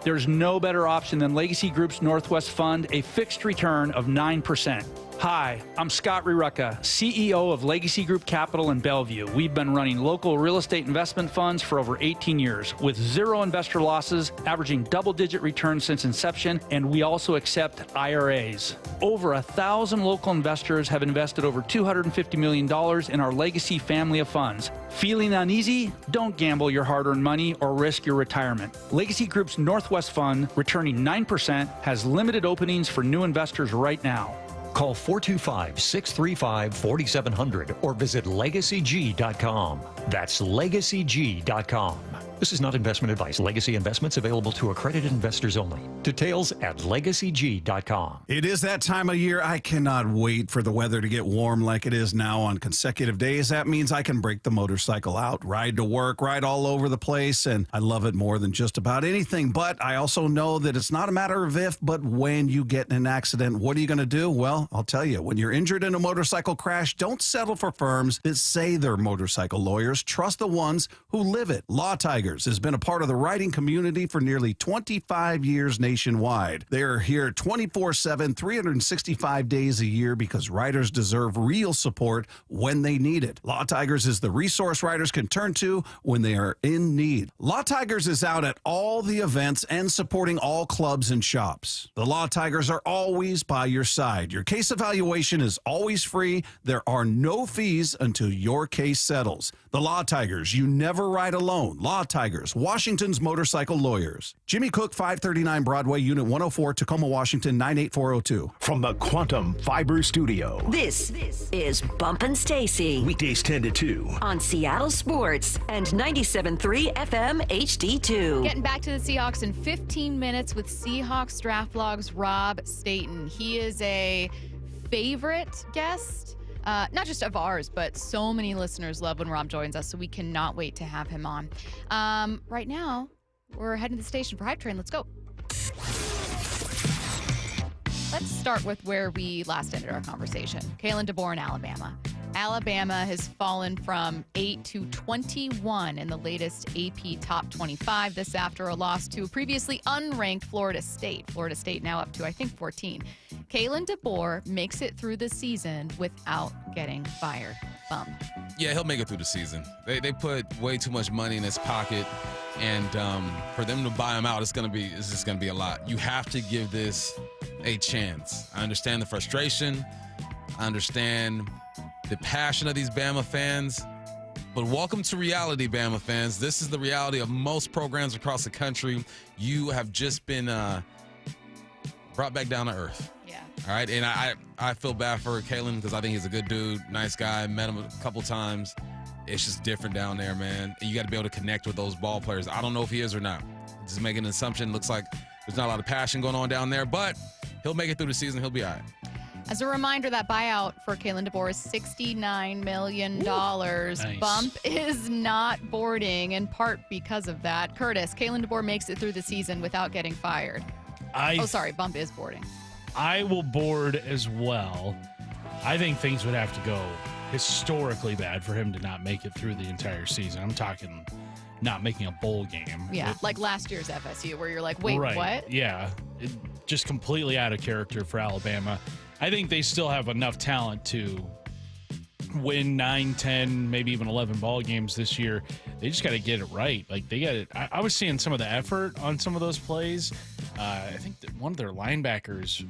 There's no better option than Legacy Group's Northwest Fund, a fixed return of 9%. Hi, I'm Scott Rirucka, CEO of Legacy Group Capital in Bellevue. We've been running local real estate investment funds for over 18 years with zero investor losses, averaging double-digit returns since inception, and we also accept IRAs. Over 1,000 local investors have invested over $250 million in our Legacy family of funds. Feeling uneasy? Don't gamble your hard-earned money or risk your retirement. Legacy Group's Northwest Fund, returning 9%, has limited openings for new investors right now. Call 425-635-4700 or visit LegacyG.com. That's LegacyG.com. This is not investment advice. Legacy investments available to accredited investors only. Details at LegacyG.com. It is that time of year. I cannot wait for the weather to get warm like it is now on consecutive days. That means I can break the motorcycle out, ride to work, ride all over the place, and I love it more than just about anything. But I also know that it's not a matter of if, but when you get in an accident, what are you going to do? Well, I'll tell you, when you're injured in a motorcycle crash, don't settle for firms that say they're motorcycle lawyers. Trust the ones who live it. Law Tigers has been a part of the writing community for nearly 25 years nationwide. They're here 24/7, 365 days a year because writers deserve real support when they need it. Law Tigers is the resource writers can turn to when they are in need. Law Tigers is out at all the events and supporting all clubs and shops. The Law Tigers are always by your side. Your case evaluation is always free. There are no fees until your case settles. The Law Tigers, you never ride alone. Law Tigers, Washington's motorcycle lawyers. Jimmy Cook, 539 Broadway, Unit 104, Tacoma, Washington, 98402. From the Quantum Fiber Studio. This is Bumpin' Stacy. Weekdays 10 to 2. On Seattle Sports and 97.3 FM HD2. Getting back to the Seahawks in 15 minutes with Seahawks Draft Blog's Rob Staton. He is a favorite guest. Not just of ours, but so many listeners love when Rob joins us, so we cannot wait to have him on. Right now, we're heading to the station for Hype Train. Let's go. Let's start with where we last ended our conversation. Kalen DeBoer in Alabama. Alabama has fallen from 8 to 21 in the latest AP Top 25. This after a loss to a previously unranked Florida State. Florida State now up to, I think, 14. Kalen DeBoer makes it through the season without getting fired. Bump. Yeah, he'll make it through the season. They put way too much money in his pocket, and for them to buy him out, it's just gonna be a lot. You have to give this a chance. I understand the frustration. I understand the passion of these Bama fans, but welcome to reality, Bama fans. This is the reality of most programs across the country. You have just been brought back down to earth. Yeah. All right, and I feel bad for Kalen because I think he's a good dude, nice guy. Met him a couple times. It's just different down there, man. And you got to be able to connect with those ball players. I don't know if he is or not. Just making an assumption. Looks like there's not a lot of passion going on down there, but he'll make it through the season. He'll be all right. As a reminder, that buyout for Kalen DeBoer is $69 million. Nice. Bump is not boarding, in part because of that. Curtis, Kalen DeBoer makes it through the season without getting fired. Bump is boarding. I will board as well. I think things would have to go historically bad for him to not make it through the entire season. I'm talking not making a bowl game. Yeah, like last year's FSU, where you're like, wait, right. What? Yeah, just completely out of character for Alabama. I think they still have enough talent to win 9, 10, maybe even 11 ball games this year. They just got to get it right. Like, they got it. I was seeing some of the effort on some of those plays. I think that one of their linebackers,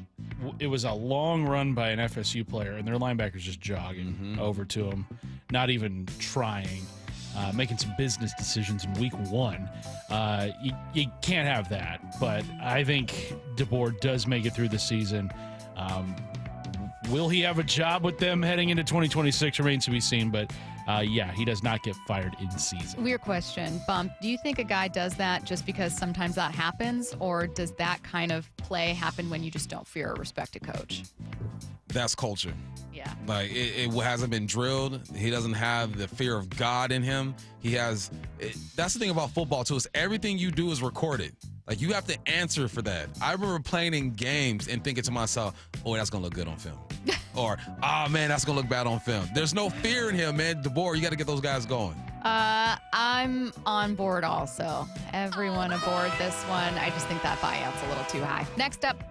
it was a long run by an FSU player, and their linebacker's just jogging over to him, not even trying, making some business decisions in week 1. You can't have that, but I think DeBoer does make it through the season. Will he have a job with them heading into 2026 remains to be seen, but yeah, he does not get fired in season. Weird question, Bump. Do you think a guy does that just because sometimes that happens, or does that kind of play happen when you just don't fear or respect a coach? That's culture. Yeah. Like, it hasn't been drilled. He doesn't have the fear of God in him. That's the thing about football, too, is everything you do is recorded. Like, you have to answer for that. I remember playing in games and thinking to myself, oh, that's going to look good on film. Or, oh, man, that's going to look bad on film. There's no fear in him, man. DeBoer, you got to get those guys going. I'm on board also. Everyone aboard this one. I just think that buyout's a little too high. Next up,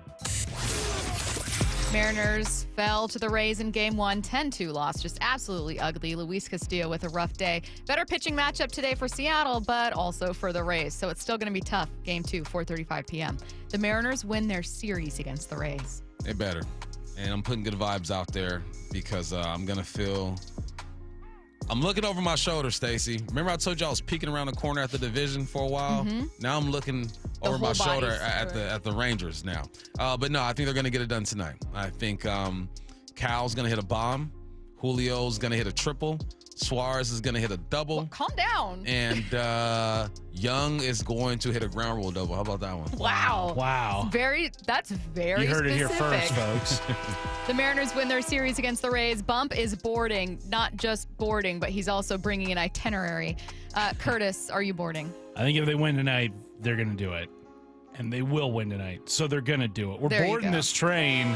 Mariners fell to the Rays in Game 1, 10-2 loss. Just absolutely ugly. Luis Castillo with a rough day. Better pitching matchup today for Seattle, but also for the Rays. So it's still going to be tough. Game 2, 4:35 p.m. The Mariners win their series against the Rays. They better. And I'm putting good vibes out there because I'm going to feel... I'm looking over my shoulder, Stacy. Remember I told you I was peeking around the corner at the division for a while? Mm-hmm. Now I'm looking over my shoulder at the Rangers now. But no, I think they're going to get it done tonight. I think Cal's going to hit a bomb. Julio's going to hit a triple. Suarez is going to hit a double. Well, calm down. And Young is going to hit a ground rule double. How about that one? Wow. That's very You heard specific. it here first, folks. The Mariners win their series against the Rays. Bump is boarding, not just boarding, but he's also bringing an itinerary. Curtis, are you boarding? I think if they win tonight, they're going to do it. And they will win tonight. So they're going to do it. We're There you boarding go. this train.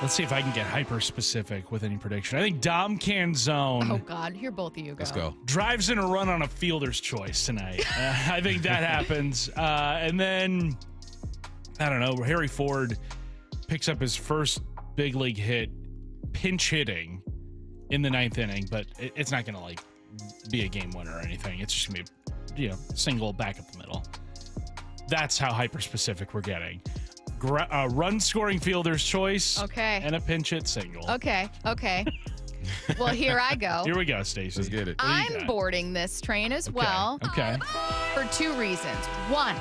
Let's see if I can get hyper specific with any prediction. I think Dom Canzone Oh, God. Here both of you go. Let's go. drives in a run on a fielder's choice tonight. I think that happens. And then, I don't know, Harry Ford picks up his first big league hit, pinch hitting in the 9th inning, but it's not going to be a game winner or anything. It's just going to be, single back up the middle. That's how hyper specific we're getting. Run scoring fielder's choice. Okay. And a pinch hit single. Okay. Well, here I go. Here we go, Stacy. Let's get it. What do you I'm got? boarding this train as well Okay. for 2 reasons. One,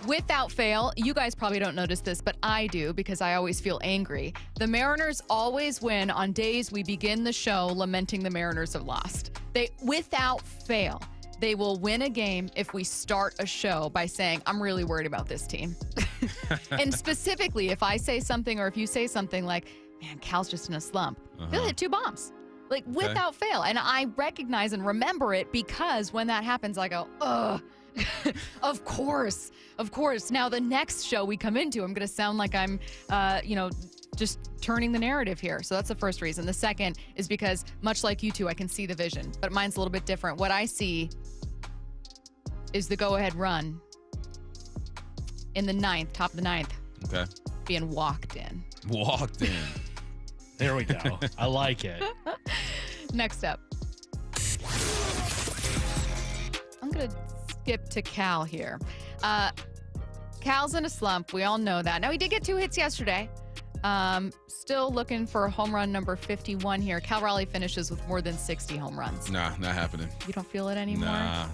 without fail, you guys probably don't notice this, but I do because I always feel angry. The Mariners always win on days we begin the show lamenting the Mariners have lost. Without fail, they will win a game if we start a show by saying, I'm really worried about this team. And specifically, if I say something or if you say something like, man, Cal's just in a slump, they'll hit 2 bombs. Without fail. And I recognize and remember it because when that happens, I go, ugh. Of course. Now, the next show we come into, I'm going to sound like I'm, just turning the narrative here. So that's the first reason. The second is because, much like you two, I can see the vision, but mine's a little bit different. What I see is the go-ahead run in the 9th, top of the 9th, Okay. being walked in. Walked in. There we go. I like it. Next up. I'm going to skip to Cal here. Cal's in a slump. We all know that. Now, he did get 2 hits yesterday. Still looking for home run number 51 here. Cal Raleigh finishes with more than 60 home runs. Nah, not happening. You don't feel it anymore? Nah.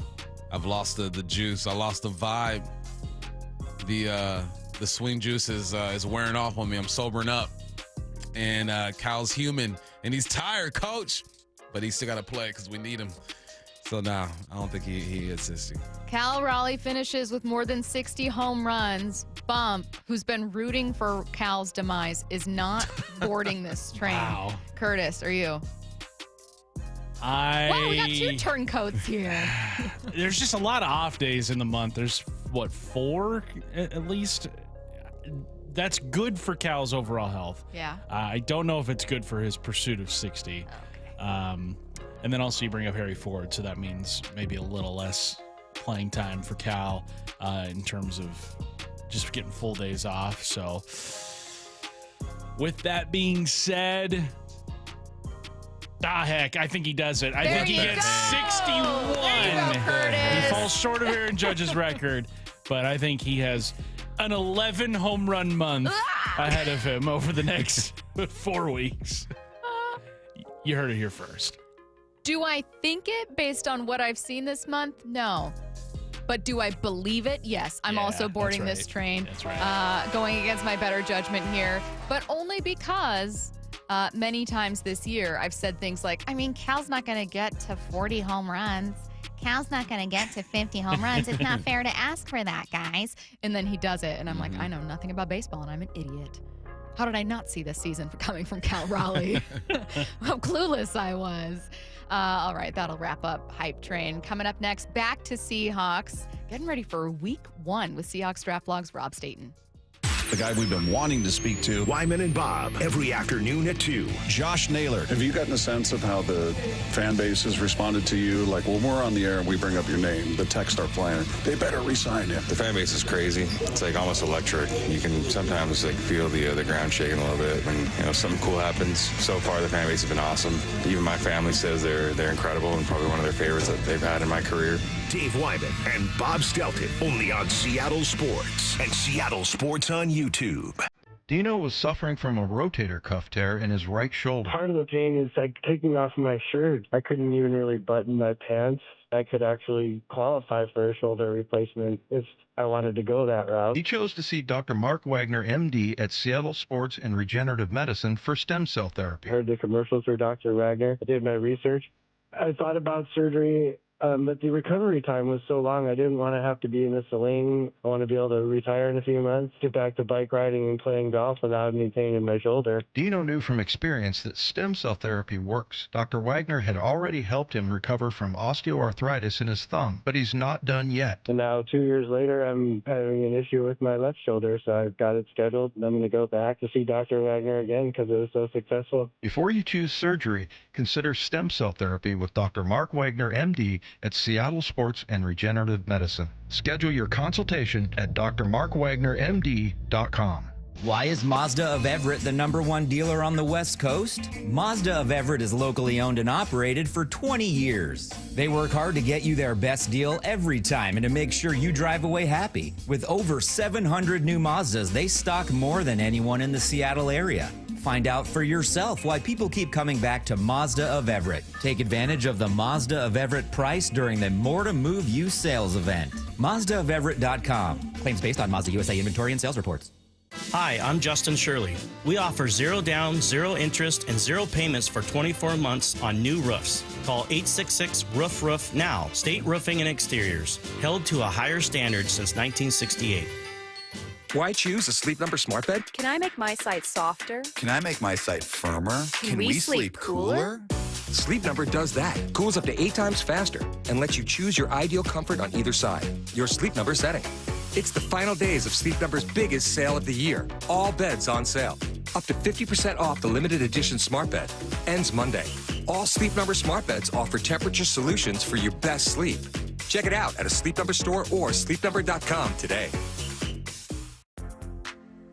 I've lost the juice. I lost the vibe. The swing juice is wearing off on me. I'm sobering up. And Cal's human. And he's tired, coach. But he's still got to play because we need him. So, nah, I don't think he hits 60. Cal Raleigh finishes with more than 60 home runs. Bump, who's been rooting for Cal's demise, is not boarding this train. Wow. Curtis, are you? Wow, we got 2 turncoats here. There's just a lot of off days in the month. There's, 4 at least? That's good for Cal's overall health. Yeah. I don't know if it's good for his pursuit of 60. Okay. And then also you bring up Harry Ford, so that means maybe a little less playing time for Cal in terms of just getting full days off. So with that being said, heck, I think he does it. I There think he you gets go. 61. There you go, Curtis. He falls short of Aaron Judge's record, but I think he has an 11 home run month ahead of him over the next 4 weeks. You heard it here first. Do I think it based on what I've seen this month? No. But do I believe it? Yes. I'm Yeah, also boarding that's this right. train. That's right. Going against my better judgment here, but only because many times this year I've said things like, Cal's not going to get to 40 home runs. Cal's not going to get to 50 home runs. It's not fair to ask for that, guys. And then he does it, and I'm like, I know nothing about baseball, and I'm an idiot. How did I not see this season coming from Cal Raleigh? How clueless I was. All right, that'll wrap up Hype Train. Coming up next, back to Seahawks. Getting ready for week 1 with Seahawks Draft Blog's Rob Staton. the guy we've been wanting to speak to. Wyman and Bob, every afternoon at 2. Josh Naylor. Have you gotten a sense of how the fan base has responded to you? Like when we're on the air and we bring up your name, the texts start flying. They better re-sign him. The fan base is crazy. It's like almost electric. You can sometimes like feel the ground shaking a little bit when something cool happens. So far, the fan base has been awesome. Even my family says they're incredible and probably one of their favorites that they've had in my career. Dave Wyman and Bob Stelton, only on Seattle Sports and Seattle Sports on YouTube. Dino was suffering from a rotator cuff tear in his right shoulder. Part of the pain is like taking off my shirt. I couldn't even really button my pants. I could actually qualify for a shoulder replacement if I wanted to go that route. He chose to see Dr. Mark Wagner, MD, at Seattle Sports and Regenerative Medicine for stem cell therapy. I heard the commercials for Dr. Wagner. I did my research. I thought about surgery, but the recovery time was so long, I didn't want to have to be in a sling. I want to be able to retire in a few months, get back to bike riding and playing golf without any pain in my shoulder. Dino knew from experience that stem cell therapy works. Dr. Wagner had already helped him recover from osteoarthritis in his thumb, but he's not done yet. And now 2 years later, I'm having an issue with my left shoulder, so I've got it scheduled. And I'm going to go back to see Dr. Wagner again because it was so successful. Before you choose surgery, consider stem cell therapy with Dr. Mark Wagner, MD, at Seattle Sports and Regenerative Medicine. Schedule your consultation at drmarkwagnermd.com. Why is Mazda of Everett the #1 dealer on the West Coast? Mazda of Everett is locally owned and operated for 20 years. They work hard to get you their best deal every time and to make sure you drive away happy. With over 700 new Mazdas, they stock more than anyone in the Seattle area. Find out for yourself why people keep coming back to Mazda of Everett. Take advantage of the Mazda of Everett price during the More to Move You sales event. MazdaofEverett.com. Claims based on Mazda USA inventory and sales reports. Hi, I'm Justin Shirley. We offer 0 down, 0 interest, and 0 payments for 24 months on new roofs. Call 866-ROOF-ROOF now. State Roofing and Exteriors. Held to a higher standard since 1968. Why choose a Sleep Number smart bed? Can I make my site softer? Can I make my site firmer? Can we sleep cooler? Sleep Number does that. Cools up to 8 times faster and lets you choose your ideal comfort on either side. Your Sleep Number setting. It's the final days of Sleep Number's biggest sale of the year. All beds on sale. Up to 50% off the limited edition smart bed. Ends Monday. All Sleep Number smart beds offer temperature solutions for your best sleep. Check it out at a Sleep Number store or sleepnumber.com today.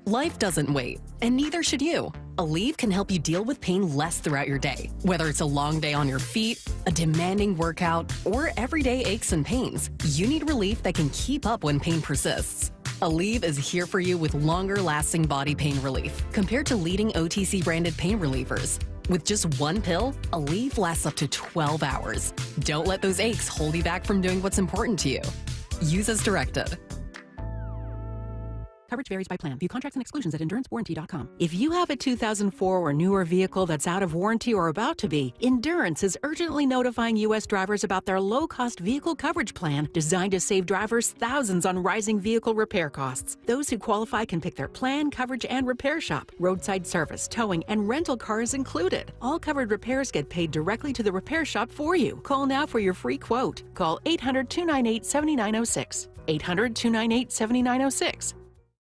Life doesn't wait, and neither should you. Aleve can help you deal with pain less throughout your day. Whether it's a long day on your feet, a demanding workout, or everyday aches and pains, you need relief that can keep up when pain persists. Aleve is here for you with longer-lasting body pain relief compared to leading OTC-branded pain relievers. With just one pill, Aleve lasts up to 12 hours. Don't let those aches hold you back from doing what's important to you. Use as directed. Coverage varies by plan. View contracts and exclusions at EnduranceWarranty.com. If you have a 2004 or newer vehicle that's out of warranty or about to be, Endurance is urgently notifying U.S. drivers about their low-cost vehicle coverage plan designed to save drivers thousands on rising vehicle repair costs. Those who qualify can pick their plan, coverage, and repair shop. Roadside service, towing, and rental cars included. All covered repairs get paid directly to the repair shop for you. Call now for your free quote. Call 800-298-7906. 800-298-7906.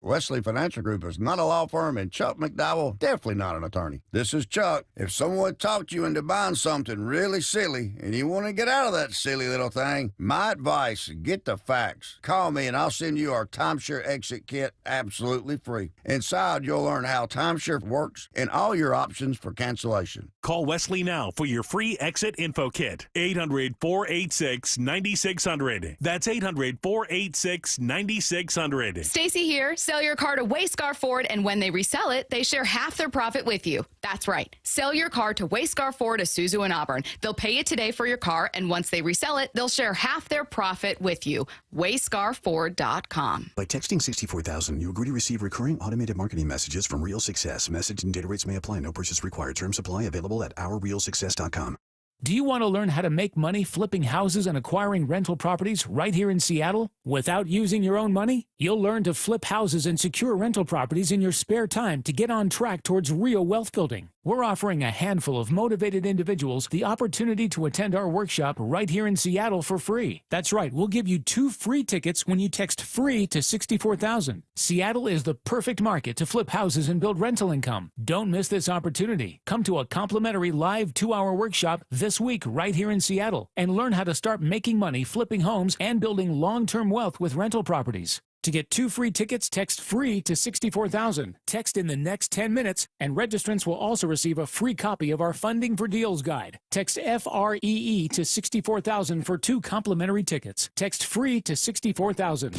Wesley Financial Group is not a law firm, and Chuck McDowell definitely not an attorney. This is Chuck. If someone talked you into buying something really silly and you want to get out of that silly little thing, my advice, get the facts. Call me and I'll send you our timeshare exit kit absolutely free. Inside, you'll learn how timeshare works and all your options for cancellation. Call Wesley now for your free exit info kit. 800-486-9600. That's 800-486-9600. Stacy here. Sell your car to Wayscar Ford, and when they resell it, they share half their profit with you. That's right. Sell your car to Wayscar Ford, Isuzu, and Auburn. They'll pay you today for your car, and once they resell it, they'll share half their profit with you. WayscarFord.com. By texting 64000, you agree to receive recurring automated marketing messages from Real Success. Message and data rates may apply. No purchase required. Terms apply. Available at ourrealsuccess.com. Do you want to learn how to make money flipping houses and acquiring rental properties right here in Seattle without using your own money? You'll learn to flip houses and secure rental properties in your spare time to get on track towards real wealth building. We're offering a handful of motivated individuals the opportunity to attend our workshop right here in Seattle for free. That's right, we'll give you 2 free tickets when you text FREE to 64,000. Seattle is the perfect market to flip houses and build rental income. Don't miss this opportunity. Come to a complimentary live 2-hour workshop this week right here in Seattle and learn how to start making money flipping homes and building long-term wealth with rental properties. To get 2 free tickets, text FREE to 64,000. Text in the next 10 minutes, and registrants will also receive a free copy of our Funding for Deals guide. Text FREE to 64,000 for 2 complimentary tickets. Text FREE to 64,000.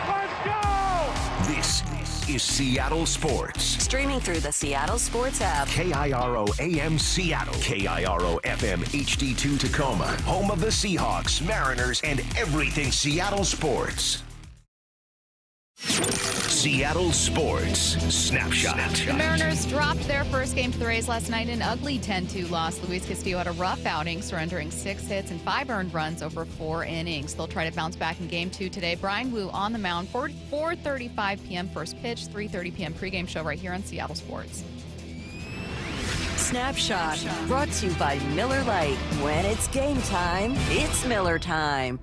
Let's go! This is Seattle Sports. Streaming through the Seattle Sports app. KIRO AM Seattle. KIRO FM HD2 Tacoma. Home of the Seahawks, Mariners, and everything Seattle sports. Seattle Sports Snapshot. The Mariners dropped their first game to the Rays last night in an ugly 10-2 loss. Luis Castillo had a rough outing, surrendering 6 hits and 5 earned runs over 4 innings. They'll try to bounce back in Game 2 today. Brian Wu on the mound, 4:35 p.m. first pitch, 3:30 p.m. pregame show right here on Seattle Sports. Snapshot, brought to you by Miller Lite. When it's game time, it's Miller time.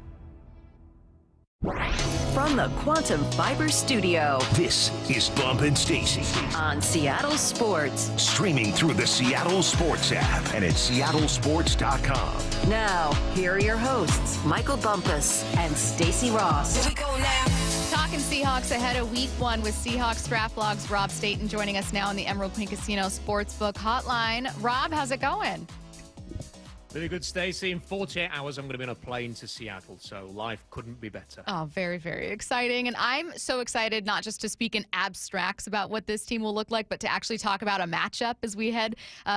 From the Quantum Fiber Studio. This is Bump and Stacy on Seattle Sports. Streaming through the Seattle Sports app and at seattlesports.com. Now, here are your hosts, Michael Bumpus and Stacy Ross. Here we go now. Talking Seahawks ahead of Week 1 with Seahawks Draft Logs. Rob Staton joining us now on the Emerald Queen Casino Sportsbook Hotline. Rob, how's it going? Really good, Stacy. In 48 hours, I'm going to be on a plane to Seattle, so life couldn't be better. Oh, very, very exciting. And I'm so excited not just to speak in abstracts about what this team will look like, but to actually talk about a matchup as we head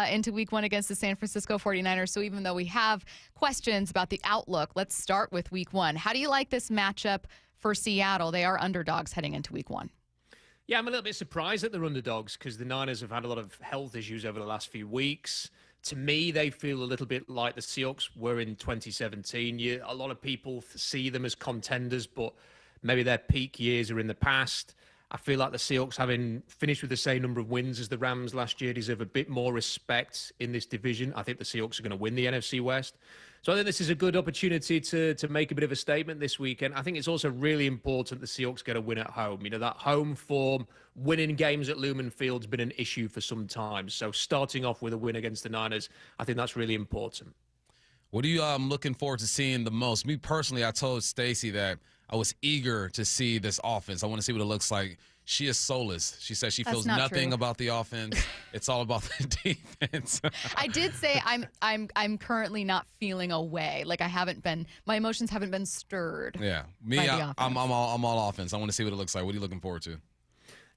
into Week 1 against the San Francisco 49ers. So even though we have questions about the outlook, let's start with Week 1. How do you like this matchup for Seattle? They are underdogs heading into Week 1. Yeah, I'm a little bit surprised that they're underdogs because the Niners have had a lot of health issues over the last few weeks. To me, they feel a little bit like the Seahawks were in 2017. A lot of people see them as contenders, but maybe their peak years are in the past. I feel like the Seahawks, having finished with the same number of wins as the Rams last year, deserve a bit more respect in this division. I think the Seahawks are going to win the NFC West. So I think this is a good opportunity to make a bit of a statement this weekend. I think it's also really important the Seahawks get a win at home. You know, that home form, winning games at Lumen Field's been an issue for some time. So starting off with a win against the Niners, I think that's really important. What are you looking forward to seeing the most? Me personally, I told Stacy that I was eager to see this offense. I want to see what it looks like. She is soulless. She says she feels nothing about the offense. It's all about the defense. I did say I'm currently not feeling away. Like my emotions haven't been stirred. Yeah, me, I'm all offense. I want to see what it looks like. What are you looking forward to?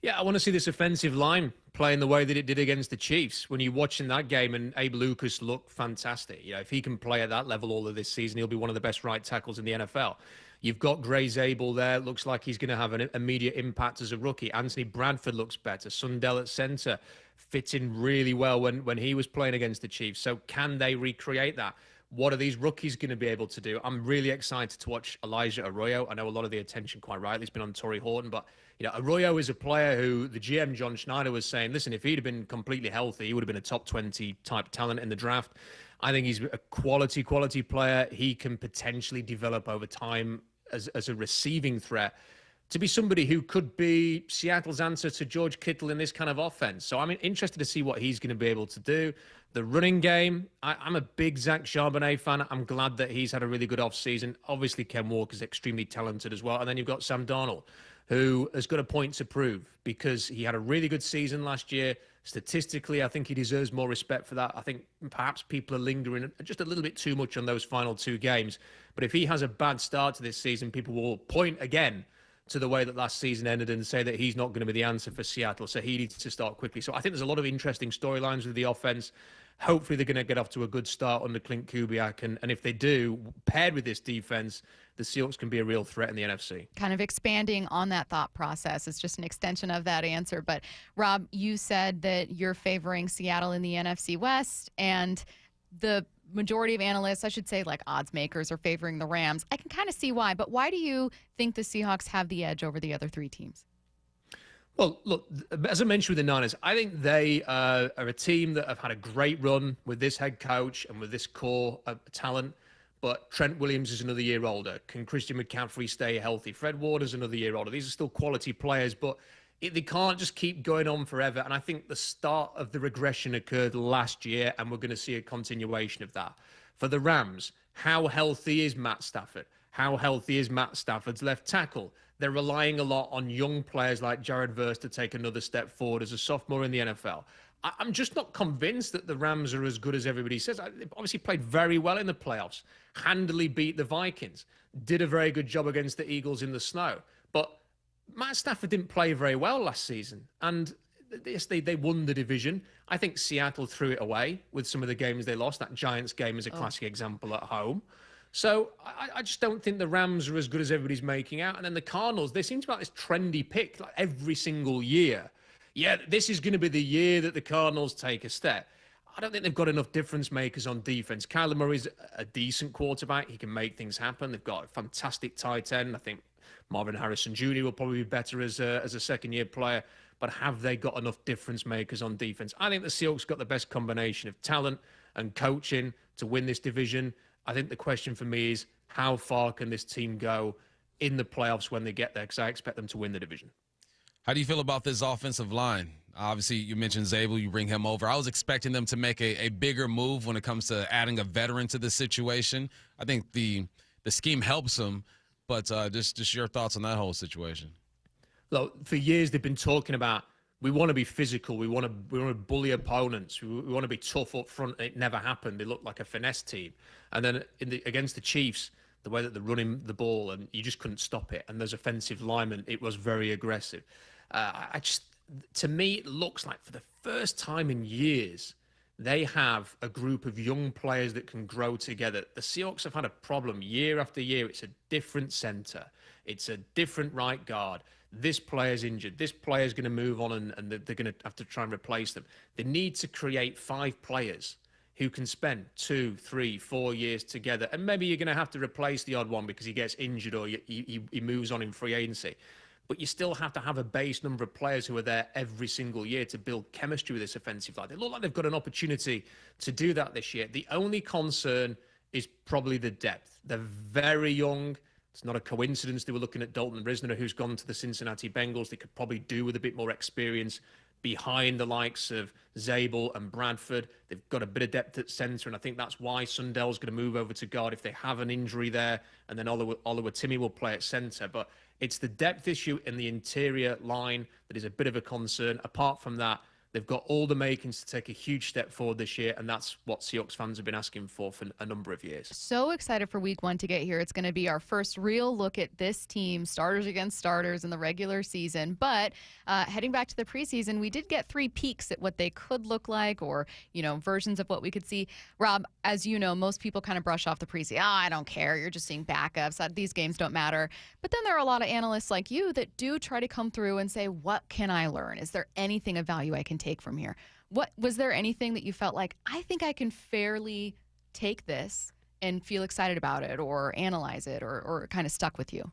Yeah, I want to see this offensive line playing the way that it did against the Chiefs. When you're watching that game, and Abe Lucas looked fantastic. You know, if he can play at that level all of this season, he'll be one of the best right tackles in the NFL. You've got Gray Zabel there. Looks like he's going to have an immediate impact as a rookie. Anthony Bradford looks better. Sundell at center fits in really well when he was playing against the Chiefs. So can they recreate that? What are these rookies going to be able to do? I'm really excited to watch Elijah Arroyo. I know a lot of the attention, quite rightly, has been on Torrey Horton, but you know, Arroyo is a player who the GM John Schneider was saying, listen, if he'd have been completely healthy, he would have been a top 20 type talent in the draft. I think he's a quality player. He can potentially develop over time as a receiving threat to be somebody who could be Seattle's answer to George Kittle in this kind of offense. So I'm interested to see what he's going to be able to do. The running game, I'm a big Zach Charbonnet fan. I'm glad that he's had a really good offseason. Obviously, Ken Walker's extremely talented as well. And then you've got Sam Darnold, who has got a point to prove because he had a really good season last year. Statistically, I think he deserves more respect for that. I think perhaps people are lingering just a little bit too much on those final 2 games. But if he has a bad start to this season, people will point again to the way that last season ended and say that he's not going to be the answer for Seattle. So he needs to start quickly. So I think there's a lot of interesting storylines with the offense. Hopefully they're going to get off to a good start under Clint Kubiak. And if they do, paired with this defense, the Seahawks can be a real threat in the NFC. Kind of expanding on that thought process. It's just an extension of that answer. But Rob, you said that you're favoring Seattle in the NFC West, and the majority of analysts, I should say like odds makers, are favoring the Rams. I can kind of see why, but why do you think the Seahawks have the edge over the other three teams? Well, look, as I mentioned with the Niners, I think they are a team that have had a great run with this head coach and with this core of talent. But Trent Williams is another year older. Can Christian McCaffrey stay healthy? Fred Ward is another year older. These are still quality players, but they can't just keep going on forever. And I think the start of the regression occurred last year, and we're going to see a continuation of that. For the Rams, how healthy is Matt Stafford? How healthy is Matt Stafford's left tackle? They're relying a lot on young players like Jared Verse to take another step forward as a sophomore in the NFL. I'm just not convinced that the Rams are as good as everybody says. They obviously played very well in the playoffs, handily beat the Vikings, did a very good job against the Eagles in the snow. But Matt Stafford didn't play very well last season. And yes, they won the division. I think Seattle threw it away with some of the games they lost. That Giants game is a classic example at home. So I just don't think the Rams are as good as everybody's making out. And then the Cardinals, they seem to be like this trendy pick like every single year. Yeah, this is going to be the year that the Cardinals take a step. I don't think they've got enough difference makers on defense. Kyler Murray's a decent quarterback. He can make things happen. They've got a fantastic tight end. I think Marvin Harrison Jr. will probably be better as a second-year player. But have they got enough difference makers on defense? I think the Seahawks got the best combination of talent and coaching to win this division. I think the question for me is, how far can this team go in the playoffs when they get there? Because I expect them to win the division. How do you feel about this offensive line? Obviously, you mentioned Zabel. You bring him over. I was expecting them to make a bigger move when it comes to adding a veteran to this situation. I think the scheme helps them, but just your thoughts on that whole situation. Look, for years they've been talking about we want to be physical, we want to bully opponents, we want to be tough up front. It never happened. They looked like a finesse team, and then against the Chiefs, the way that they're running the ball, and you just couldn't stop it. And those offensive linemen, it was very aggressive. To me, it looks like for the first time in years, they have a group of young players that can grow together. The Seahawks have had a problem year after year. It's a different center. It's a different right guard. This player's injured. This player's going to move on, and they're going to have to try and replace them. They need to create 5 players who can spend 2, 3, 4 years together. And maybe you're going to have to replace the odd one because he gets injured or he moves on in free agency. But you still have to have a base number of players who are there every single year to build chemistry with this offensive line. They look like they've got an opportunity to do that this year. The only concern is probably the depth. They're very young. It's not a coincidence they were looking at Dalton Risner, who's gone to the Cincinnati Bengals. They could probably do with a bit more experience behind the likes of Zabel and Bradford. They've got a bit of depth at center, and I think that's why Sundell's going to move over to guard if they have an injury there, and then Oliver Timmy will play at center. But it's the depth issue in the interior line that is a bit of a concern. Apart from that, they've got all the makings to take a huge step forward this year, and that's what Seahawks fans have been asking for a number of years. So excited for week 1 to get here. It's going to be our first real look at this team, starters against starters in the regular season. But heading back to the preseason, we did get 3 peeks at what they could look like, or, versions of what we could see. Rob, as you know, most people kind of brush off the preseason. I don't care. You're just seeing backups. These games don't matter. But then there are a lot of analysts like you that do try to come through and say, what can I learn? Is there anything of value I can take from here? What was there anything that you felt like, I think I can fairly take this and feel excited about it, or analyze it, or kind of stuck with you?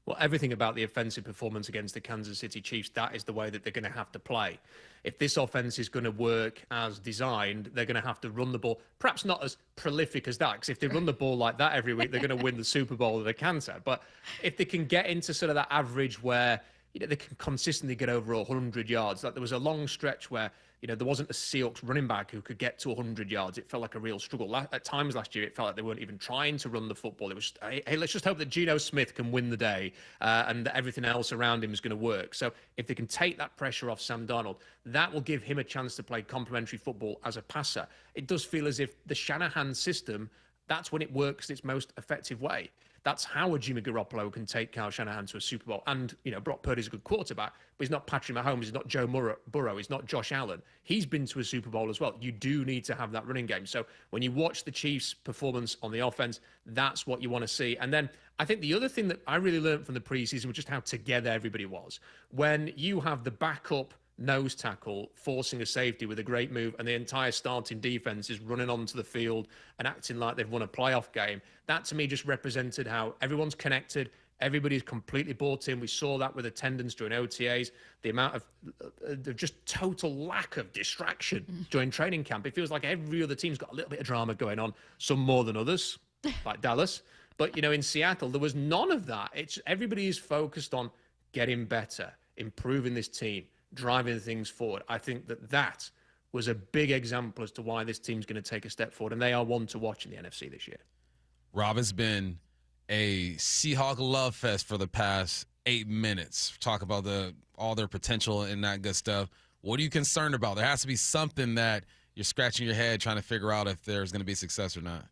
Well, everything about the offensive performance against the Kansas City Chiefs, that is the way that they're going to have to play. If this offense is going to work as designed, they're going to have to run the ball, perhaps not as prolific as that, because if they run the ball like that every week, they're going to win the Super Bowl or the cancer. But if they can get into sort of that average where they can consistently get over 100 yards. Like there was a long stretch where, there wasn't a Seahawks running back who could get to 100 yards. It felt like a real struggle. At times last year, it felt like they weren't even trying to run the football. It was, hey, let's just hope that Geno Smith can win the day and that everything else around him is going to work. So if they can take that pressure off Sam Darnold, that will give him a chance to play complementary football as a passer. It does feel as if the Shanahan system, that's when it works its most effective way. That's how a Jimmy Garoppolo can take Kyle Shanahan to a Super Bowl. And, Brock Purdy's a good quarterback, but he's not Patrick Mahomes, he's not Joe Burrow, he's not Josh Allen. He's been to a Super Bowl as well. You do need to have that running game. So when you watch the Chiefs' performance on the offense, that's what you want to see. And then I think the other thing that I really learned from the preseason was just how together everybody was. When you have the backup nose tackle, forcing a safety with a great move, and the entire starting defense is running onto the field and acting like they've won a playoff game. That to me just represented how everyone's connected. Everybody's completely bought in. We saw that with attendance during OTAs. The amount of just total lack of distraction during training camp. It feels like every other team's got a little bit of drama going on, some more than others, like Dallas. But, you know, in Seattle, there was none of that. Everybody is focused on getting better, improving this team, driving things forward. I think that was a big example as to why this team's going to take a step forward, and they are one to watch in the NFC this year. Rob, has been a Seahawk love fest for the past 8 minutes. Talk about all their potential and that good stuff. What are you concerned about? There has to be something that you're scratching your head trying to figure out if there's going to be success or not.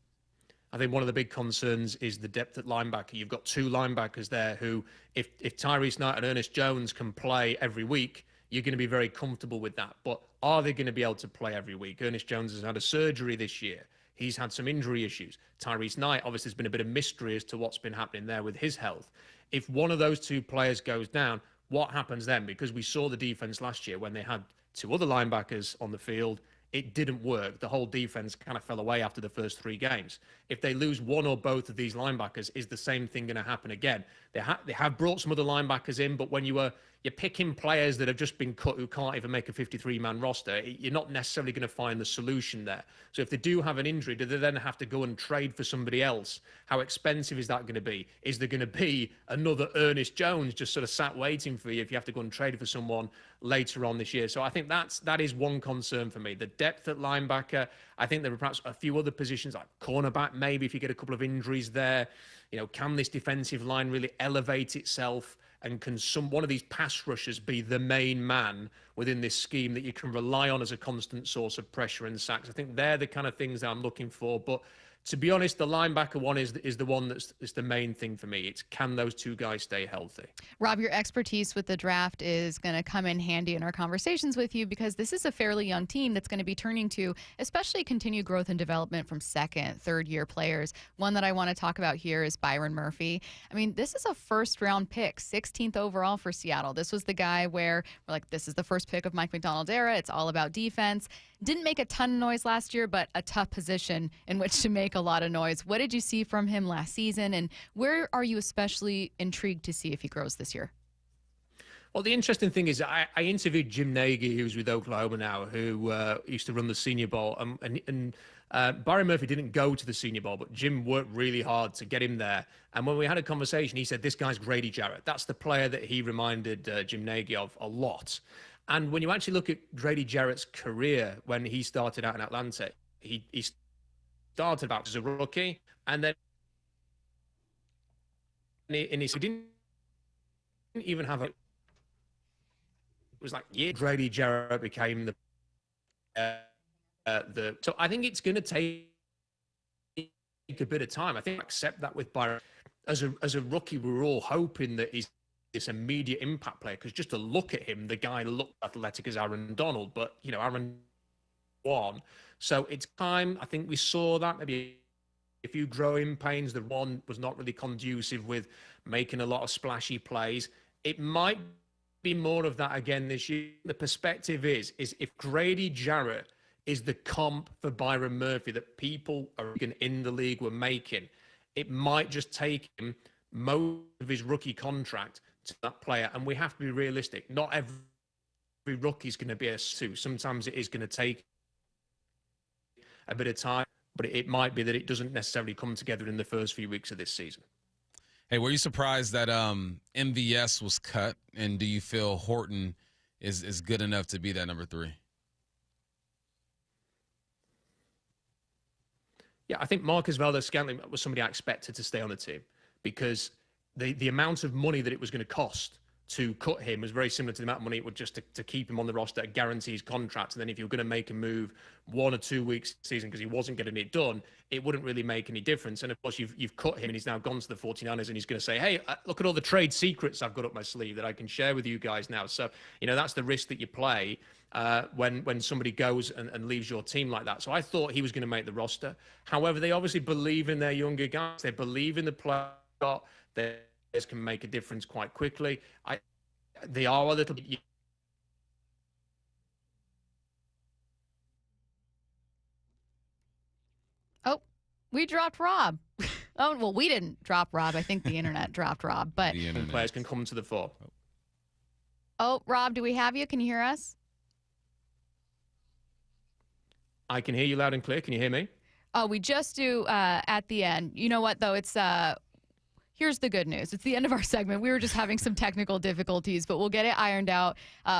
I think one of the big concerns is the depth at linebacker. You've got two linebackers there who, if Tyrese Knight and Ernest Jones can play every week, you're going to be very comfortable with that. But are they going to be able to play every week? Ernest Jones has had a surgery this year. He's had some injury issues. Tyrese Knight, obviously, there's been a bit of mystery as to what's been happening there with his health. If one of those two players goes down, what happens then? Because we saw the defense last year when they had two other linebackers on the field. It didn't work. The whole defense kind of fell away after the first 3 games. If they lose one or both of these linebackers, is the same thing going to happen again? They have brought some other linebackers in, but when you're picking players that have just been cut who can't even make a 53-man roster, you're not necessarily going to find the solution there. So if they do have an injury, do they then have to go and trade for somebody else? How expensive is that going to be? Is there going to be another Ernest Jones just sort of sat waiting for you if you have to go and trade for someone later on this year? So I think that is one concern for me. The depth at linebacker. I think there are perhaps a few other positions like cornerback, maybe if you get a couple of injuries there. You know, can this defensive line really elevate itself? And can one of these pass rushers be the main man within this scheme that you can rely on as a constant source of pressure and sacks? I think they're the kind of things that I'm looking for. But to be honest, the linebacker one is the one that's the main thing for me. It's can those two guys stay healthy? Rob, your expertise with the draft is going to come in handy in our conversations with you because this is a fairly young team that's going to be turning to especially continued growth and development from second, third-year players. One that I want to talk about here is Byron Murphy. I mean, this is a first-round pick, 16th overall for Seattle. This was the guy where we're like, this is the first pick of Mike Macdonald's era. It's all about defense. Didn't make a ton of noise last year, but a tough position in which to make a lot of noise. What did you see from him last season, and where are you especially intrigued to see if he grows this year? Well, the interesting thing is I interviewed Jim Nagy, who's with Oklahoma now, who used to run the Senior Bowl. And Byron Murphy didn't go to the Senior Bowl, but Jim worked really hard to get him there. And when we had a conversation, he said, this guy's Grady Jarrett. That's the player that he reminded Jim Nagy of a lot. And when you actually look at Grady Jarrett's career, when he started out in Atlanta, he started out as a rookie, and then he didn't even have it was like Grady Jarrett became the so I think it's going to take a bit of time. I think I accept that with Byron as a rookie. We were all hoping that he's this immediate impact player, because just to look at him, the guy looked athletic as Aaron Donald, but you know, Aaron won. So it's time. I think we saw that maybe a few growing pains. The one was not really conducive with making a lot of splashy plays. It might be more of that again this year. The perspective is if Grady Jarrett is the comp for Byron Murphy that people are in the league were making, it might just take him most of his rookie contract to that player. And we have to be realistic. Not every rookie is going to be a suit. Sometimes it is going to take a bit of time, but it might be that it doesn't necessarily come together in the first few weeks of this season. Hey, were you surprised that MVS was cut? And do you feel Horton is good enough to be that number 3? Yeah, I think Marcus Valdes-Scantling was somebody I expected to stay on the team, because the amount of money that it was going to cost to cut him was very similar to the amount of money it would just to keep him on the roster, guarantee his contract. And then if you were going to make a move 1 or 2 weeks a season because he wasn't getting it done, it wouldn't really make any difference. And of course, you've cut him and he's now gone to the 49ers, and he's going to say, hey, look at all the trade secrets I've got up my sleeve that I can share with you guys now. So, you know, that's the risk that you play when somebody goes and leaves your team like that. So I thought he was going to make the roster. However, they obviously believe in their younger guys. They believe in the player. They can make a difference quite quickly. They are a little bit We dropped Rob. Oh, well, we didn't drop Rob. I think the internet dropped Rob. But players can come to the fore. Oh, Rob, do we have you? Can you hear us? I can hear you loud and clear. Can you hear me? Oh, we just do at the end. You know what, though? It's here's the good news. It's the end of our segment. We were just having some technical difficulties, but we'll get it ironed out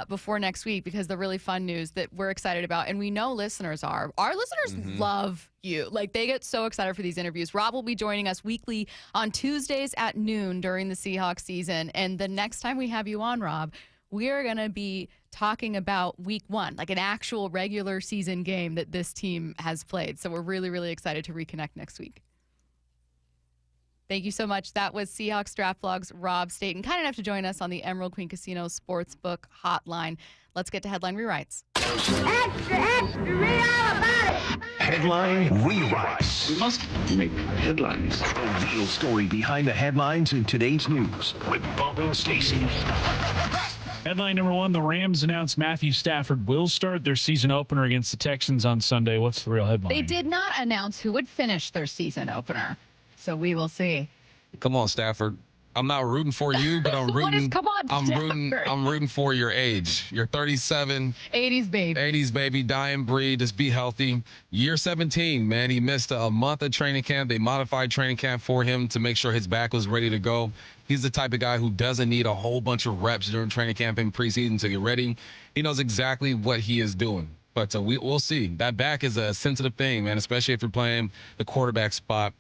before next week, because the really fun news that we're excited about, and we know listeners are. Our listeners love you. Like, they get so excited for these interviews. Rob will be joining us weekly on Tuesdays at noon during the Seahawks season. And the next time we have you on, Rob, we are going to be talking about week 1, like an actual regular season game that this team has played. So we're really, really excited to reconnect next week. Thank you so much. That was Seahawks Draft Blog's Rob Staton, kind enough to join us on the Emerald Queen Casino Sportsbook Hotline. Let's get to headline rewrites. Extra, extra, read all about it. Headline rewrites. We must make headlines. The real story behind the headlines in today's news with Bubba and Stacy. Headline number 1, the Rams announced Matthew Stafford will start their season opener against the Texans on Sunday. What's the real headline? They did not announce who would finish their season opener, so we will see. Come on, Stafford. I'm not rooting for you, but I'm rooting. Come on, I'm rooting for your age. You're 37. 80s baby. 80s baby, dying breed. Just be healthy. Year 17, man. He missed a month of training camp. They modified training camp for him to make sure his back was ready to go. He's the type of guy who doesn't need a whole bunch of reps during training camp and preseason to get ready. He knows exactly what he is doing. But we'll see. That back is a sensitive thing, man, especially if you're playing the quarterback spot.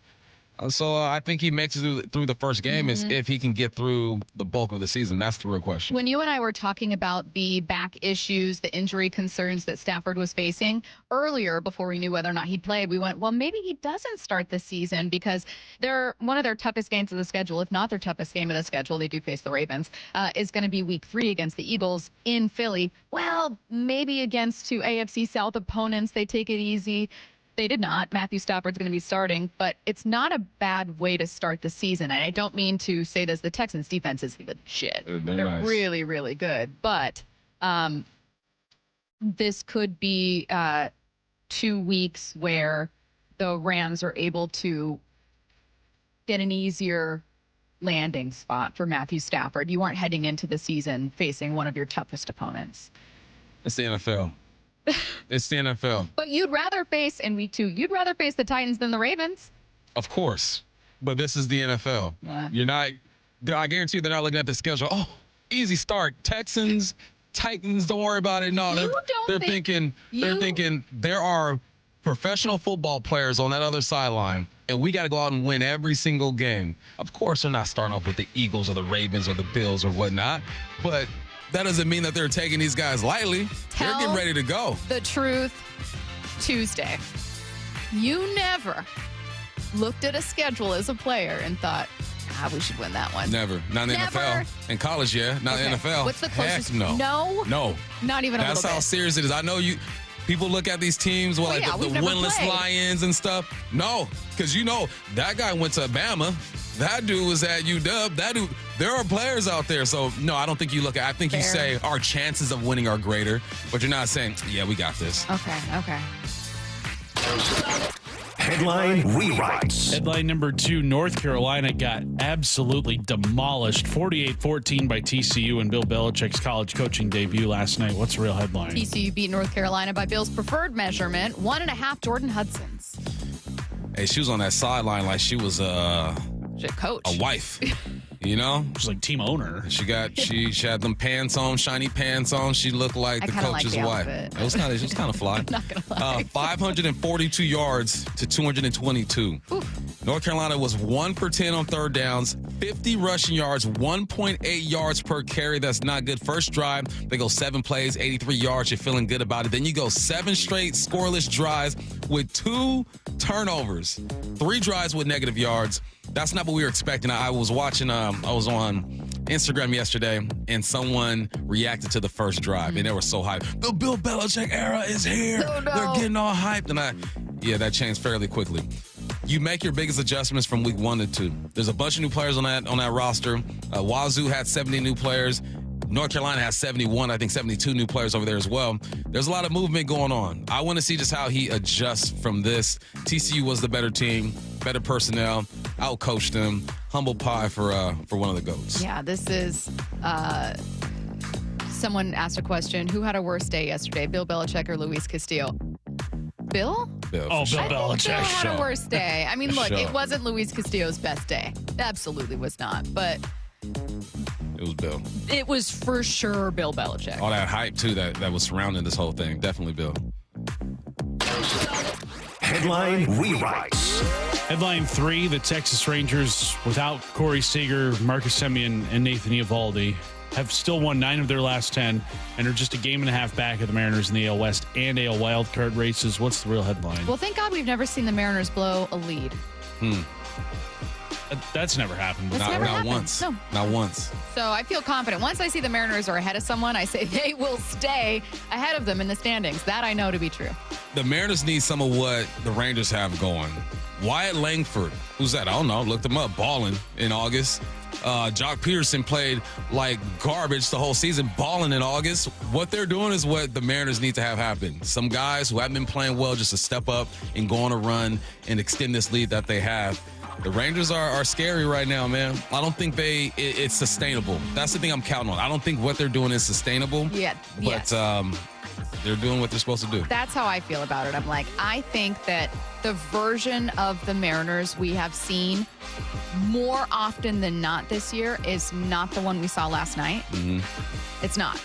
So I think he makes it through the first game is if he can get through the bulk of the season. That's the real question. When you and I were talking about the back issues, the injury concerns that Stafford was facing earlier before we knew whether or not he'd play, we went, well, maybe he doesn't start the season because they're one of their toughest games of the schedule, if not their toughest game of the schedule. They do face the Ravens, is going to be week 3 against the Eagles in Philly. Well, maybe against 2 AFC South opponents, they take it easy. They did not. Matthew Stafford's going to be starting, but it's not a bad way to start the season. And I don't mean to say this. The Texans' defense is legit. They're nice. Really, really good. But this could be 2 weeks where the Rams are able to get an easier landing spot for Matthew Stafford. You aren't heading into the season facing one of your toughest opponents. It's the NFL. It's the NFL. But you'd rather face, in week 2, you'd rather face the Titans than the Ravens. Of course. But this is the NFL. You're not, I guarantee you they're not looking at the schedule. Oh, easy start. Texans, Titans, don't worry about it. No, they're thinking there are professional football players on that other sideline, and we got to go out and win every single game. Of course, they're not starting off with the Eagles or the Ravens or the Bills or whatnot, but that doesn't mean that they're taking these guys lightly. They're getting ready to go. The truth, Tuesday. You never looked at a schedule as a player and thought, we should win that one. Never. Not in the NFL. In college, yeah. Not in the NFL. What's the closest? Heck no. No? Not even a little bit. That's how serious it is. I know people look at these teams, the winless Lions and stuff. No, because that guy went to Bama. That dude was at UW. That dude, there are players out there. So, no, I don't think you look at it. I think you say our chances of winning are greater, but you're not saying, yeah, we got this. Okay. Headline rewrites. Headline number 2, North Carolina got absolutely demolished, 48-14 by TCU in Bill Belichick's college coaching debut last night. What's the real headline? TCU beat North Carolina by Bill's preferred measurement, 1.5 Jordan Hudson's. Hey, she was on that sideline like she was coach. A wife. She's like team owner. She had them pants on, shiny pants on. She looked like the coach's wife. It was kind of fly. I'm not gonna lie. 542 yards to 222. Oof. North Carolina was 1 for 10 on third downs, 50 rushing yards, 1.8 yards per carry. That's not good. First drive, they go 7 plays, 83 yards. You're feeling good about it. Then you go 7 straight scoreless drives with 2 turnovers, 3 drives with negative yards. That's not what we were expecting. I was watching, I was on Instagram yesterday, and someone reacted to the first drive, and they were so hyped. The Bill Belichick era is here. Oh, no. They're getting all hyped. And that changed fairly quickly. You make your biggest adjustments from week 1 to 2. There's a bunch of new players on that roster. Wazoo had 70 new players. North Carolina has 71, I think 72 new players over there as well. There's a lot of movement going on. I want to see just how he adjusts from this. TCU was the better team, better personnel, out-coached them. Humble pie for one of the GOATs. Yeah, this is someone asked a question. Who had a worse day yesterday, Bill Belichick or Luis Castillo? Bill? Bill Belichick. Bill had a worse day. I mean, look, Sure. it wasn't Luis Castillo's best day. It absolutely was not. But It was Bill. it was for sure Bill Belichick. All that hype, too, that was surrounding this whole thing. Definitely Bill. Headline rewrites. Headline 3, the Texas Rangers, without Corey Seager, Marcus Semien, and Nathan Eovaldi, have still won 9 of their last 10 and are just a game and a half back of the Mariners in the AL West and AL wildcard races. What's the real headline? Well, thank God we've never seen the Mariners blow a lead. That's never happened. That's never happened. Once. No. Not once. So I feel confident. Once I see the Mariners are ahead of someone, I say they will stay ahead of them in the standings. That I know to be true. The Mariners need some of what the Rangers have going. Wyatt Langford, who's that? I don't know. Looked him up. Balling in August. Jock Peterson played like garbage the whole season, balling in August. What they're doing is what the Mariners need to have happen. Some guys who haven't been playing well just to step up and go on a run and extend this lead that they have. The Rangers are scary right now, man. I don't think it's sustainable. That's the thing I'm counting on. I don't think what they're doing is sustainable. Yeah. But they're doing what they're supposed to do. That's how I feel about it. I'm like, I think that the version of the Mariners we have seen more often than not this year is not the one we saw last night. Mm-hmm. It's not.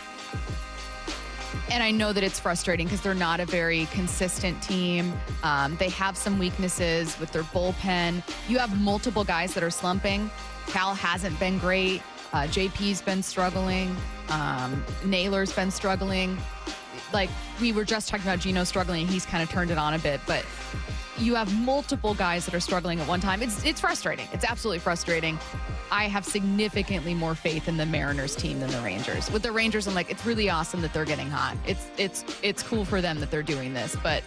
And I know that it's frustrating because they're not a very consistent team. They have some weaknesses with their bullpen. You have multiple guys that are slumping. Cal hasn't been great. JP's been struggling. Naylor's been struggling. Like, we were just talking about Gino struggling. He's kind of turned it on a bit. But you have multiple guys that are struggling at one time. It's frustrating. It's absolutely frustrating. I have significantly more faith in the Mariners team than the Rangers. With the Rangers, I'm like, it's really awesome that they're getting hot. It's cool for them that they're doing this. But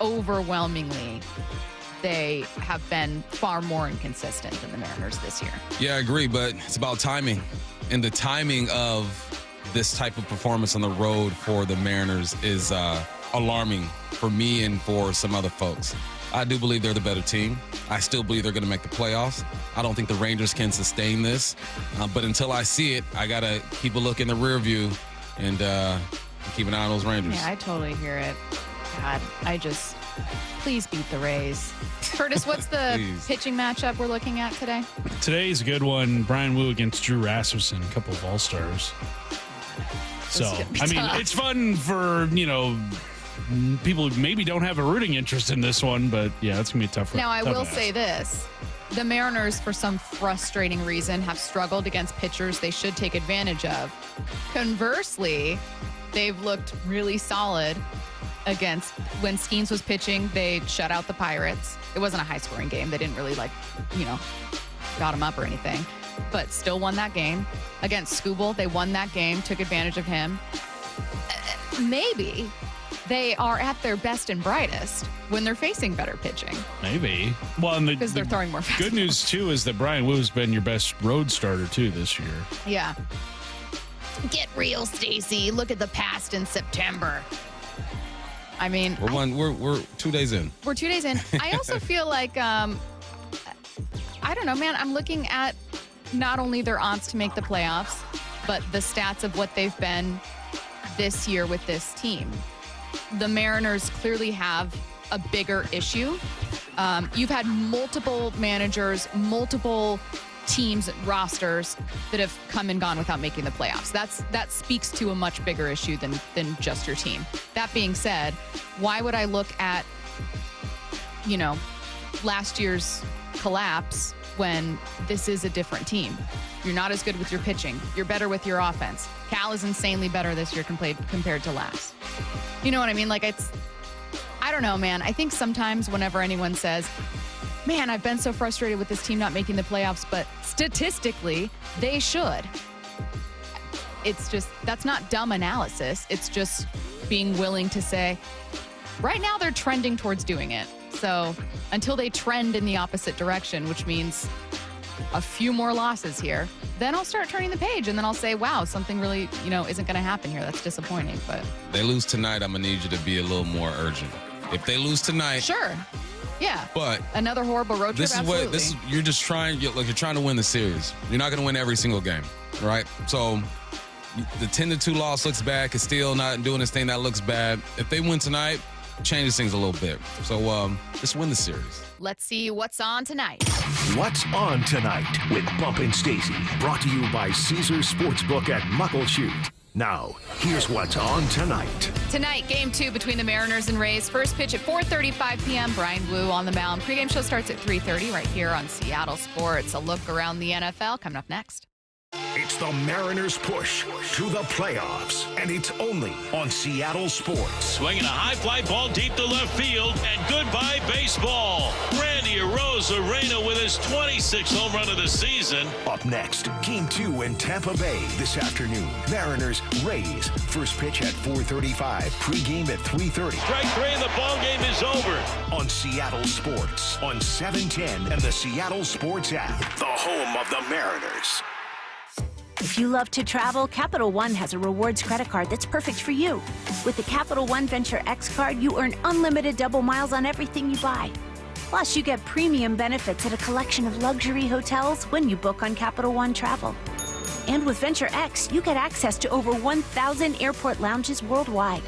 overwhelmingly, they have been far more inconsistent than the Mariners this year. Yeah, I agree, but it's about timing. And the timing of this type of performance on the road for the Mariners is alarming for me and for some other folks. I do believe they're the better team. I still believe they're going to make the playoffs. I don't think the Rangers can sustain this. But until I see it, I got to keep a look in the rear view and keep an eye on those Rangers. Yeah, I totally hear it. God, please beat the Rays. Curtis, what's the pitching matchup we're looking at today? Today's a good one. Brian Wu against Drew Rasmussen, a couple of All-Stars. So, I mean, it's fun for, people who maybe don't have a rooting interest in this one, but yeah, it's going to be a tough one. Now, I will say this. The Mariners, for some frustrating reason, have struggled against pitchers they should take advantage of. Conversely, they've looked really solid against when Skeens was pitching. They shut out the Pirates. It wasn't a high-scoring game. They didn't really, got him up or anything, but still won that game. Against Skubal, they won that game, took advantage of him. Maybe they are at their best and brightest when they're facing better pitching. Maybe. Well, because they're throwing more fastballs. Good news, too, is that Brian Wu's been your best road starter, too, this year. Yeah. Get real, Stacy. Look at the past in September. I mean, we're 2 days in. We're 2 days in. I also feel like, I don't know, man. I'm looking at not only their odds to make the playoffs, but the stats of what they've been this year with this team. The Mariners clearly have a bigger issue. You've had multiple managers, multiple teams, rosters that have come and gone without making the playoffs. That speaks to a much bigger issue than just your team. That being said, why would I look at, last year's collapse when this is a different team? You're not as good with your pitching. You're better with your offense. Cal is insanely better this year compared to last. You know what I mean? I don't know, man. I think sometimes whenever anyone says, man, I've been so frustrated with this team not making the playoffs, but statistically, they should. It's just, that's not dumb analysis. It's just being willing to say, right now they're trending towards doing it. So until they trend in the opposite direction, which means a few more losses here, then I'll start turning the page and then I'll say, wow, something really, isn't going to happen here. That's disappointing. But they lose tonight, I'm going to need you to be a little more urgent. If they lose tonight. Sure. Yeah. But another horrible road trip. You're just trying, you're trying to win the series. You're not going to win every single game, right? So the 10-2 loss looks bad. Castillo not doing his thing, that looks bad. If they win tonight, changes things a little bit. So just win the series. Let's see what's on tonight. What's on tonight with Bump and Stacy, brought to you by Caesars Sportsbook at Muckleshoot. Now, here's what's on tonight. Tonight, Game 2 between the Mariners and Rays. First pitch at 4:35 p.m. Brian Blue on the mound. Pre-game show starts at 3:30 right here on Seattle Sports. A look around the NFL coming up next. It's the Mariners' push to the playoffs, and it's only on Seattle Sports. Swinging a high fly ball deep to left field, and goodbye baseball. Randy Arozarena with his 26th home run of the season. Up next, Game 2 in Tampa Bay this afternoon. Mariners, Rays. First pitch at 4:35. Pre-game at 3:30. Strike 3 and the ball game is over. On Seattle Sports, on 710 and the Seattle Sports app. The home of the Mariners. If you love to travel, Capital One has a rewards credit card that's perfect for you. With the Capital One Venture X card, you earn unlimited double miles on everything you buy. Plus, you get premium benefits at a collection of luxury hotels when you book on Capital One Travel. And with Venture X, you get access to over 1,000 airport lounges worldwide.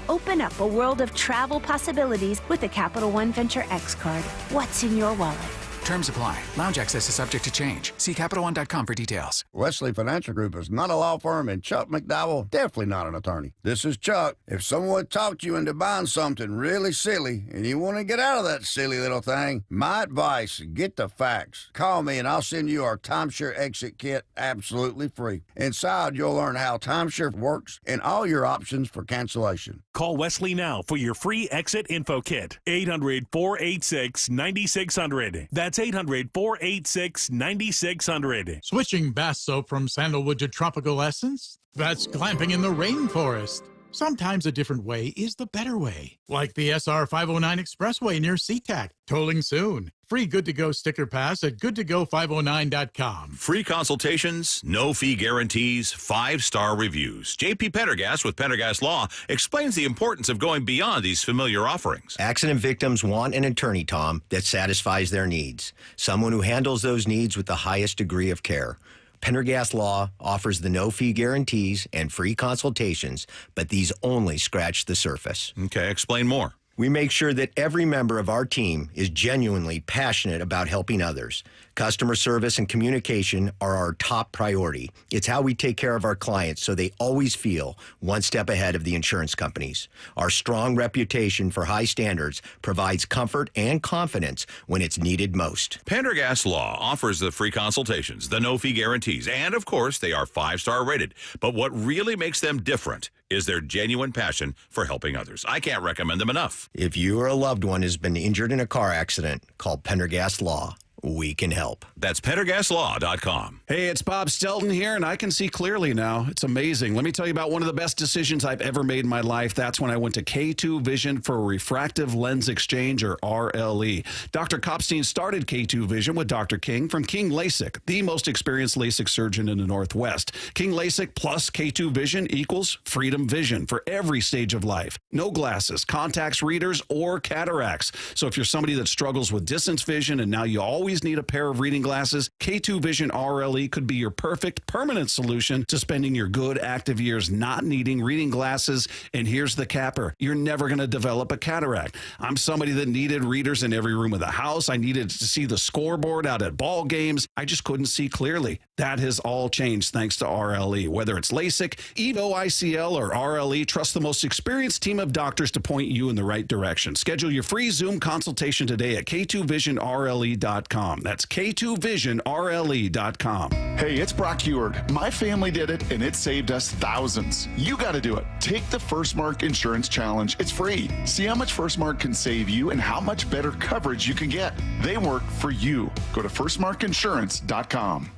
Open up a world of travel possibilities with the Capital One Venture X card. What's in your wallet? Terms apply. Lounge access is subject to change. See CapitalOne.com for details. Wesley Financial Group is not a law firm, and Chuck McDowell definitely not an attorney. This is Chuck. If someone talked you into buying something really silly and you want to get out of that silly little thing, my advice, get the facts. Call me and I'll send you our timeshare exit kit absolutely free. Inside, you'll learn how timeshare works and all your options for cancellation. Call Wesley now for your free exit info kit. 800-486-9600. That's 800-486-9600. Switching bath soap from sandalwood to tropical essence? That's glamping in the rainforest. Sometimes a different way is the better way. Like the SR 509 Expressway near SeaTac. Tolling soon. Free good-to-go sticker pass at goodtogo509.com. Free consultations, no fee guarantees, 5-star reviews. J.P. Pendergast with Pendergast Law explains the importance of going beyond these familiar offerings. Accident victims want an attorney, Tom, that satisfies their needs. Someone who handles those needs with the highest degree of care. Pendergast Law offers the no-fee guarantees and free consultations, but these only scratch the surface. Okay, explain more. We make sure that every member of our team is genuinely passionate about helping others. Customer service and communication are our top priority. It's how we take care of our clients so they always feel one step ahead of the insurance companies. Our strong reputation for high standards provides comfort and confidence when it's needed most. Pendergast Law offers the free consultations, the no-fee guarantees, and, of course, they are 5-star rated. But what really makes them different is their genuine passion for helping others. I can't recommend them enough. If you or a loved one has been injured in a car accident, call Pendergast Law. We can help. That's PendergastLaw.com. Hey, it's Bob Stelton here, and I can see clearly now. It's amazing. Let me tell you about one of the best decisions I've ever made in my life. That's when I went to K2 Vision for refractive lens exchange, or RLE. Dr. Kopstein started K2 Vision with Dr. King from King LASIK, the most experienced LASIK surgeon in the Northwest. King LASIK plus K2 Vision equals freedom vision for every stage of life. No glasses, contacts, readers, or cataracts. So if you're somebody that struggles with distance vision and now you always need a pair of reading glasses, K2 Vision RLE could be your perfect permanent solution to spending your good active years not needing reading glasses. And here's the capper. You're never going to develop a cataract. I'm somebody that needed readers in every room of the house. I needed to see the scoreboard out at ball games. I just couldn't see clearly. That has all changed thanks to RLE. Whether it's LASIK, EVO ICL, or RLE, trust the most experienced team of doctors to point you in the right direction. Schedule your free Zoom consultation today at K2VisionRLE.com. That's K2VisionRLE.com. Hey, it's Brock Heward. My family did it, and it saved us thousands. You got to do it. Take the First Mark Insurance Challenge. It's free. See how much First Mark can save you and how much better coverage you can get. They work for you. Go to FirstMarkInsurance.com.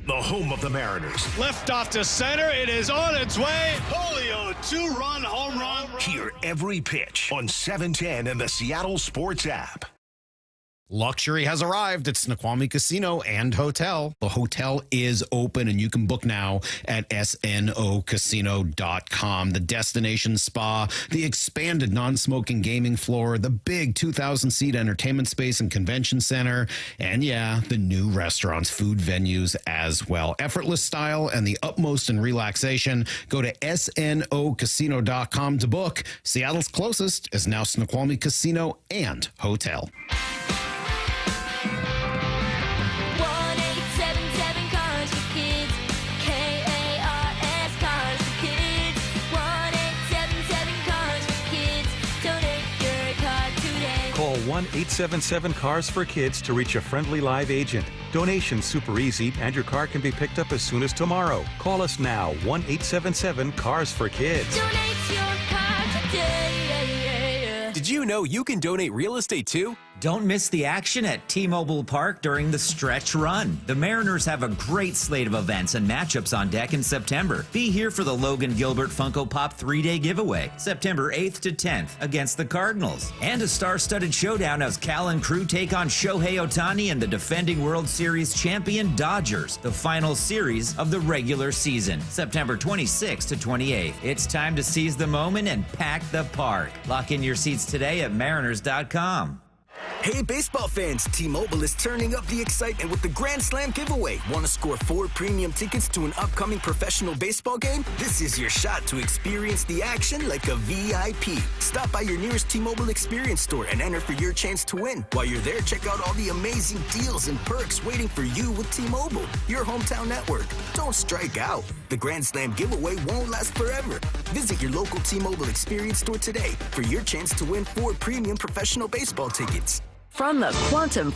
The home of the Mariners. Left off to center. It is on its way. Julio, 2-run home run. Hear every pitch on 710 and the Seattle Sports app. Luxury has arrived at Snoqualmie Casino and Hotel. The hotel is open and you can book now at snocasino.com. The destination spa, the expanded non-smoking gaming floor, the big 2,000-seat entertainment space and convention center, and yeah, the new restaurants, food venues as well. Effortless style and the utmost in relaxation. Go to snocasino.com to book. Seattle's closest is now Snoqualmie Casino and Hotel. 1-877 Cars for Kids. K-A-R-S Cars for Kids. 1-877 Cars for Kids. Donate your car today. Call 1-877-CARS-FOR-KIDS to reach a friendly live agent. Donation's super easy, and your car can be picked up as soon as tomorrow. Call us now, 1-877-CARS-FOR-KIDS. Donate your car today. Did you know you can donate real estate too? Don't miss the action at T-Mobile Park during the Stretch Run. The Mariners have a great slate of events and matchups on deck in September. Be here for the Logan Gilbert Funko Pop 3-day giveaway, September 8th to 10th against the Cardinals. And a star-studded showdown as Cal and crew take on Shohei Ohtani and the defending World Series champion Dodgers, the final series of the regular season, September 26th to 28th. It's time to seize the moment and pack the park. Lock in your seats today at mariners.com. Hey, baseball fans, T-Mobile is turning up the excitement with the Grand Slam giveaway. Want to score 4 premium tickets to an upcoming professional baseball game? This is your shot to experience the action like a VIP. Stop by your nearest T-Mobile experience store and enter for your chance to win. While you're there, check out all the amazing deals and perks waiting for you with T-Mobile, your hometown network. Don't strike out. The Grand Slam giveaway won't last forever. Visit your local T-Mobile experience store today for your chance to win 4 premium professional baseball tickets. From the Quantum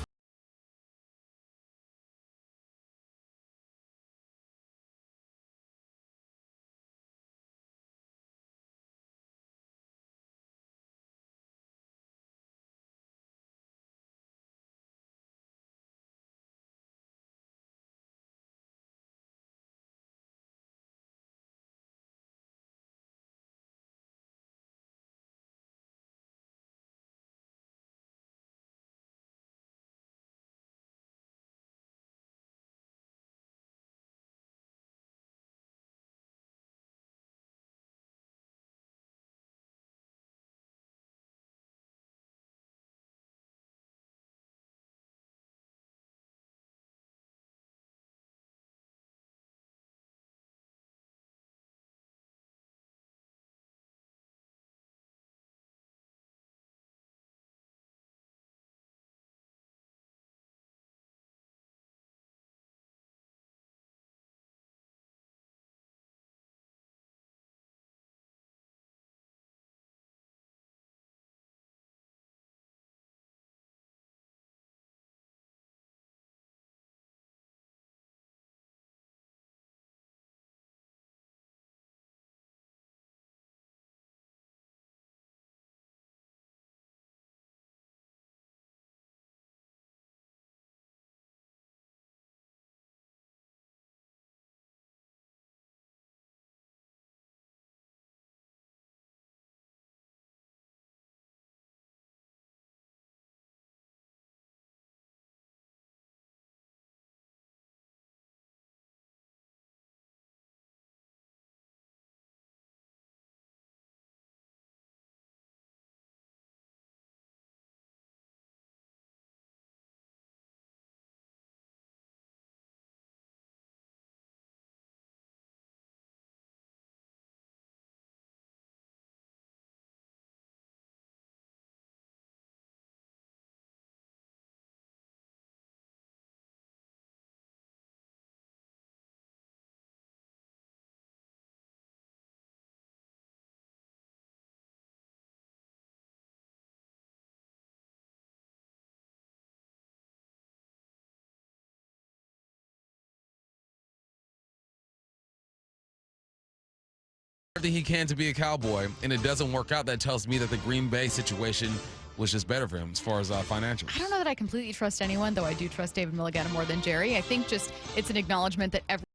Everything he can to be a Cowboy, and it doesn't work out. That tells me that the Green Bay situation was just better for him as far as financials. I don't know that I completely trust anyone, though I do trust David Milligana more than Jerry. I think just it's an acknowledgement that every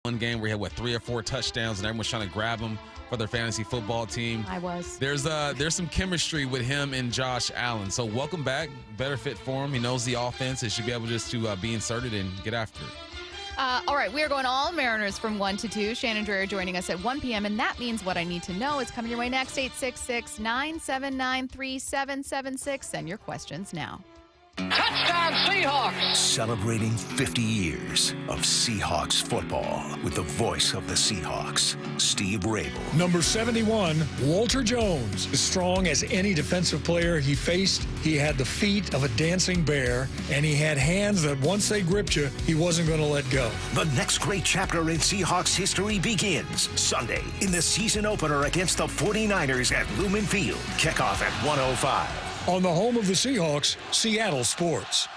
one game where he had, 3 or 4 touchdowns, and everyone's trying to grab him for their fantasy football team. I was. There's some chemistry with him and Josh Allen. So welcome back. Better fit for him. He knows the offense. He should be able just to be inserted and get after it. All right, we are going all Mariners from 1 to 2. Shannon Drayer joining us at 1 p.m., and that means what I need to know is coming your way next. 866-979-3776. Send your questions now. Touchdown Seahawks! Celebrating 50 years of Seahawks football with the voice of the Seahawks, Steve Rabel. Number 71, Walter Jones. As strong as any defensive player he faced, he had the feet of a dancing bear, and he had hands that once they gripped you, he wasn't going to let go. The next great chapter in Seahawks history begins Sunday in the season opener against the 49ers at Lumen Field. Kickoff at 1:05. On the home of the Seahawks, Seattle Sports.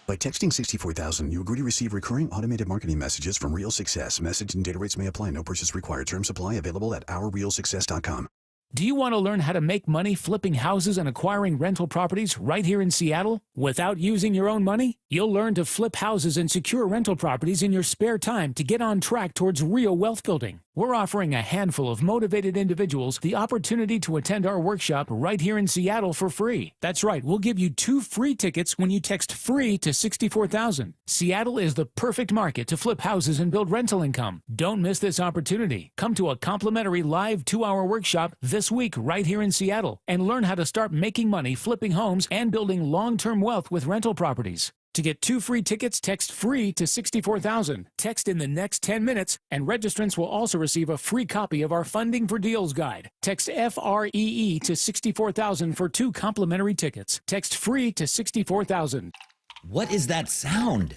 By texting 64,000, you agree to receive recurring automated marketing messages from Real Success. Message and data rates may apply. No purchase required. Terms apply. Available at ourrealsuccess.com. Do you want to learn how to make money flipping houses and acquiring rental properties right here in Seattle without using your own money? You'll learn to flip houses and secure rental properties in your spare time to get on track towards real wealth building. We're offering a handful of motivated individuals the opportunity to attend our workshop right here in Seattle for free. That's right, we'll give you 2 free tickets when you text FREE to 64,000. Seattle is the perfect market to flip houses and build rental income. Don't miss this opportunity. Come to a complimentary live 2-hour workshop this week right here in Seattle and learn how to start making money flipping homes and building long-term wealth with rental properties. To get 2 free tickets, text FREE to 64,000. Text in the next 10 minutes, and registrants will also receive a free copy of our Funding for Deals guide. Text FREE to 64,000 for 2 complimentary tickets. Text FREE to 64,000. What is that sound?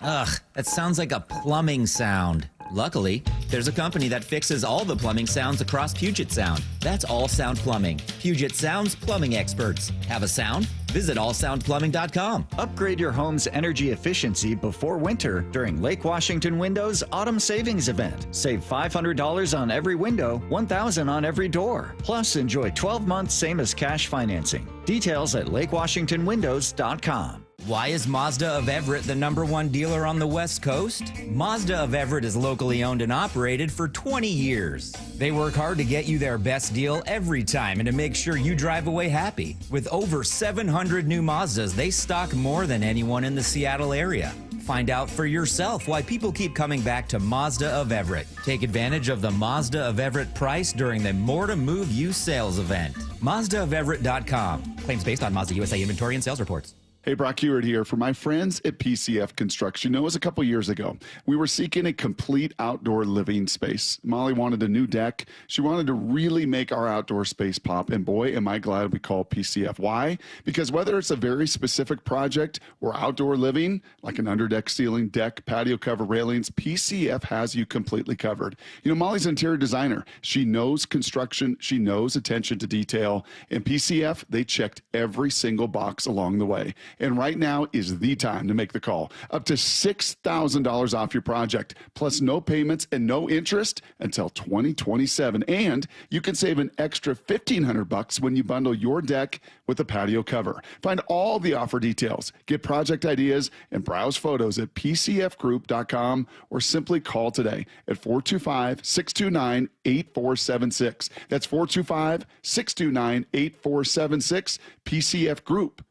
Ugh, that sounds like a plumbing sound. Luckily, there's a company that fixes all the plumbing sounds across Puget Sound. That's All Sound Plumbing. Puget Sound's plumbing experts. Have a sound? Visit allsoundplumbing.com. Upgrade your home's energy efficiency before winter during Lake Washington Windows Autumn Savings Event. Save $500 on every window, $1,000 on every door. Plus, enjoy 12 months same as cash financing. Details at lakewashingtonwindows.com. Why is Mazda of Everett the #1 dealer on the West Coast? Mazda of Everett is locally owned and operated for 20 years. They work hard to get you their best deal every time and to make sure you drive away happy. With over 700 new Mazdas, they stock more than anyone in the Seattle area. Find out for yourself why people keep coming back to Mazda of Everett. Take advantage of the Mazda of Everett price during the More to Move You sales event. MazdaofEverett.com. Claims based on Mazda USA inventory and sales reports. Hey, Brock Hewitt here for my friends at PCF Construction. It was a couple years ago. We were seeking a complete outdoor living space. Molly wanted a new deck. She wanted to really make our outdoor space pop. And boy, am I glad we called PCF. Why? Because whether it's a very specific project or outdoor living, like an underdeck ceiling, deck, patio cover, railings, PCF has you completely covered. You know, Molly's an interior designer. She knows construction. She knows attention to detail. And PCF, they checked every single box along the way. And right now is the time to make the call. Up to $6,000 off your project, plus no payments and no interest until 2027. And you can save an extra $1,500 when you bundle your deck with a patio cover. Find all the offer details, get project ideas, and browse photos at pcfgroup.com or simply call today at 425-629-8476. That's 425-629-8476, PCF Group.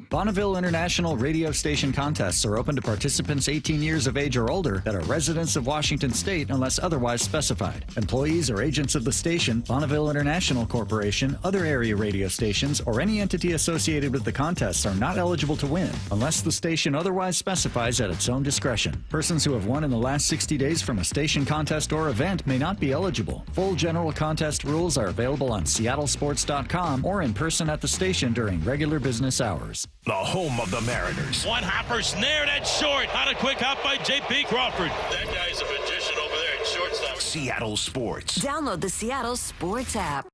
Bonneville International radio station contests are open to participants 18 years of age or older that are residents of Washington State unless otherwise specified. Employees or agents of the station, Bonneville International Corporation, other area radio stations, or any entity associated with the contests are not eligible to win unless the station otherwise specifies at its own discretion. Persons who have won in the last 60 days from a station contest or event may not be eligible. Full general contest rules are available on seattlesports.com or in person at the station during regular business hours. The home of the Mariners. One hopper snared at short. On a quick hop by J.P. Crawford. That guy's a magician over there at shortstop. Seattle Sports. Download the Seattle Sports app.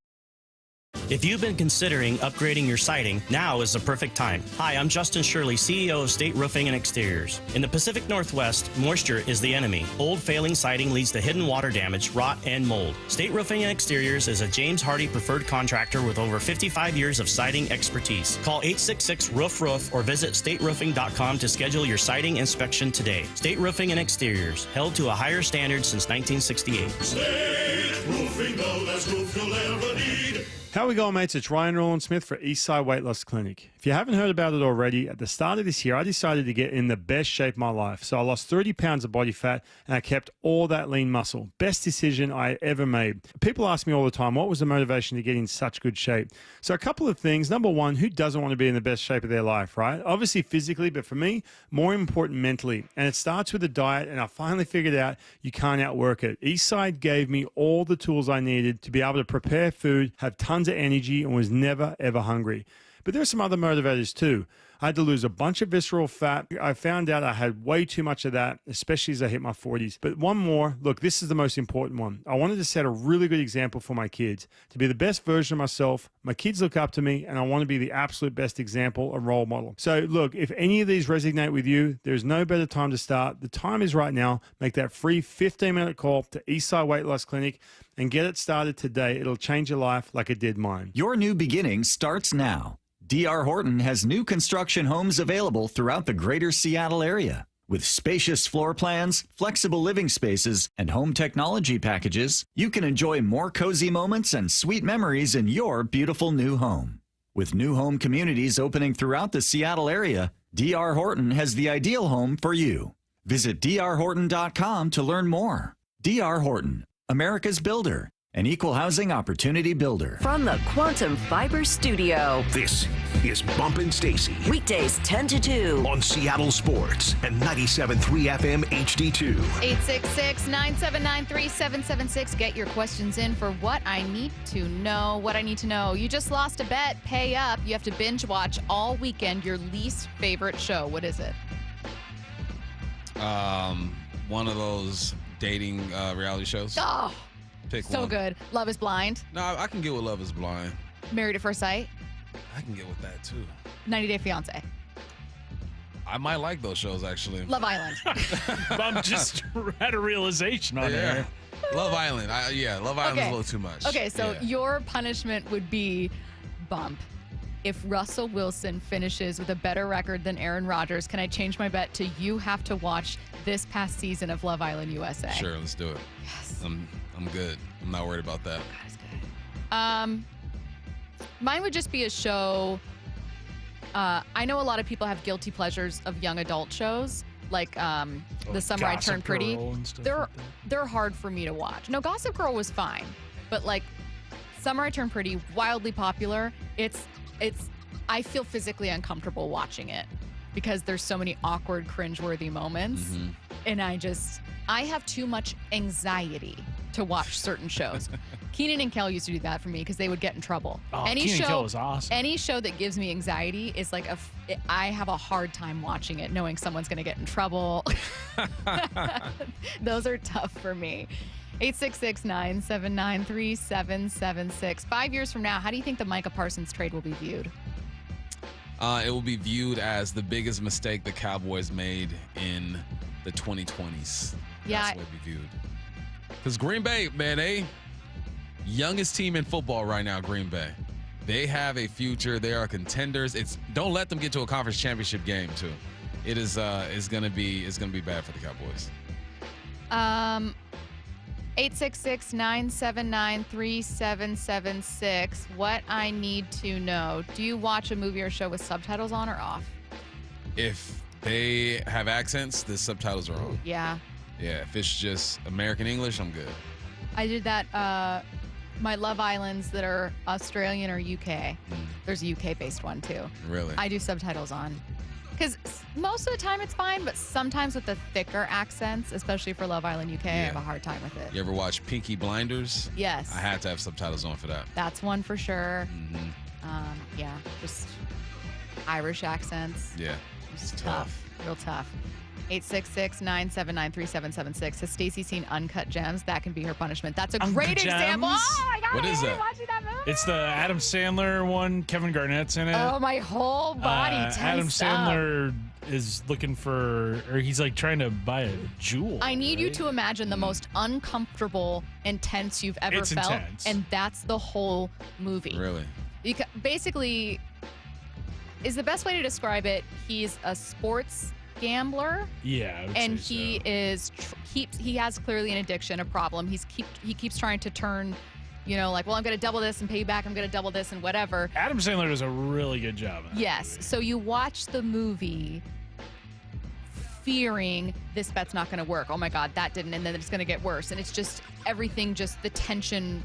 If you've been considering upgrading your siding, now is the perfect time. Hi, I'm Justin Shirley, CEO of State Roofing and Exteriors. In the Pacific Northwest, moisture is the enemy. Old failing siding leads to hidden water damage, rot, and mold. State Roofing and Exteriors is a James Hardy preferred contractor with over 55 years of siding expertise. Call 866-ROOF-ROOF or visit stateroofing.com to schedule your siding inspection today. State Roofing and Exteriors, held to a higher standard since 1968. State Roofing, the best roof you'll ever need. How we going, mates? It's Ryan Roland-Smith for Eastside Weight Loss Clinic. If you haven't heard about it already, at the start of this year, I decided to get in the best shape of my life. So I lost 30 pounds of body fat and I kept all that lean muscle. Best decision I ever made. People ask me all the time, what was the motivation to get in such good shape? So a couple of things. Number one, who doesn't want to be in the best shape of their life, right? Obviously physically, but for me, more important mentally. And it starts with a diet, and I finally figured out you can't outwork it. Eastside gave me all the tools I needed to be able to prepare food, have tons of energy, and was never, ever hungry. But there are some other motivators too. I had to lose a bunch of visceral fat. I found out I had way too much of that, especially as I hit my 40s. But one more, look, this is the most important one. I wanted to set a really good example for my kids, to be the best version of myself. My kids look up to me, and I want to be the absolute best example and role model. So look, if any of these resonate with you, there's no better time to start. The time is right now. Make that free 15-minute call to Eastside Weight Loss Clinic and get it started today. It'll change your life like it did mine. Your new beginning starts now. D.R. Horton has new construction homes available throughout the greater Seattle area. With spacious floor plans, flexible living spaces, and home technology packages, you can enjoy more cozy moments and sweet memories in your beautiful new home. With new home communities opening throughout the Seattle area, D.R. Horton has the ideal home for you. Visit drhorton.com to learn more. D.R. Horton, America's builder. An equal housing opportunity builder. From the Quantum Fiber Studio. This is Bumpin' Stacy. Weekdays 10 to 2. On Seattle Sports and 97.3 FM HD2. 866-979-3776. Get your questions in for What I Need to Know. What I Need to Know. You just lost a bet. Pay up. You have to binge watch all weekend your least favorite show. What is it? One of those dating reality shows. Oh, Pick so one. good. Love is Blind. No, I can get with Love is Blind. Married at First Sight. I can get with that too. 90 Day Fiance. I might like those shows actually. Love Island. I'm just had a realization on there. Love Island. Love Island's a little too much. Okay, so your punishment would be bump. If Russell Wilson finishes with a better record than Aaron Rodgers, can I change my bet to you have to watch this past season of Love Island USA? Sure, let's do it. Yes. I'm good. I'm not worried about that. God, it's good. Mine would just be a show. I know a lot of people have guilty pleasures of young adult shows, like The Summer I Turned Pretty. They're hard for me to watch. No, Gossip Girl was fine, but like Summer I Turned Pretty, wildly popular. I feel physically uncomfortable watching it because there's so many awkward, cringeworthy moments. Mm-hmm. And I have too much anxiety to watch certain shows. Keenan and Kel used to do that for me because they would get in trouble. Oh, Keenan and Kel was awesome. Any show that gives me anxiety is like I have a hard time watching it, knowing someone's going to get in trouble. Those are tough for me. 866-979-3776. 5 years from now, how do you think the Micah Parsons trade will be viewed? It will be viewed as the biggest mistake the Cowboys made in the 2020s. Yeah. That's what it'll be viewed. Because Green Bay, man, youngest team in football right now, Green Bay. They have a future. They are contenders. Don't let them get to a conference championship game, too. It is gonna be bad for the Cowboys. 866-979-3776. What I need to know. Do you watch a movie or show with subtitles on or off? If they have accents, the subtitles are on. Yeah. Yeah, if it's just American English, I'm good. I did that. My Love Islands that are Australian or UK. There's a UK-based one, too. Really? I do subtitles on. Because most of the time it's fine, but sometimes with the thicker accents, especially for Love Island UK, I have a hard time with it. You ever watch Peaky Blinders? Yes. I had to have subtitles on for that. That's one for sure. Mm-hmm. Just Irish accents. Yeah. It's tough. Real tough. 866-979-3776. Has Stacy seen Uncut Gems? That can be her punishment. That's a great example. Oh my God, What is that? Watching that movie. It's the Adam Sandler one. Kevin Garnett's in it. Oh, my whole body Adam tensed Sandler is looking for, or he's like trying to buy a jewel. I need you to imagine the most uncomfortable and tense you've ever It's felt. intense. And that's the whole movie. Really? Basically, is the best way to describe it, he's a sports gambler. Yeah, I would and say he is he has clearly an addiction, a problem. He keeps trying to turn, like, well, I'm going to double this and pay you back. I'm going to double this and whatever. Adam Sandler does a really good job of that. Yes. So you watch the movie fearing this bet's not going to work. Oh my God, that didn't. And then it's going to get worse. And it's just everything, just the tension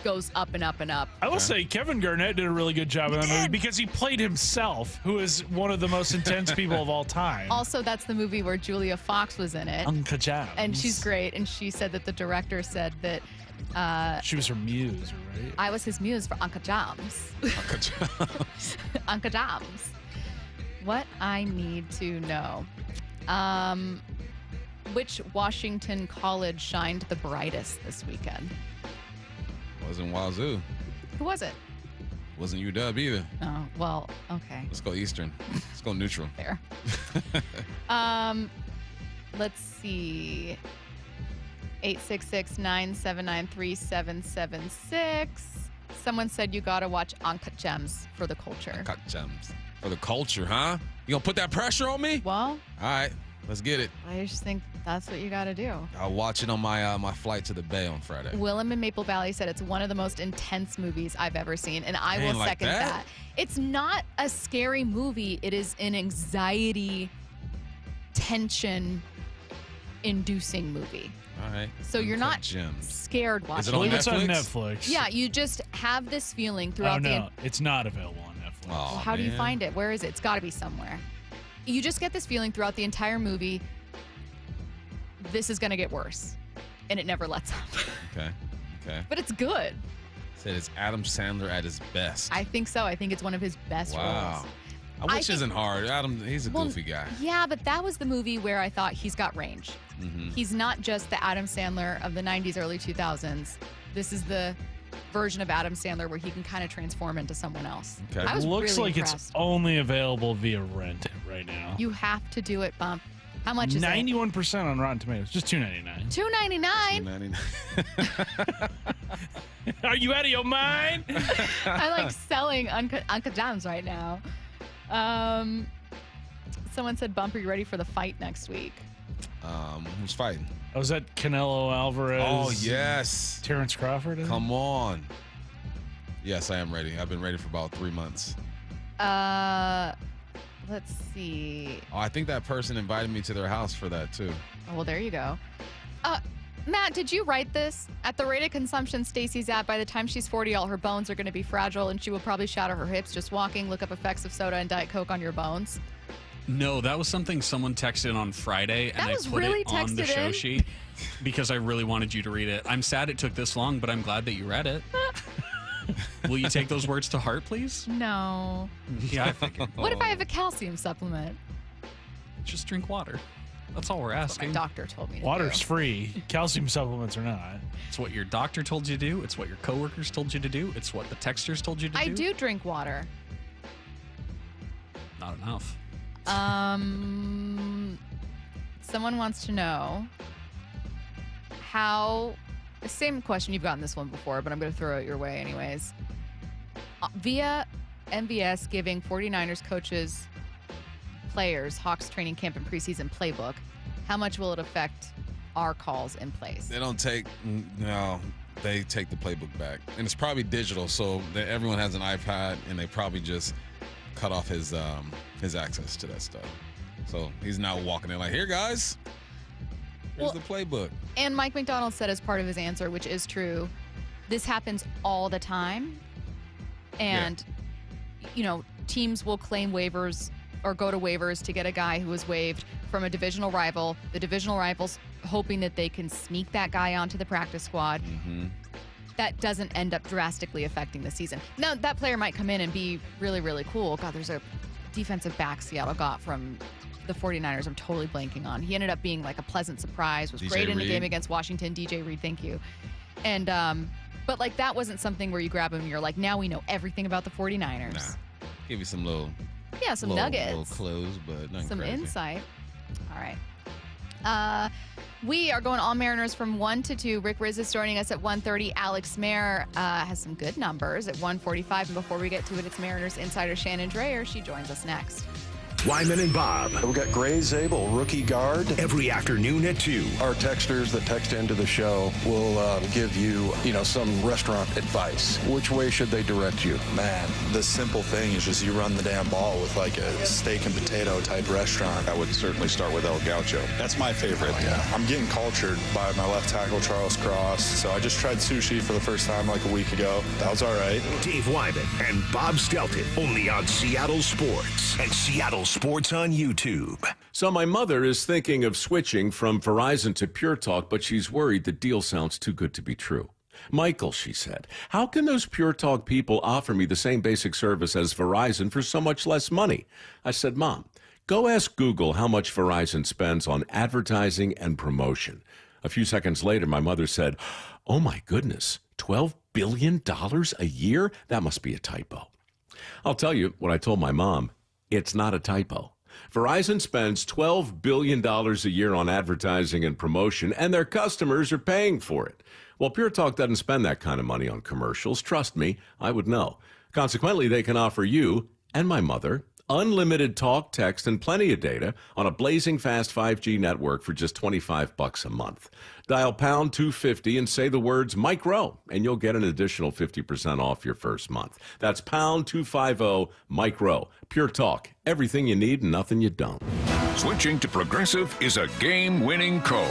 goes up and up and up. I will say Kevin Garnett did a really good job in that movie because he played himself, who is one of the most intense people of all time. Also, that's the movie where Julia Fox was in it. Uncle Jams. And she's great. And she said that the director said that she was her muse, right? I was his muse for Uncle Jams. Uncle Jams. Uncle Jams. What I need to know. Which Washington college shined the brightest this weekend? Wasn't Wazoo. Who was it? Wasn't UW either. Oh, well, okay. Let's go Eastern. Let's go neutral. Fair. Let's see. 866-979-3776. Someone said you got to watch Uncut Gems for the culture. Uncut Gems. For the culture, huh? You gonna put that pressure on me? Well, all right. Let's get it. I just think that's what you got to do. I'll watch it on my my flight to the Bay on Friday. Willem in Maple Valley said it's one of the most intense movies I've ever seen, and I will like second that. It's not a scary movie. It is an anxiety, tension-inducing movie. All right. So you're not scared watching Is it on I believe it's on Netflix? Netflix. Yeah, you just have this feeling throughout it's not available on Netflix. Oh, How do you find it? Where is it? It's got to be somewhere. You just get this feeling throughout the entire movie, this is going to get worse. And it never lets up. Okay. But it's good. Said it's Adam Sandler at his best. I think so. I think it's one of his best Wow. roles. Which isn't hard. Adam, he's a goofy guy. Yeah, but that was the movie where I thought he's got range. Mm-hmm. He's not just the Adam Sandler of the 90s, early 2000s. This is the version of Adam Sandler where he can kind of transform into someone else. Okay. I was Looks really like impressed. it's only available via rent right now. You have to do it, Bump. How much is it? 91% on Rotten Tomatoes. Just $2.99. $2.99. Are you out of your mind? I like selling Uncut Gems right now. Someone said, Bump, are you ready for the fight next week? Who's fighting? Oh, was that Canelo Alvarez? Oh, yes. Terrence Crawford? Come on. Yes, I am ready. I've been ready for about 3 months. Let's see. Oh, I think that person invited me to their house for that, too. Oh, well, there you go. Matt, did you write this? At the rate of consumption Stacy's at, by the time she's 40, all her bones are going to be fragile, and she will probably shatter her hips just walking. Look up effects of soda and Diet Coke on your bones. No, that was something someone texted on Friday, and I put really it on the texted show in? sheet because I really wanted you to read it. I'm sad it took this long, but I'm glad that you read it. Will you take those words to heart, please? No. Yeah, I figured. What if I have a calcium supplement? Just drink water. That's all we're That's asking. what my doctor told me to Water's do. free. Calcium supplements are not. It's what your doctor told you to do. It's what your coworkers told you to do. It's what the texters told you to I do. do drink water. Not enough. Someone wants to know how, same question, you've gotten this one before, but I'm going to throw it your way anyways. Via MVS giving 49ers coaches, players, Hawks training camp and preseason playbook, how much will it affect our calls in plays? They don't take, no, they take the playbook back. And it's probably digital, so everyone has an iPad, and they probably just cut off his access to that stuff. So he's now walking in like, here, guys, here's the playbook. And Mike McDonald said as part of his answer, which is true, this happens all the time. And, teams will claim waivers or go to waivers to get a guy who was waived from a divisional rival. The divisional rival's hoping that they can sneak that guy onto the practice squad. Mm-hmm. That doesn't end up drastically affecting the season. Now, that player might come in and be really, really cool. God, there's a defensive back Seattle got from the 49ers I'm totally blanking on. He ended up being like a pleasant surprise, was DJ great in the Reed. game against Washington. DJ Reed, thank you. And But, like, that wasn't something where you grab them and you're like, now we know everything about the 49ers. Nah. Give you some little... Yeah, some little, nuggets. Little clues, but nothing some crazy. insight. All right. We are going all Mariners from 1 to 2. Rick Rizzs is joining us at 1:30. Alex Mayer has some good numbers at 1:45. And before we get to it, it's Mariners insider Shannon Drayer. She joins us next. Wyman and Bob. We've got Gray Zabel, rookie guard. Every afternoon at 2. Our texters that text into the show will give you, some restaurant advice. Which way should they direct you? Man, the simple thing is just you run the damn ball with like a steak and potato type restaurant. I would certainly start with El Gaucho. That's my favorite. Oh, yeah. I'm getting cultured by my left tackle, Charles Cross. So I just tried sushi for the first time like a week ago. That was all right. Dave Wyman and Bob Stelton, only on Seattle Sports and Seattle Sports on YouTube. So my mother is thinking of switching from Verizon to Pure Talk, but she's worried the deal sounds too good to be true. Michael, she said, how can those Pure Talk people offer me the same basic service as Verizon for so much less money? I said, Mom, go ask Google how much Verizon spends on advertising and promotion. A few seconds later, my mother said, oh my goodness, $12 billion a year? That must be a typo. I'll tell you what I told my mom. It's not a typo. Verizon spends $12 billion a year on advertising and promotion, and their customers are paying for it. Well, Pure Talk doesn't spend that kind of money on commercials. Trust me, I would know. Consequently, they can offer you and my mother unlimited talk, text, and plenty of data on a blazing fast 5G network for just $25 a month. Dial pound 250 and say the words Mike Rowe, and you'll get an additional 50% off your first month. That's pound 250 Mike Rowe. Pure Talk. Everything you need and nothing you don't. Switching to Progressive is a game-winning call.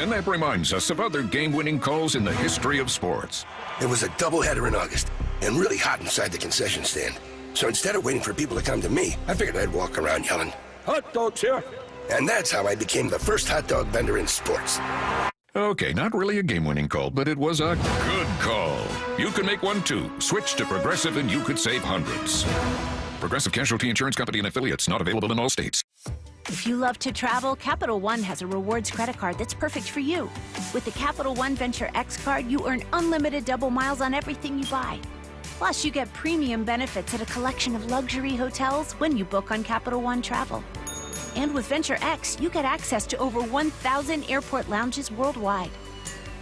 And that reminds us of other game-winning calls in the history of sports. It was a doubleheader in August and really hot inside the concession stand. So instead of waiting for people to come to me, I figured I'd walk around yelling, "Hot dogs here!" And that's how I became the first hot dog vendor in sports. Okay, not really a game-winning call, but it was a good call. You can make one too. Switch to Progressive and you could save hundreds. Progressive Casualty Insurance Company and affiliates, not available in all states. If you love to travel, Capital One has a rewards credit card that's perfect for you. With the Capital One Venture X card, you earn unlimited double miles on everything you buy. Plus, you get premium benefits at a collection of luxury hotels when you book on Capital One Travel. And with Venture X, you get access to over 1,000 airport lounges worldwide.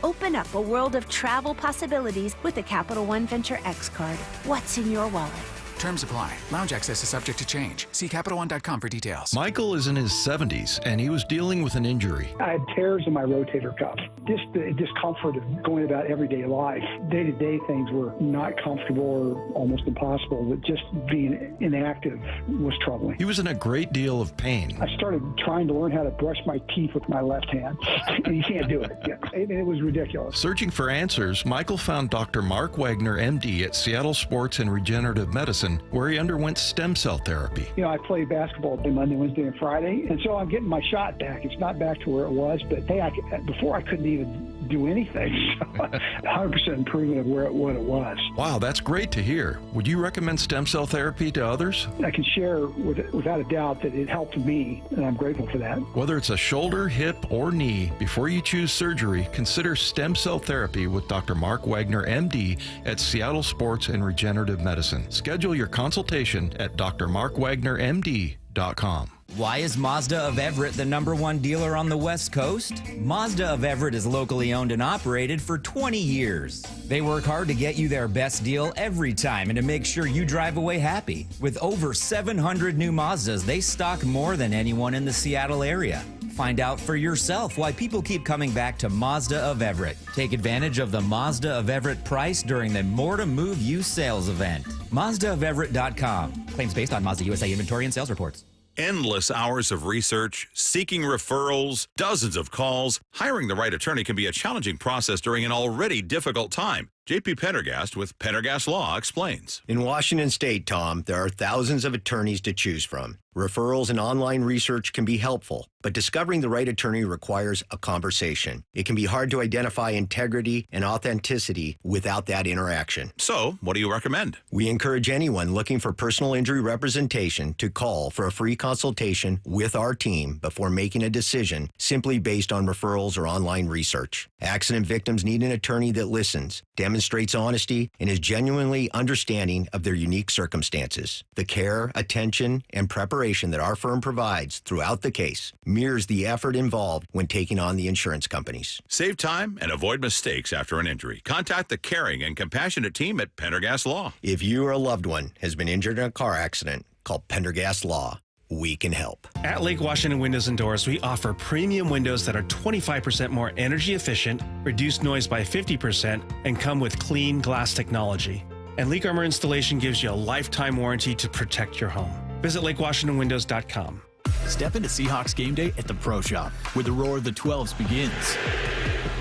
Open up a world of travel possibilities with the Capital One Venture X card. What's in your wallet? Terms apply. Lounge access is subject to change. See CapitalOne.com for details. Michael is in his 70s, and he was dealing with an injury. I had tears in my rotator cuff. Just the discomfort of going about everyday life. Day-to-day things were not comfortable or almost impossible, but just being inactive was troubling. He was in a great deal of pain. I started trying to learn how to brush my teeth with my left hand, and you can't do it. It was ridiculous. Searching for answers, Michael found Dr. Mark Wagner, MD, at Seattle Sports and Regenerative Medicine, where he underwent stem cell therapy. You know, I played basketball Monday, Wednesday, and Friday, and so I'm getting my shot back. It's not back to where it was, but hey, before I couldn't even do anything. So 100% improvement of what it was. Wow, that's great to hear. Would you recommend stem cell therapy to others? I can share without a doubt that it helped me, and I'm grateful for that. Whether it's a shoulder, hip, or knee, before you choose surgery, consider stem cell therapy with Dr. Mark Wagner, MD, at Seattle Sports and Regenerative Medicine. Schedule your consultation at drmarkwagnermd.com. Why is Mazda of Everett the #1 dealer on the West Coast? Mazda of Everett is locally owned and operated for 20 years. They work hard to get you their best deal every time and to make sure you drive away happy. With over 700 new Mazdas, they stock more than anyone in the Seattle area. Find out for yourself why people keep coming back to Mazda of Everett. Take advantage of the Mazda of Everett price during the More to Move You sales event. MazdaofEverett.com. Claims based on Mazda USA inventory and sales reports. Endless hours of research, seeking referrals, dozens of calls. Hiring the right attorney can be a challenging process during an already difficult time. J.P. Pendergast with Pendergast Law explains. In Washington State, Tom, there are thousands of attorneys to choose from. Referrals and online research can be helpful, but discovering the right attorney requires a conversation. It can be hard to identify integrity and authenticity without that interaction. So, what do you recommend? We encourage anyone looking for personal injury representation to call for a free consultation with our team before making a decision simply based on referrals or online research. Accident victims need an attorney that listens, demonstrates honesty, and is genuinely understanding of their unique circumstances. The care, attention, and preparation that our firm provides throughout the case mirrors the effort involved when taking on the insurance companies. Save time and avoid mistakes after an injury. Contact the caring and compassionate team at Pendergast Law. If you or a loved one has been injured in a car accident, call Pendergast Law. We can help. At Lake Washington Windows and Doors, we offer premium windows that are 25% more energy efficient, reduce noise by 50%, and come with clean glass technology. And Leak Armor installation gives you a lifetime warranty to protect your home. Visit LakeWashingtonWindows.com. Step into Seahawks game day at the Pro Shop, where the roar of the 12s begins.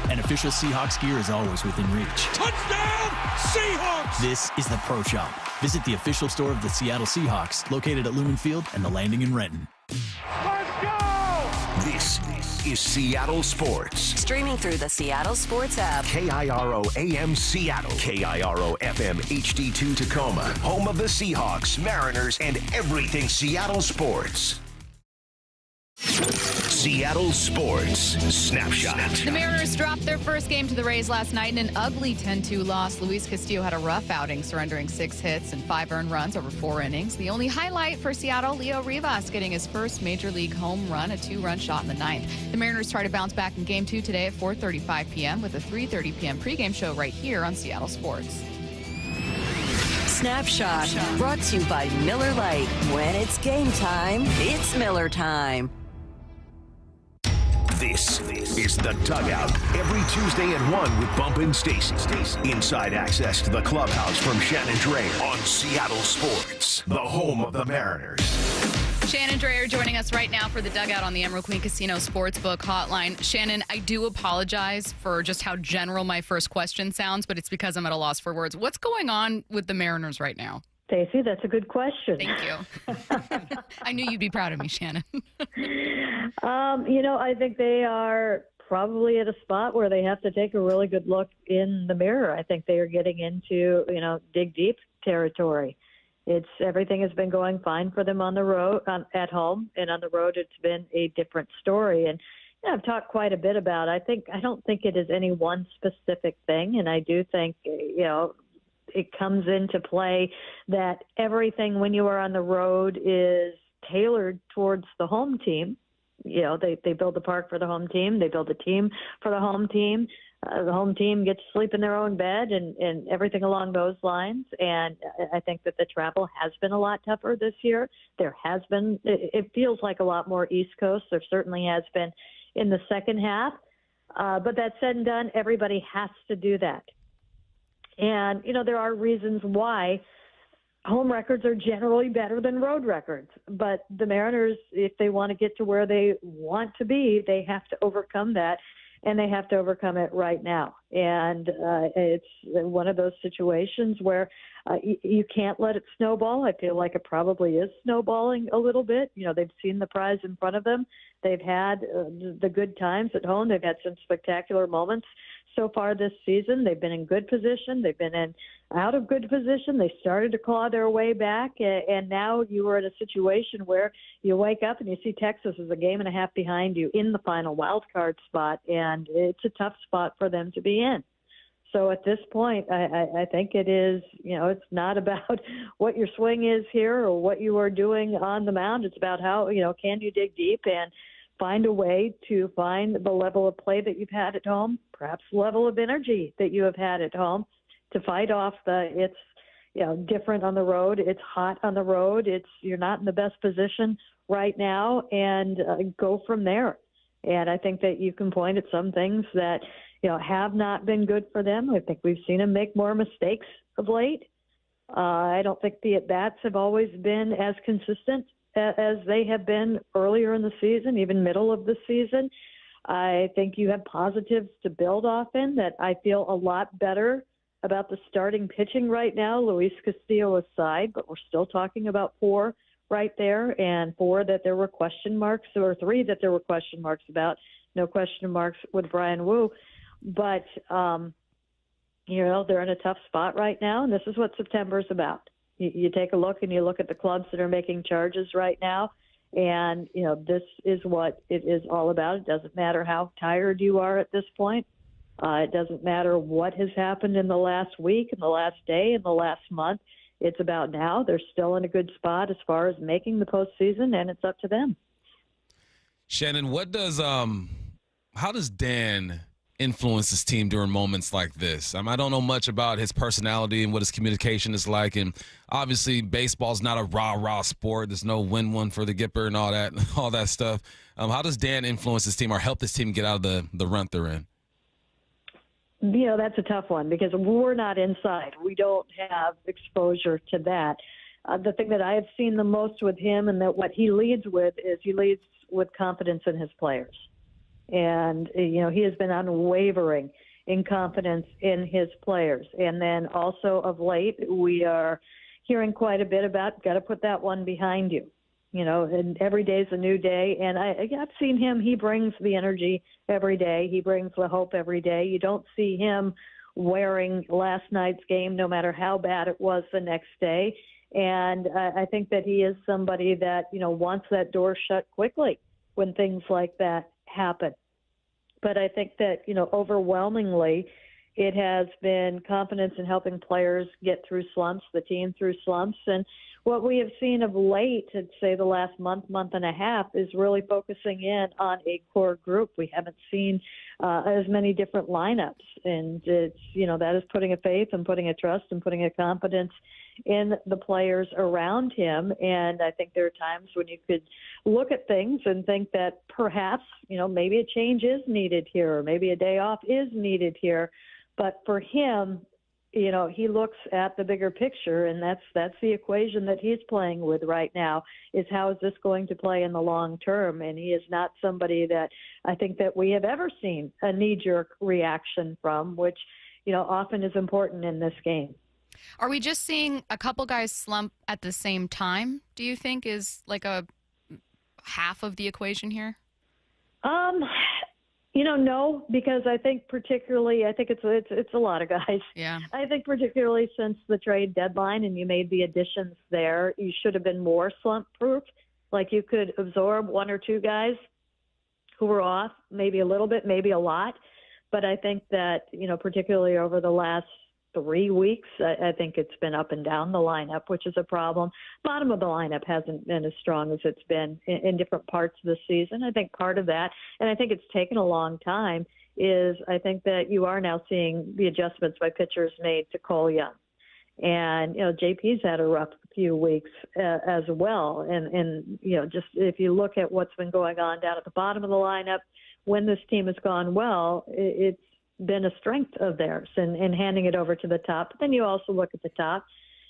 And official Seahawks gear is always within reach. Touchdown, Seahawks! This is the Pro Shop. Visit the official store of the Seattle Seahawks, located at Lumen Field and the Landing in Renton. Let's go! This is Seattle Sports. Streaming through the Seattle Sports app. KIRO AM Seattle. KIRO FM HD2 Tacoma. Home of the Seahawks, Mariners, and everything Seattle sports. Seattle Sports Snapshot. The Mariners dropped their first game to the Rays last night in an ugly 10-2 loss. Luis Castillo had a rough outing, surrendering 6 hits and 5 earned runs over 4 innings. The only highlight for Seattle, Leo Rivas getting his first major league home run, a 2-run shot in the 9th. The Mariners try to bounce back in Game 2 today at 4:35 p.m. with a 3:30 p.m. pregame show right here on Seattle Sports. Snapshot, brought to you by Miller Lite. When it's game time, it's Miller time. This is The Dugout, every Tuesday at 1 with Bump and Stacy. Inside access to the clubhouse from Shannon Drayer on Seattle Sports, the home of the Mariners. Shannon Drayer joining us right now for The Dugout on the Emerald Queen Casino Sportsbook Hotline. Shannon, I do apologize for just how general my first question sounds, but it's because I'm at a loss for words. What's going on with the Mariners right now? Stacy, that's a good question. Thank you. I knew you'd be proud of me, Shannon. I think they are probably at a spot where they have to take a really good look in the mirror. I think they are getting into, dig deep territory. Everything has been going fine for them on the road, at home, and on the road it's been a different story. And I've talked quite a bit about. I don't think it is any one specific thing, and I do think it comes into play that everything when you are on the road is tailored towards the home team. They build the park for the home team. They build a team for the home team. The home team gets to sleep in their own bed and everything along those lines. And I think that the travel has been a lot tougher this year. There has been, it feels like a lot more East Coast. There certainly has been in the second half. But that said and done, everybody has to do that. And, there are reasons why home records are generally better than road records. But the Mariners, if they want to get to where they want to be, they have to overcome that, and they have to overcome it right now. And it's one of those situations where you can't let it snowball. I feel like it probably is snowballing a little bit. They've seen the prize in front of them. They've had the good times at home. They've had some spectacular moments so far this season. They've been in good position. They've been in out of good position. They started to claw their way back, and now you are in a situation where you wake up and you see Texas is a game and a half behind you in the final wild card spot, and it's a tough spot for them to be in. So at this point, I think it is, it's not about what your swing is here or what you are doing on the mound. It's about how, can you dig deep and find a way to find the level of play that you've had at home, perhaps the level of energy that you have had at home to fight off it's different on the road. It's hot on the road. You're not in the best position right now, and go from there. And I think that you can point at some things that, have not been good for them. I think we've seen them make more mistakes of late. I don't think the at-bats have always been as consistent as they have been earlier in the season, even middle of the season. I think you have positives to build off in that I feel a lot better about the starting pitching right now, Luis Castillo aside, but we're still talking about 4 right there, and 4 that there were question marks, or 3 that there were question marks about. No question marks with Brian Wu. But, they're in a tough spot right now, and this is what September is about. You take a look and you look at the clubs that are making charges right now, and, this is what it is all about. It doesn't matter how tired you are at this point. It doesn't matter what has happened in the last week, in the last day, in the last month. It's about now. They're still in a good spot as far as making the postseason, and it's up to them. Shannon, how does Dan influence his team during moments like this? I don't know much about his personality and what his communication is like, and obviously baseball's not a rah-rah sport. There's no win one for the Gipper and all that stuff. How does Dan influence his team or help this team get out of the rut they're in? That's a tough one because we're not inside. We don't have exposure to that. The thing that I have seen the most with him and that what he leads with is he leads with confidence in his players. And, he has been unwavering in confidence in his players. And then also of late, we are hearing quite a bit about got to put that one behind you. And every day is a new day. And I've seen him. He brings the energy every day. He brings the hope every day. You don't see him wearing last night's game, no matter how bad it was the next day. And I think that he is somebody that, wants that door shut quickly when things like that happen. But I think that, overwhelmingly, it has been confidence in helping players get through slumps, the team through slumps. And what we have seen of late, I'd say the last month and a half, is really focusing in on a core group. We haven't seen as many different lineups. And it's, that is putting a faith and putting a trust and putting a confidence in the players around him. And I think there are times when you could look at things and think that perhaps, maybe a change is needed here, or maybe a day off is needed here. But for him, he looks at the bigger picture, and that's the equation that he's playing with right now, is how is this going to play in the long term? And he is not somebody that I think that we have ever seen a knee-jerk reaction from, which, often is important in this game. Are we just seeing a couple guys slump at the same time, do you think, is like a half of the equation here? No, because I think it's a lot of guys. Yeah. I think particularly since the trade deadline and you made the additions there, you should have been more slump-proof. Like you could absorb 1 or 2 guys who were off, maybe a little bit, maybe a lot. But I think that, particularly over the last 3 weeks, I think it's been up and down the lineup, which is a problem. Bottom of the lineup hasn't been as strong as it's been in different parts of the season. I think part of that, and I think it's taken a long time, is I think that you are now seeing the adjustments by pitchers made to Cole Young. And, JP's had a rough few weeks as well. And just if you look at what's been going on down at the bottom of the lineup, when this team has gone well, it's been a strength of theirs and handing it over to the top. But then you also look at the top,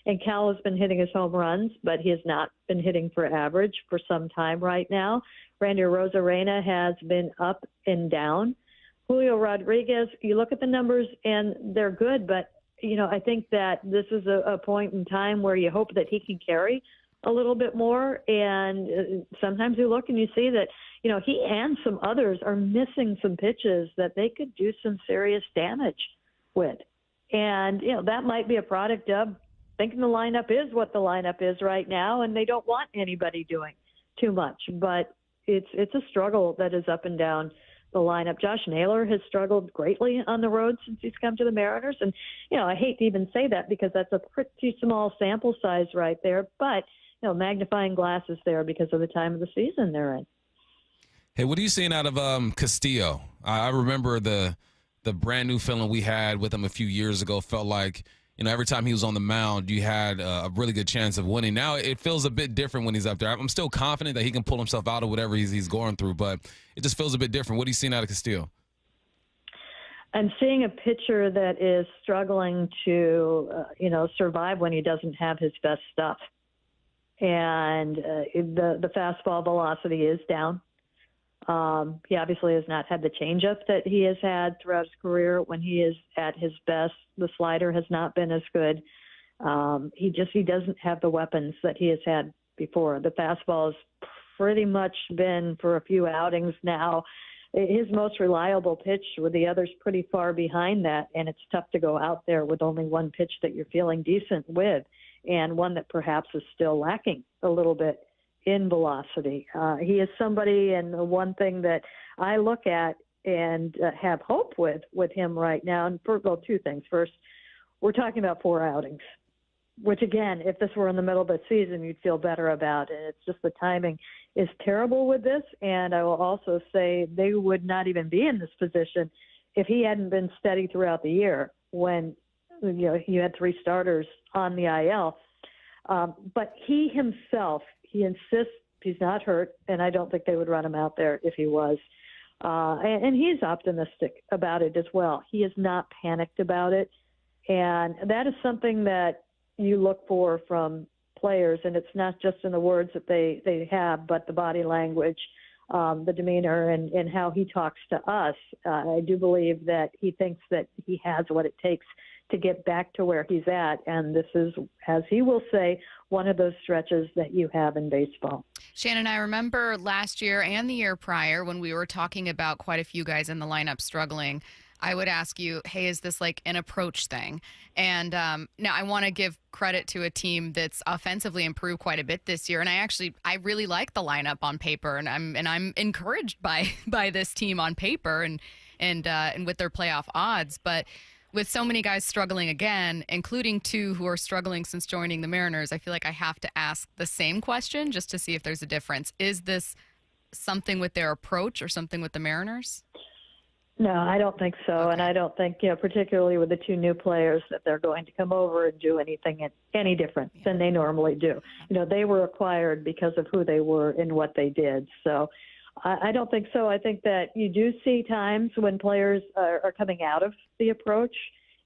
and Cal has been hitting his home runs, but he has not been hitting for average for some time right now. Randy Rosarena has been up and down. Julio Rodriguez, you look at the numbers and they're good, but I think that this is a point in time where you hope that he can carry a little bit more. And sometimes you look and you see that, he and some others are missing some pitches that they could do some serious damage with. And, that might be a product of thinking the lineup is what the lineup is right now, and they don't want anybody doing too much. But it's a struggle that is up and down the lineup. Josh Naylor has struggled greatly on the road since he's come to the Mariners. And, I hate to even say that because that's a pretty small sample size right there. But, magnifying glass is there because of the time of the season they're in. Hey, what are you seeing out of Castillo? I remember the brand new feeling we had with him a few years ago. Felt like, every time he was on the mound, you had a really good chance of winning. Now it feels a bit different when he's up there. I'm still confident that he can pull himself out of whatever he's going through, but it just feels a bit different. What are you seeing out of Castillo? I'm seeing a pitcher that is struggling to, survive when he doesn't have his best stuff. And the fastball velocity is down. He obviously has not had the changeup that he has had throughout his career. When he is at his best, the slider has not been as good. He doesn't have the weapons that he has had before. The fastball has pretty much been for a few outings now his most reliable pitch, with the others pretty far behind that, and it's tough to go out there with only one pitch that you're feeling decent with, and one that perhaps is still lacking a little bit in velocity. He is somebody, and the one thing that I look at and have hope with him right now, and two things. First, we're talking about 4 outings, which, again, if this were in the middle of the season, you'd feel better about. And it's just the timing is terrible with this. And I will also say they would not even be in this position if he hadn't been steady throughout the year when you had 3 starters on the IL. But he himself, he insists he's not hurt, and I don't think they would run him out there if he was. And he's optimistic about it as well. He is not panicked about it. And that is something that you look for from players, and it's not just in the words that they have, but the body language, the demeanor, and how he talks to us. I do believe that he thinks that he has what it takes to get back to where he's at, and this is, as he will say, one of those stretches that you have in baseball. Shannon, I remember last year and the year prior when we were talking about quite a few guys in the lineup struggling, I would ask you, hey, is this like an approach thing? And now I want to give credit to a team that's offensively improved quite a bit this year. And I really like the lineup on paper, and I'm encouraged by this team on paper and with their playoff odds. But with so many guys struggling again, including 2 who are struggling since joining the Mariners, I feel like I have to ask the same question just to see if there's a difference. Is this something with their approach or something with the Mariners? No, I don't think so. Okay. And I don't think, particularly with the 2 new players, that they're going to come over and do anything any different than they normally do. They were acquired because of who they were and what they did. So I don't think so. I think that you do see times when players are coming out of the approach,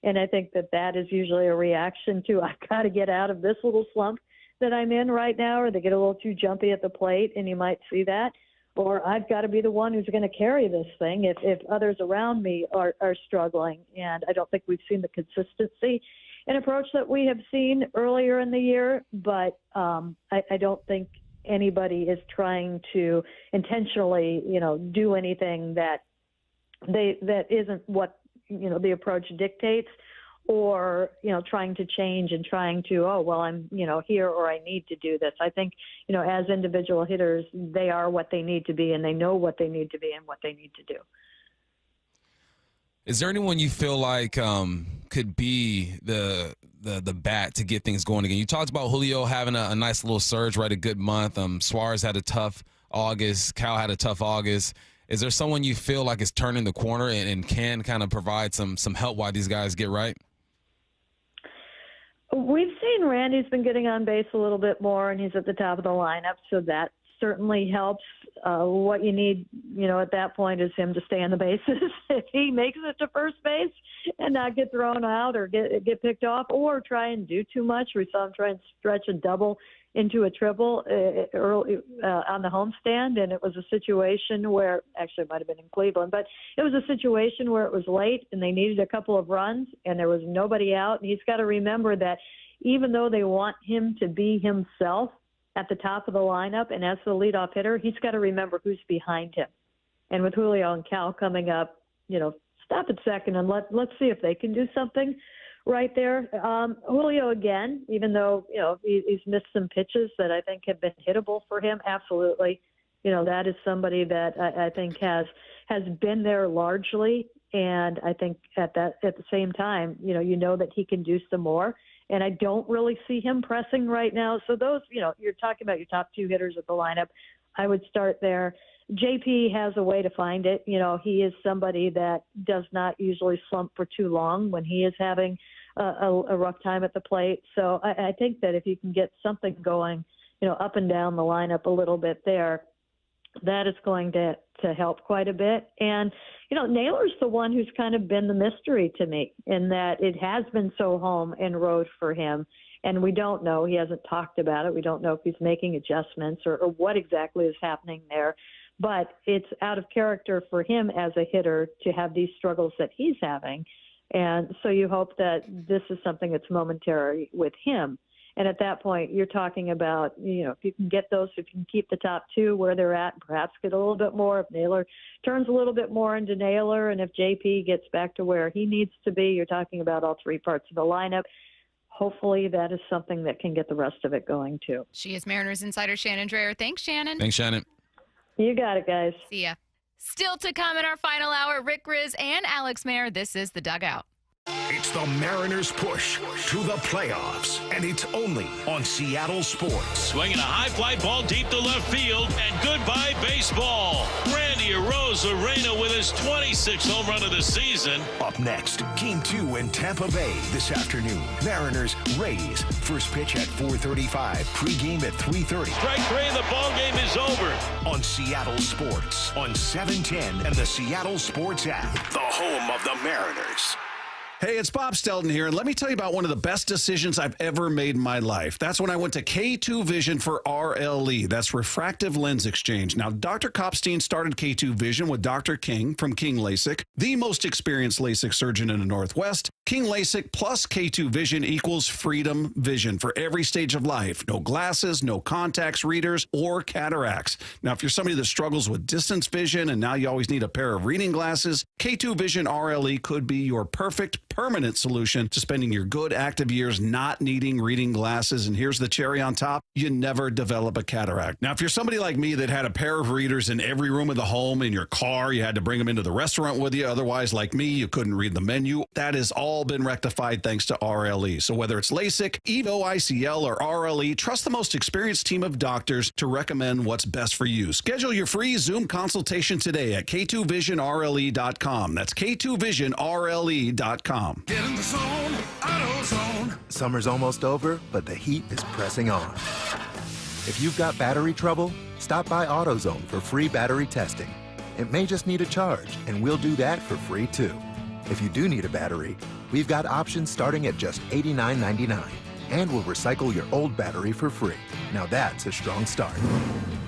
and I think that is usually a reaction to, I've got to get out of this little slump that I'm in right now, or they get a little too jumpy at the plate, and you might see that. Or I've got to be the one who's going to carry this thing if others around me are struggling. And I don't think we've seen the consistency and approach that we have seen earlier in the year, but I don't think anybody is trying to intentionally, do anything that isn't what, the approach dictates, or, trying to change and trying to, I'm, here, or I need to do this. I think, as individual hitters, they are what they need to be, and they know what they need to be and what they need to do. Is there anyone you feel like could be the bat to get things going again? You talked about Julio having a nice little surge, right? A good month. Suarez had a tough August. Cal had a tough August. Is there someone you feel like is turning the corner and can kind of provide some help while these guys get right? We've seen Randy's been getting on base a little bit more, and he's at the top of the lineup, so that certainly helps. What you need, at that point is him to stay on the bases. If he makes it to first base and not get thrown out or get picked off or try and do too much. We saw him try and stretch a double into a triple early on the homestand, and it was a situation where, actually it might have been in Cleveland, but it was a situation where it was late and they needed a couple of runs and there was nobody out. And he's got to remember that even though they want him to be himself at the top of the lineup and as the leadoff hitter, he's got to remember who's behind him. And with Julio and Cal coming up, stop at second and let's see if they can do something right there. Julio, again, even though, he's missed some pitches that I think have been hittable for him, absolutely. That is somebody that I think has been there largely. And I think at the same time, that he can do some more. And I don't really see him pressing right now. So those, you're talking about your top 2 hitters at the lineup. I would start there. JP has a way to find it. He is somebody that does not usually slump for too long when he is having a rough time at the plate. So I think that if you can get something going, up and down the lineup a little bit there, that is going to help quite a bit. And, Naylor's the one who's kind of been the mystery to me in that it has been so home and road for him. And we don't know. He hasn't talked about it. We don't know if he's making adjustments or what exactly is happening there. But it's out of character for him as a hitter to have these struggles that he's having. And so you hope that this is something that's momentary with him. And at that point, you're talking about, if you can get those, if you can keep the top two where they're at, perhaps get a little bit more. If Naylor turns a little bit more into Naylor, and if JP gets back to where he needs to be, you're talking about all three parts of the lineup. Hopefully that is something that can get the rest of it going, too. She is Mariners insider Shannon Drayer. Thanks, Shannon. Thanks, Shannon. You got it, guys. See ya. Still to come in our final hour, Rick Rizzs and Alex Mayer. This is The Dugout. It's the Mariners' push to the playoffs, and it's only on Seattle Sports. Swinging a high fly ball deep to left field, and goodbye baseball. Randy Arozarena with his 26th home run of the season. Up next, Game 2 in Tampa Bay this afternoon. Mariners, Rays. First pitch at 4:35. Pregame at 3:30. Strike three, and the ball game is over. On Seattle Sports, on 710 and the Seattle Sports app. The home of the Mariners. Hey, it's Bob Stelton here, and let me tell you about one of the best decisions I've ever made in my life. That's when I went to K2 Vision for RLE. That's Refractive Lens Exchange. Now, Dr. Kopstein started K2 Vision with Dr. King from King LASIK, the most experienced LASIK surgeon in the Northwest. King LASIK plus K2 Vision equals freedom vision for every stage of life. No glasses, no contacts, readers, or cataracts. Now, if you're somebody that struggles with distance vision and now you always need a pair of reading glasses, K2 Vision RLE could be your perfect permanent solution to spending your good active years not needing reading glasses. And here's the cherry on top: you never develop a cataract. Now, if you're somebody like me that had a pair of readers in every room of the home, in your car, you had to bring them into the restaurant with you. Otherwise, like me, you couldn't read the menu. That has all been rectified thanks to RLE. So whether it's LASIK, EVO ICL, or RLE, trust the most experienced team of doctors to recommend what's best for you. Schedule your free Zoom consultation today at K2VisionRLE.com. That's K2VisionRLE.com. Get in the zone, AutoZone. Summer's almost over, but the heat is pressing on. If you've got battery trouble, stop by AutoZone for free battery testing. It may just need a charge, and we'll do that for free too. If you do need a battery, we've got options starting at just $89.99, and we'll recycle your old battery for free. Now that's a strong start.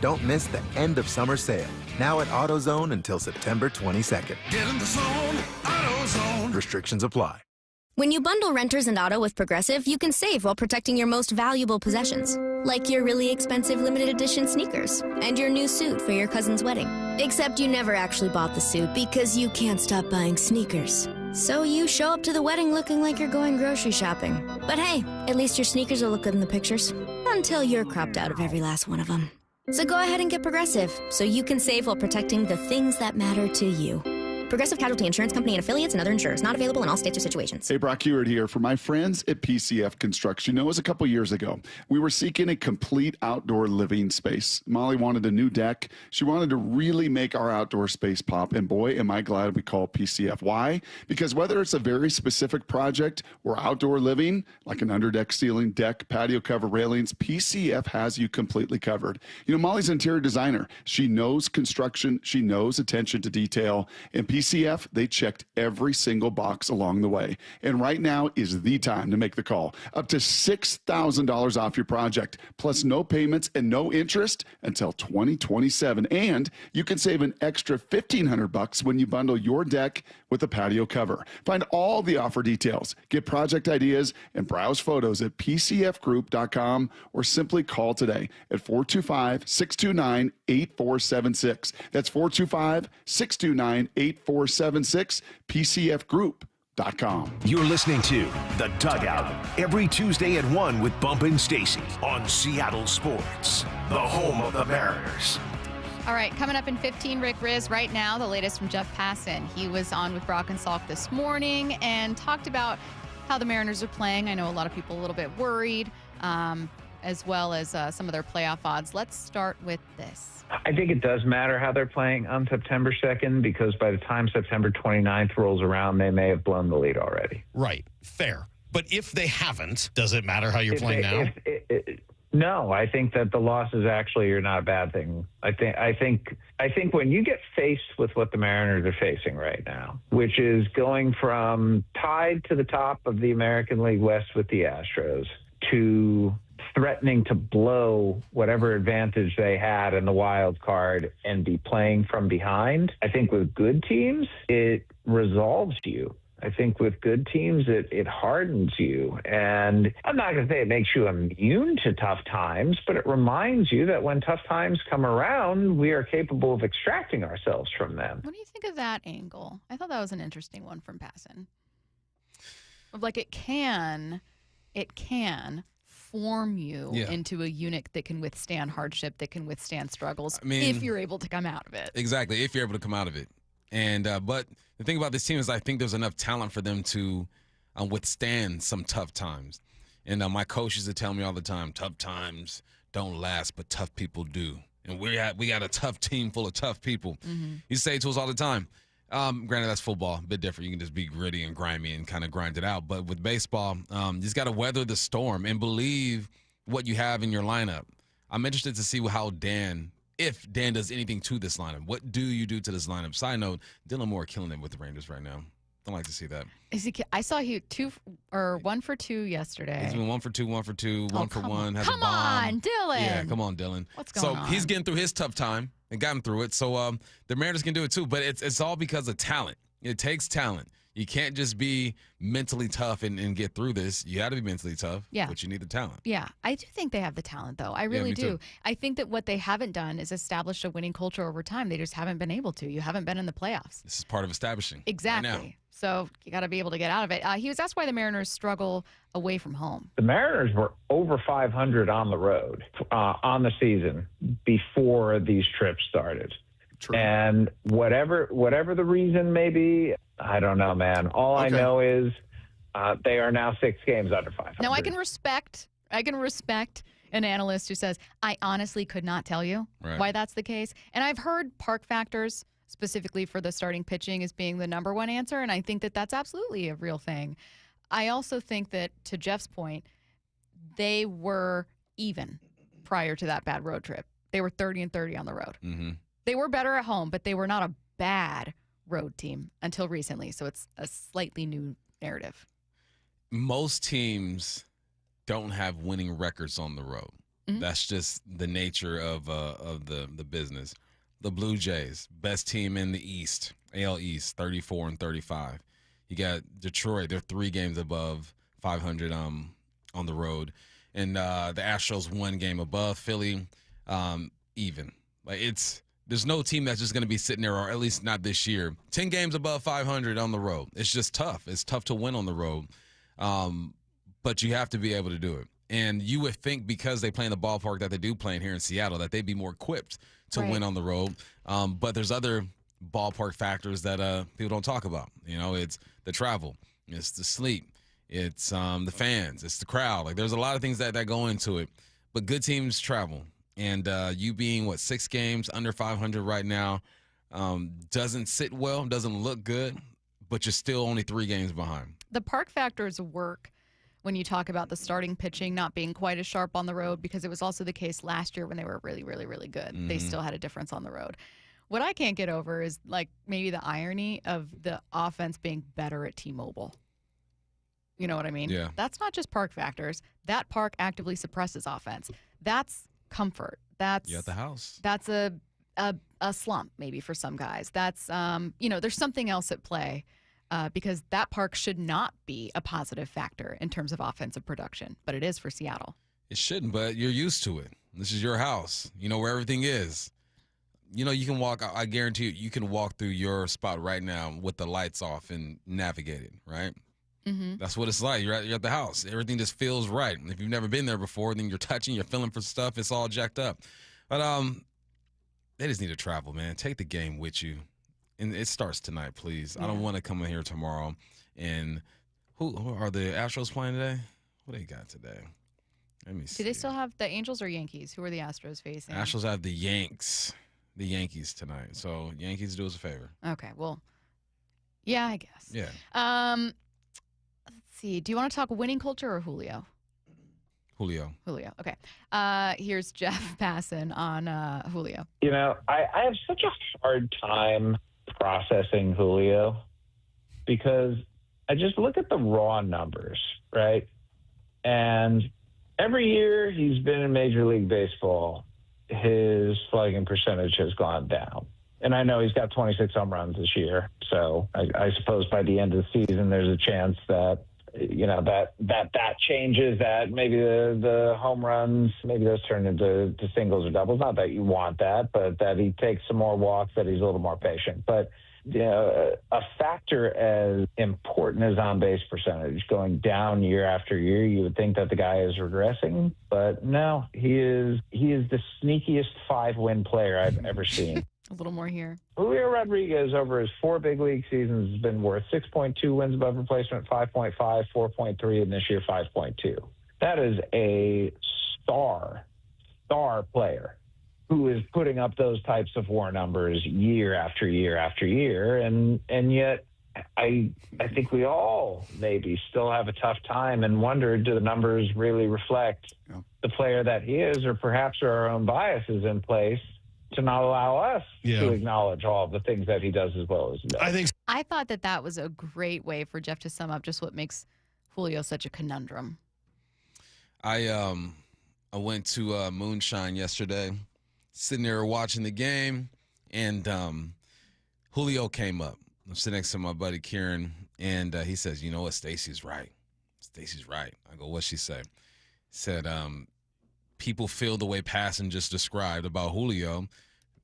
Don't miss the end of summer sale, now at AutoZone until September 22nd. Get in the zone, AutoZone. Restrictions apply. When you bundle renters and auto with Progressive, you can save while protecting your most valuable possessions, like your really expensive limited edition sneakers and your new suit for your cousin's wedding. Except you never actually bought the suit because you can't stop buying sneakers. So you show up to the wedding looking like you're going grocery shopping. But hey, at least your sneakers will look good in the pictures, until you're cropped out of every last one of them. So go ahead and get Progressive, so you can save while protecting the things that matter to you. Progressive Casualty Insurance Company and affiliates and other insurers. Not available in all states or situations. Hey, Brock Heward here for my friends at PCF Construction. It was a couple years ago. We were seeking a complete outdoor living space. Molly wanted a new deck. She wanted to really make our outdoor space pop. And boy, am I glad we called PCF. Why? Because whether it's a very specific project or outdoor living, like an underdeck ceiling, deck, patio cover, railings, PCF has you completely covered. You know, Molly's an interior designer. She knows construction. She knows attention to detail. And PCF, they checked every single box along the way. And right now is the time to make the call. Up to $6,000 off your project, plus no payments and no interest until 2027. And you can save an extra $1,500 when you bundle your deck with a patio cover. Find all the offer details, get project ideas, and browse photos at PCFgroup.com or simply call today at 425-629-8476. That's 425-629-8476, PCFgroup.com. You're listening to The Dugout every Tuesday at 1 with Bump and Stacy on Seattle Sports, the home of the Mariners. All right, coming up in 15, Rick Rizzs. Right now, the latest from Jeff Passan. He was on with Brock and Salk this morning and talked about how the Mariners are playing. I know a lot of people a little bit worried, as well as some of their playoff odds. Let's start with this. I think it does matter how they're playing on September 2nd, because by the time September 29th rolls around, they may have blown the lead already. Right. Fair. But if they haven't, does it matter how you're playing now? No, I think that the losses actually are not a bad thing. I think when you get faced with what the Mariners are facing right now, which is going from tied to the top of the American League West with the Astros to threatening to blow whatever advantage they had in the wild card and be playing from behind, I think with good teams, it resolves you. I think with good teams, it hardens you. And I'm not going to say it makes you immune to tough times, but it reminds you that when tough times come around, we are capable of extracting ourselves from them. What do you think of that angle? I thought that was an interesting one from Passan. Like it can form you into a unit that can withstand hardship, that can withstand struggles, if you're able to come out of it. Exactly, if you're able to come out of it. And but the thing about this team is I think there's enough talent for them to withstand some tough times. And my coach used to tell me all the time, tough times don't last, but tough people do. And we got a tough team full of tough people. Mm-hmm. He say to us all the time. Granted, that's football, a bit different. You can just be gritty and grimy and kind of grind it out. But with baseball, you just got to weather the storm and believe what you have in your lineup. I'm interested to see how if Dan does anything to this lineup. What do you do to this lineup? Side note, Dylan Moore killing it with the Rangers right now. Don't like to see that. I saw he 1 for 2 yesterday. He's been 1 for 2, 1 for 2, 1 for 1. Has a bomb. Come on, Dylan. Yeah, come on, Dylan. What's going on? So he's getting through his tough time and got him through it. So the Mariners can do it too. But it's all because of talent. It takes talent. You can't just be mentally tough and get through this. You got to be mentally tough, but you need the talent. Yeah, I do think they have the talent, though. I really do. Too. I think that what they haven't done is establish a winning culture over time. They just haven't been able to. You haven't been in the playoffs. This is part of establishing. Exactly. Right now. So you got to be able to get out of it. He was asked why the Mariners struggle away from home. The Mariners were over 500 on the road on the season before these trips started. True. And whatever the reason may be, I don't know, man. All I know is they are now 6 games under 500. Now I can respect an analyst who says, I honestly could not tell you why that's the case. And I've heard park factors specifically for the starting pitching as being the number one answer, and I think that that's absolutely a real thing. I also think that, to Jeff's point, they were even prior to that bad road trip. They were 30-30 on the road. Mm-hmm. They were better at home, but they were not a bad road team until recently, so it's a slightly new narrative. Most teams don't have winning records on the road. Mm-hmm. That's just the nature of the business. The Blue Jays, best team in the East, AL East, 34-35. You got Detroit, they're 3 games above 500 on the road. And the Astros 1 game above Philly, even. Like there's no team that's just going to be sitting there, or at least not this year, 10 games above 500 on the road. It's just tough. It's tough to win on the road. But you have to be able to do it. And you would think because they play in the ballpark that they do play in here in Seattle that they'd be more equipped to win on the road. But there's other ballpark factors that people don't talk about. You know, it's the travel, it's the sleep, it's the fans, it's the crowd. Like there's a lot of things that go into it. But good teams travel. And you being, 6 games under 500 right now doesn't sit well, doesn't look good, but you're still only 3 games behind. The park factors work when you talk about the starting pitching not being quite as sharp on the road, because it was also the case last year when they were really, really, really good. Mm-hmm. They still had a difference on the road. What I can't get over is maybe the irony of the offense being better at T-Mobile. You know what I mean? Yeah. That's not just park factors. That park actively suppresses offense. That's comfort. That's you at the house. That's a slump maybe for some guys. That's there's something else at play. Because that park should not be a positive factor in terms of offensive production, but it is for Seattle. It shouldn't, but you're used to it. This is your house. You know where everything is. You know, you can walk, I guarantee you can walk through your spot right now with the lights off and navigate it, right? Mm-hmm. That's what it's like. You're at the house. Everything just feels right. If you've never been there before, then you're touching, you're feeling for stuff. It's all jacked up. But they just need to travel, man. Take the game with you. And it starts tonight, please. Yeah. I don't want to come in here tomorrow. And who are the Astros playing today? What they got today? Let me see. Do they still have the Angels or Yankees? Who are the Astros facing? Astros have the Yankees tonight. So Yankees do us a favor. Okay, well, yeah, I guess. Yeah. Let's see. Do you want to talk winning culture or Julio? Julio. Okay. Here's Jeff Passan on Julio. You know, I have such a hard time processing Julio because I just look at the raw numbers, right? And every year he's been in Major League Baseball, his slugging percentage has gone down. And I know he's got 26 home runs this year. So I suppose by the end of the season, there's a chance that, that changes, that maybe the home runs, maybe those turn into singles or doubles. Not that you want that, but that he takes some more walks, that he's a little more patient. But a factor as important as on-base percentage going down year after year, you would think that the guy is regressing, but no, he is the sneakiest 5-win player I've ever seen. A little more here. Julio Rodriguez over his 4 big league seasons has been worth 6.2 wins above replacement, 5.5, 4.3, and this year 5.2. That is a star player who is putting up those types of WAR numbers year after year after year. And yet I think we all maybe still have a tough time and wonder, do the numbers really reflect the player that he is, or perhaps are our own biases in place to not allow us to acknowledge all of the things that he does as well as he does. I thought that was a great way for Jeff to sum up just what makes Julio such a conundrum. I went to Moonshine yesterday, sitting there watching the game, and Julio came up. I'm sitting next to my buddy Kieran, and he says, "You know what? Stacy's right. Stacy's right." I go, "What'd she say?" He said, people feel the way Passan just described about Julio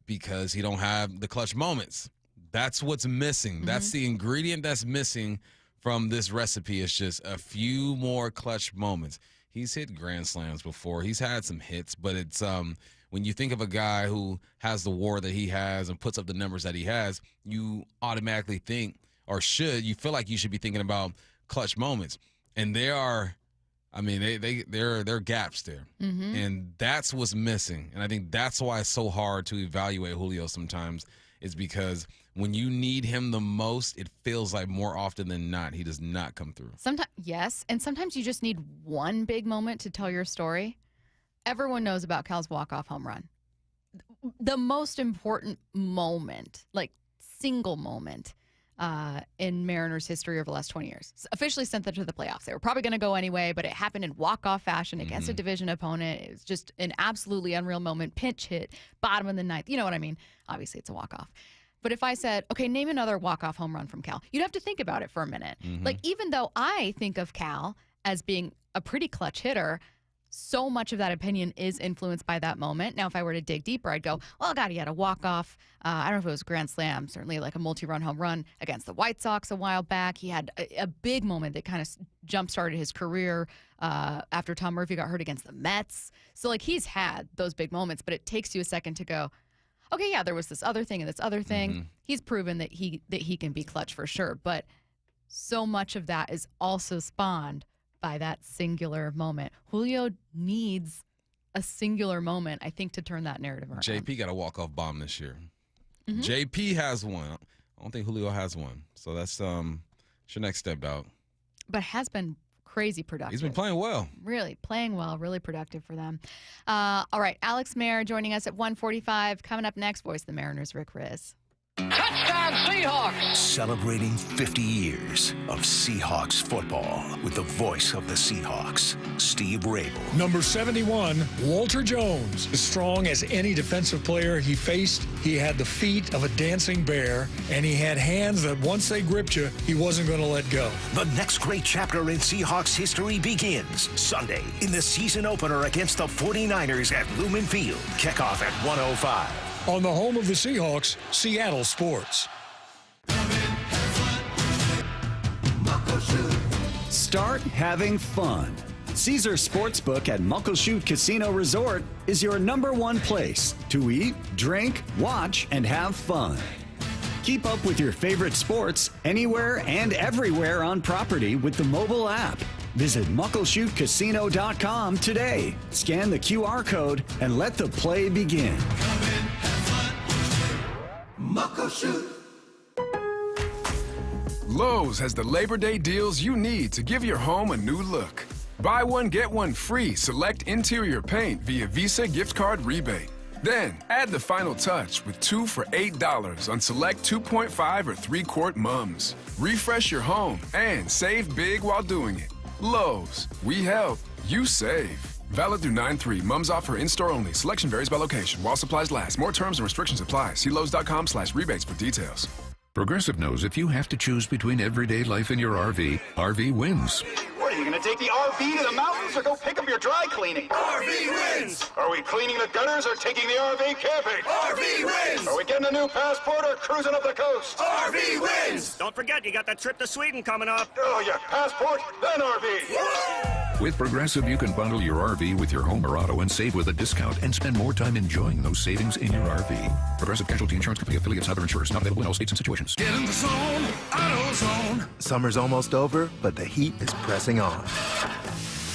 because he don't have the clutch moments. That's what's missing. Mm-hmm. That's the ingredient that's missing from this recipe. It's just a few more clutch moments. He's hit grand slams before. He's had some hits, but it's when you think of a guy who has the WAR that he has and puts up the numbers that he has, you automatically think, or you feel like you should be thinking about clutch moments. And there are, there are gaps there. Mm-hmm. And that's what's missing. And I think that's why it's so hard to evaluate Julio sometimes, is because when you need him the most, it feels like more often than not, he does not come through. Sometimes, yes, and sometimes you just need one big moment to tell your story. Everyone knows about Cal's walk-off home run. The most important moment, like single moment, in Mariners history over the last 20 years. It's officially sent them to the playoffs. They were probably going to go anyway, but it happened in walk-off fashion against a division opponent. It was just an absolutely unreal moment. Pinch hit, bottom of the ninth. You know what I mean? Obviously, it's a walk-off. But if I said, okay, name another walk-off home run from Cal, you'd have to think about it for a minute. Mm-hmm. Like, even though I think of Cal as being a pretty clutch hitter, so much of that opinion is influenced by that moment. Now, if I were to dig deeper, I'd go, well, God, he had a walk-off. I don't know if it was a grand slam, certainly like a multi-run home run against the White Sox a while back. He had a big moment that kind of jump-started his career after Tom Murphy got hurt against the Mets. So, like, he's had those big moments, but it takes you a second to go, okay, yeah, there was this other thing and this other thing. Mm-hmm. He's proven that he can be clutch for sure. But so much of that is also spawned by that singular moment. Julio needs a singular moment, I think, to turn that narrative around. JP got a walk-off bomb this year. Mm-hmm. JP has one. I don't think Julio has one. So that's your next step out. But has been crazy productive. He's been playing well. Really playing well, really productive for them. All right, Alex Mayer joining us at 1:45. Coming up next, voice of the Mariners, Rick Rizzs. Touchdown Seahawks! Celebrating 50 years of Seahawks football with the voice of the Seahawks, Steve Rabel. Number 71, Walter Jones. As strong as any defensive player he faced, he had the feet of a dancing bear, and he had hands that once they gripped you, he wasn't going to let go. The next great chapter in Seahawks history begins Sunday in the season opener against the 49ers at Lumen Field. Kickoff at 1:05. On the home of the Seahawks, Seattle Sports. Start having fun. Caesar Sportsbook at Muckleshoot Casino Resort is your #1 place to eat, drink, watch, and have fun. Keep up with your favorite sports anywhere and everywhere on property with the mobile app. Visit MuckleshootCasino.com today. Scan the QR code and let the play begin. Muckleshoot. Lowe's has the Labor Day deals you need to give your home a new look. Buy one, get one free select interior paint via Visa gift card rebate. Then, add the final touch with 2 for $8 on select 2.5 or 3-quart mums. Refresh your home and save big while doing it. Lowe's, we help, you save. Valid through 9/3. Mums offer in-store only. Selection varies by location. While supplies last. More terms and restrictions apply. See Lowe's.com/rebates for details. Progressive knows if you have to choose between everyday life and your RV wins. What, are you going to take the RV to the mountains or go pick up your dry cleaning? RV wins! Are we cleaning the gutters or taking the RV camping? RV wins! Are we getting a new passport or cruising up the coast? RV wins! Don't forget, you got that trip to Sweden coming up. Oh, yeah, passport, then RV. With Progressive, you can bundle your RV with your home or auto and save with a discount and spend more time enjoying those savings in your RV. Progressive Casualty Insurance Company affiliates and other insurers not available in all states and situations. Get in the zone, AutoZone. Summer's almost over, but the heat is pressing on.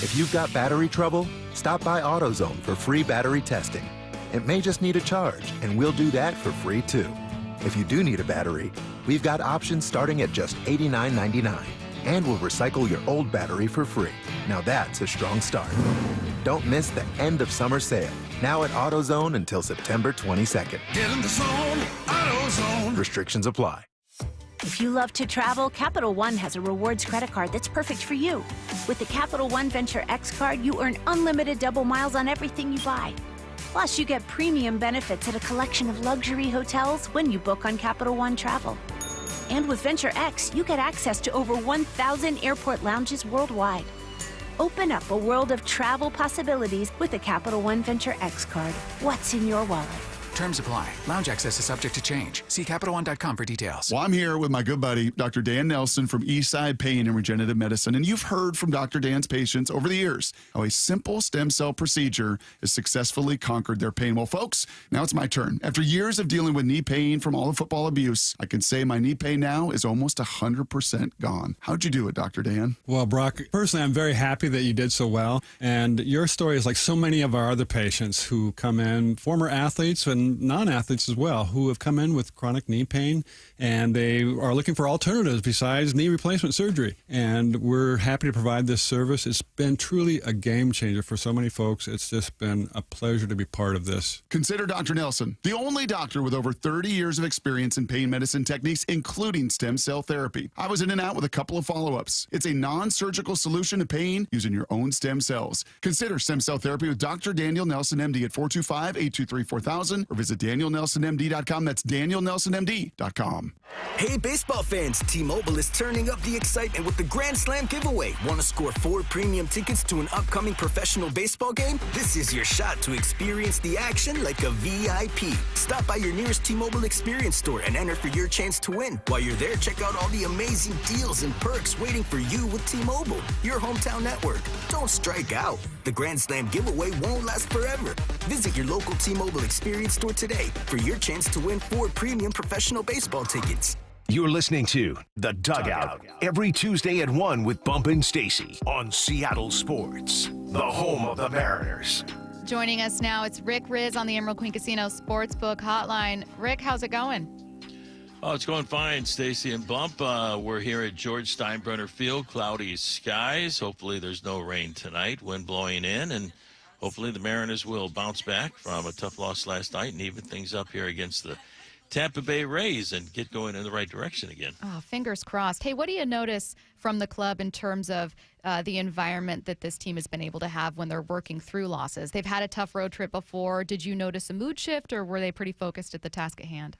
If you've got battery trouble, stop by AutoZone for free battery testing. It may just need a charge, and we'll do that for free too. If you do need a battery, we've got options starting at just $89.99. And we'll recycle your old battery for free. Now that's a strong start. Don't miss the end of summer sale. Now at AutoZone until September 22nd. Get in the zone, AutoZone. Restrictions apply. If you love to travel, Capital One has a rewards credit card that's perfect for you. With the Capital One Venture X card, you earn unlimited double miles on everything you buy. Plus, you get premium benefits at a collection of luxury hotels when you book on Capital One Travel. And with Venture X, you get access to over 1,000 airport lounges worldwide. Open up a world of travel possibilities with the Capital One Venture X card. What's in your wallet? Terms apply. Lounge access is subject to change. See CapitalOne.com for details. Well, I'm here with my good buddy, Dr. Dan Nelson from Eastside Pain and Regenerative Medicine. And you've heard from Dr. Dan's patients over the years how a simple stem cell procedure has successfully conquered their pain. Well, folks, now it's my turn. After years of dealing with knee pain from all the football abuse, I can say my knee pain now is almost 100% gone. How'd you do it, Dr. Dan? Well, Brock, personally, I'm very happy that you did so well. And your story is like so many of our other patients who come in, former athletes and non-athletes as well, who have come in with chronic knee pain, and they are looking for alternatives besides knee replacement surgery. And we're happy to provide this service. It's been truly a game changer for so many folks. It's just been a pleasure to be part of this. Consider Dr. Nelson, the only doctor with over 30 years of experience in pain medicine techniques, including stem cell therapy. I was in and out with a couple of follow-ups. It's a non-surgical solution to pain using your own stem cells. Consider stem cell therapy with Dr. Daniel Nelson, MD at 425-823-4000 or visit DanielNelsonMD.com. That's DanielNelsonMD.com. Hey, baseball fans, T-Mobile is turning up the excitement with the Grand Slam giveaway. Want to score 4 premium tickets to an upcoming professional baseball game? This is your shot to experience the action like a VIP. Stop by your nearest T-Mobile Experience store and enter for your chance to win. While you're there, check out all the amazing deals and perks waiting for you with T-Mobile, your hometown network. Don't strike out. The Grand Slam giveaway won't last forever. Visit your local T-Mobile Experience store today for your chance to win 4 premium professional baseball tickets. You're listening to The Dugout every Tuesday at 1 with Bump and Stacy on Seattle Sports, the home of the Mariners. Joining us now, it's Rick Rizzs on the Emerald Queen Casino Sportsbook Hotline. Rick, how's it going? Oh, it's going fine, Stacy and Bump. We're here at George Steinbrenner Field, cloudy skies. Hopefully there's no rain tonight, wind blowing in, and hopefully the Mariners will bounce back from a tough loss last night and even things up here against the Tampa Bay Rays and get going in the right direction again. Oh, fingers crossed. Hey, what do you notice from the club in terms of the environment that this team has been able to have when they're working through losses? They've had a tough road trip before. Did you notice a mood shift, or were they pretty focused at the task at hand?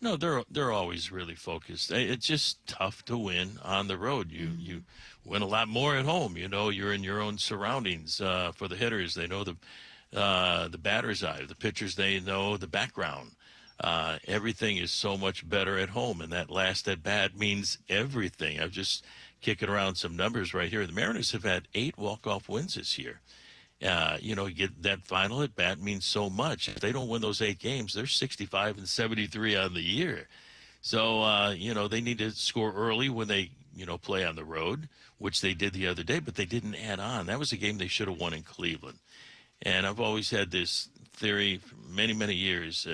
No, they're always really focused. It's just tough to win on the road. You win a lot more at home. You know, you're in your own surroundings. For the hitters, they know the batter's eye. The pitchers, they know the background. Everything is so much better at home, and that last at bat means everything. I'm just kicking around some numbers right here. The Mariners have had 8 walk-off wins this year. You know, get that final at bat means so much. If they don't win those 8 games, they're 65-73 on the year. So, you know, they need to score early when they, you know, play on the road, which they did the other day, but they didn't add on. That was a game they should have won in Cleveland. And I've always had this theory for many, many years.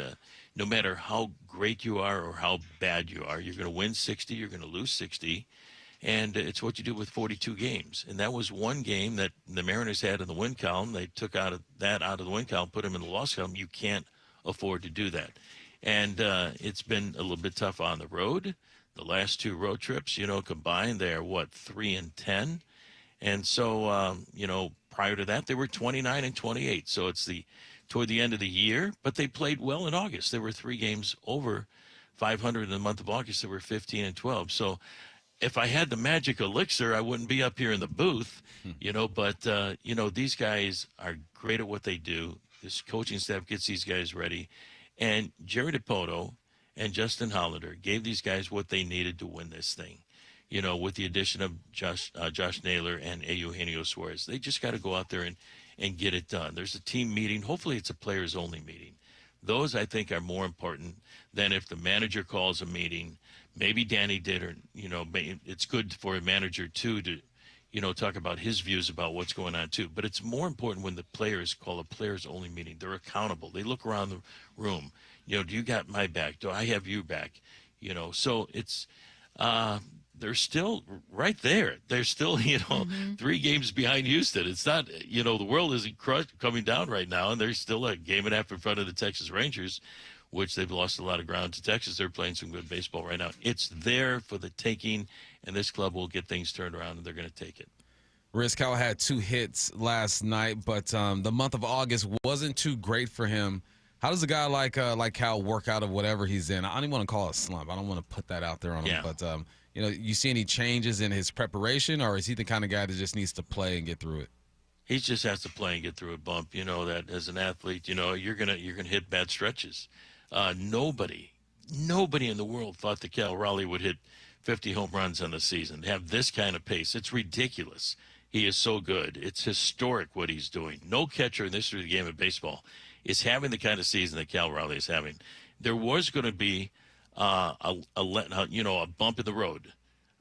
No matter how great you are or how bad you are, you're going to win 60, you're going to lose 60. And it's what you do with 42 games. And that was one game that the Mariners had in the win column. They took out of the win column, put them in the loss column. You can't afford to do that. And it's been a little bit tough on the road. The last 2 road trips, you know, combined, they're, 3-10? And so, you know, prior to that, they were 29-28. So it's toward the end of the year, but they played well in August. There were 3 games over 500 in the month of August. They were 15-12. So if I had the magic elixir, I wouldn't be up here in the booth, but, these guys are great at what they do. This coaching staff gets these guys ready. And Jerry DiPoto and Justin Hollander gave these guys what they needed to win this thing. With the addition of Josh Naylor and Eugenio Suarez. They just got to go out there and get it done. There's a team meeting. Hopefully it's a players-only meeting. Those, I think, are more important than if the manager calls a meeting. Maybe Danny did, or, it's good for a manager, too, to, talk about his views about what's going on, too. But it's more important when the players call a players-only meeting. They're accountable. They look around the room. Do you got my back? Do I have you back? So it's they're still right there. They're still, 3 games behind Houston. It's not, the world isn't coming down right now, and they're still a game and a half in front of the Texas Rangers, which they've lost a lot of ground to Texas. They're playing some good baseball right now. It's there for the taking, and this club will get things turned around, and they're going to take it. Rizzs Cal had 2 hits last night, but the month of August wasn't too great for him. How does a guy like Cal work out of whatever he's in? I don't even want to call it a slump. I don't want to put that out there on him, but you see any changes in his preparation, or is he the kind of guy that just needs to play and get through it? He just has to play and get through a bump. That as an athlete, you're gonna hit bad stretches. Nobody in the world thought that Cal Raleigh would hit 50 home runs on the season, have this kind of pace. It's ridiculous. He is so good. It's historic what he's doing. No catcher in the history of the game of baseball is having the kind of season that Cal Raleigh is having. There was going to be a bump in the road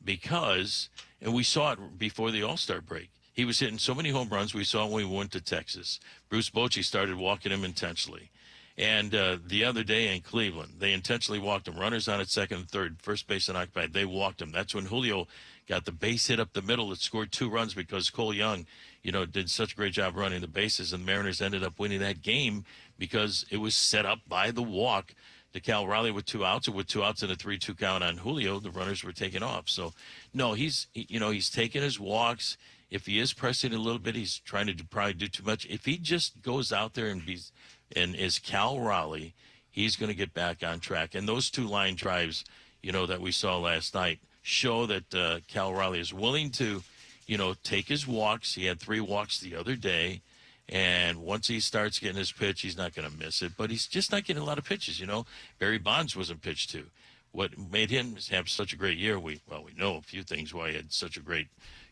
because, and we saw it before the All-Star break, he was hitting so many home runs. We saw when we went to Texas. Bruce Bochy started walking him intentionally. And the other day in Cleveland, they intentionally walked him. Runners on at second and third, first base unoccupied. They walked him. That's when Julio got the base hit up the middle that scored 2 runs because Cole Young, did such a great job running the bases. And the Mariners ended up winning that game because it was set up by the walk to Cal Raleigh with 2 outs. And with 2 outs and a 3-2 count on Julio, the runners were taken off. So, no, he's taking his walks. If he is pressing a little bit, he's trying to probably do too much. If he just goes out there and is Cal Raleigh, he's going to get back on track. And those 2 line drives, that we saw last night show that Cal Raleigh is willing to, take his walks. He had 3 walks the other day. And once he starts getting his pitch, he's not going to miss it. But he's just not getting a lot of pitches, Barry Bonds wasn't pitched to. What made him have such a great year, we know a few things why he had such a great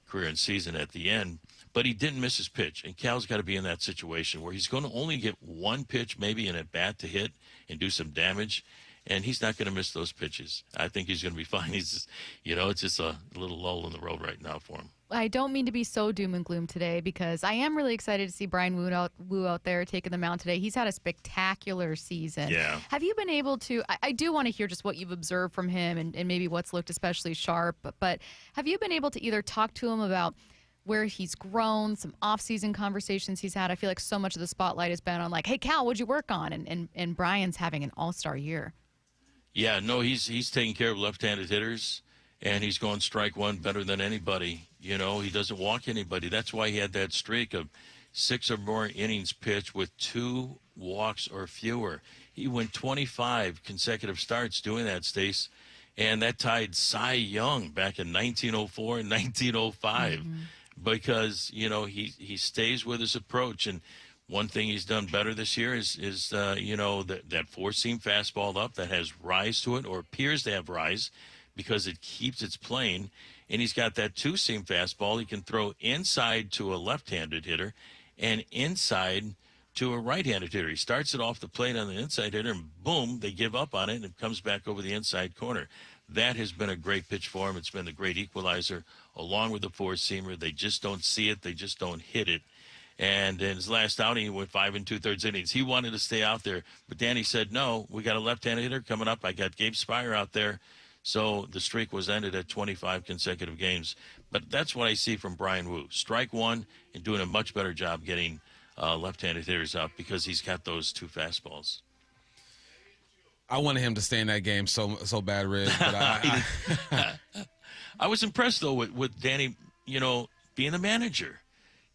career and season at the end. But he didn't miss his pitch. And Cal's got to be in that situation where he's going to only get 1 pitch, maybe an at-bat to hit and do some damage. And he's not going to miss those pitches. I think he's going to be fine. He's just, it's just a little lull in the road right now for him. I don't mean to be so doom and gloom today because I am really excited to see Brian Wu out there taking the mound today. He's had a spectacular season. Yeah. Have you been able to, I do want to hear just what you've observed from him and maybe what's looked especially sharp, but have you been able to either talk to him about where he's grown, some off-season conversations he's had? I feel like so much of the spotlight has been on like, hey, Cal, what'd you work on? And Brian's having an all-star year. Yeah, no, he's taking care of left-handed hitters, and he's going strike one better than anybody. He doesn't walk anybody. That's why he had that streak of 6 or more innings pitched with 2 walks or fewer. He went 25 consecutive starts doing that, Stace, and that tied Cy Young back in 1904 and 1905 because, he stays with his approach. And one thing he's done better this year is that 4-seam fastball up that has rise to it or appears to have rise because it keeps its plane. And he's got that 2-seam fastball he can throw inside to a left-handed hitter and inside to a right-handed hitter. He starts it off the plate on the inside hitter, and boom, they give up on it, and it comes back over the inside corner. That has been a great pitch for him. It's been the great equalizer along with the 4-seamer. They just don't see it. They just don't hit it. And in his last outing, he went 5 2/3 innings. He wanted to stay out there, but Danny said, no, we got a left-handed hitter coming up. I got Gabe Spire out there. So the streak was ended at 25 consecutive games. But that's what I see from Brian Wu. Strike one and doing a much better job getting left-handed hitters out because he's got those 2 fastballs. I wanted him to stay in that game so bad, Rizzs. But I was impressed, though, with Danny, being the manager.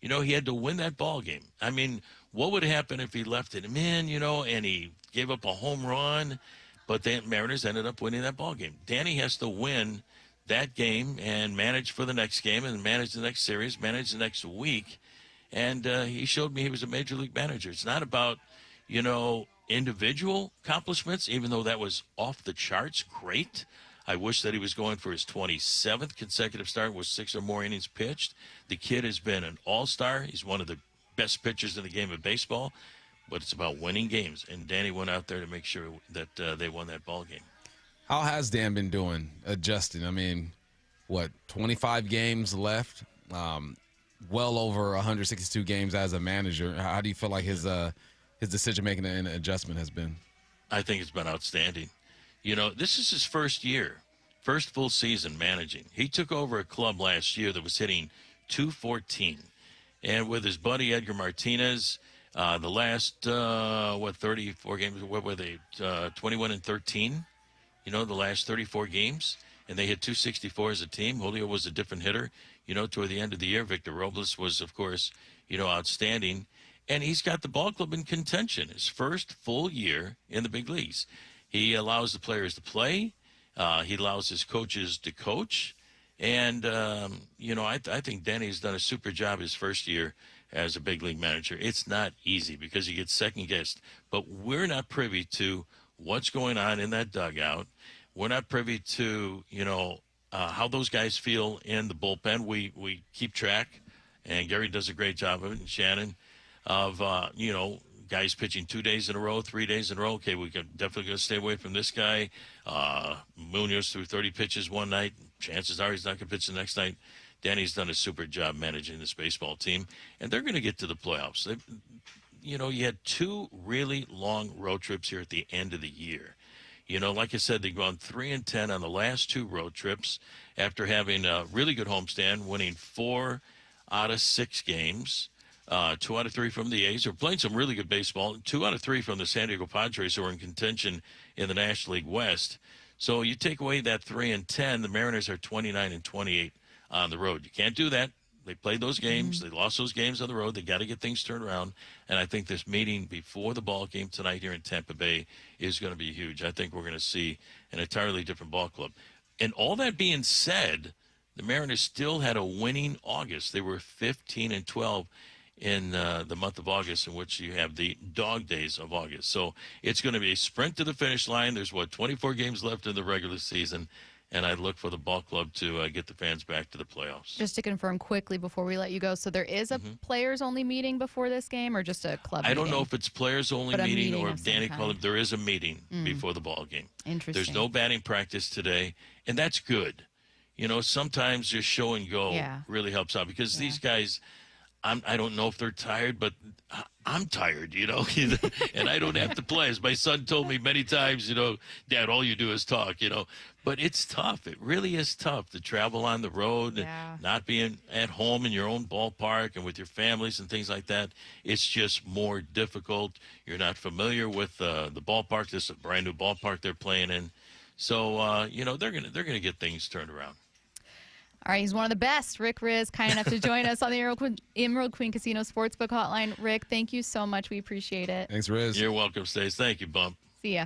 You know, he had to win that ball game. I mean, what would happen if he left it in, you know, and he gave up a home run, but the Mariners ended up winning that ball game. Danny has to win that game and manage for the next game and manage the next series, manage the next week. And he showed me he was a major league manager. It's not about, you know, individual accomplishments, even though that was off the charts, great. I wish that he was going for his 27th consecutive start with 6 or more innings pitched. The kid has been an all-star. He's one of the best pitchers in the game of baseball, but it's about winning games. And Danny went out there to make sure that they won that ball game. How has Dan been doing, adjusting? I mean, 25 games left, well over 162 games as a manager. How do you feel like his decision-making and adjustment has been? I think it's been outstanding. You know, this is his first year, first full season managing. He took over a club last year that was hitting .214. And with his buddy Edgar Martinez, the last, 34 games, what were they, 21-13? You know, the last 34 games. And they hit .264 as a team. Julio was a different hitter. You know, toward the end of the year, Victor Robles was, of course, you know, outstanding. And he's got the ball club in contention, his first full year in the big leagues. He allows the players to play. He allows his coaches to coach. And, you know, I think Danny's done a super job his first year as a big league manager. It's not easy because he gets second-guessed. But we're not privy to what's going on in that dugout. We're not privy to, you know, how those guys feel in the bullpen. We keep track, and Gary does a great job of it, and Shannon, of, you know, guys pitching 2 days in a row, 3 days in a row. Okay, we can definitely going to stay away from this guy. Munoz threw 30 pitches one night. Chances are he's not going to pitch the next night. Danny's done a super job managing this baseball team, and they're going to get to the playoffs. You know, you had 2 really long road trips here at the end of the year. You know, like I said, they've gone 3-10 on the last 2 road trips after having a really good homestand, winning 4 out of 6 games. 2 out of 3 from the A's, who are playing some really good baseball. 2 out of 3 from the San Diego Padres, who are in contention in the National League West. So you take away that 3-10, the Mariners are 29-28 on the road. You can't do that. They played those games. They lost those games on the road. They got to get things turned around. And I think this meeting before the ball game tonight here in Tampa Bay is going to be huge. I think we're going to see an entirely different ball club. And all that being said, the Mariners still had a winning August. They were 15-12 in the month of August, in which you have the dog days of August. So it's going to be a sprint to the finish line. There's, 24 games left in the regular season, and I look for the ball club to get the fans back to the playoffs. Just to confirm quickly before we let you go, so there is a players-only meeting before this game, or just a club meeting? I don't know if it's players-only meeting or if Danny called it. There is a meeting before the ball game. Interesting. There's no batting practice today, and that's good. You know, sometimes just show and go really helps out because these guys – I don't know if they're tired, but I'm tired, you know, and I don't have to play. As my son told me many times, you know, Dad, all you do is talk, you know. But it's tough. It really is tough to travel on the road and not being at home in your own ballpark and with your families and things like that. It's just more difficult. You're not familiar with the ballpark. This is a brand new ballpark they're playing in. So, you know, they're gonna get things turned around. All right, he's one of the best. Rick Rizzs, kind enough to join us on the Emerald Queen Casino Sportsbook Hotline. Rick, thank you so much. We appreciate it. Thanks, Rizzs. You're welcome, Stace. Thank you, Bump. See ya.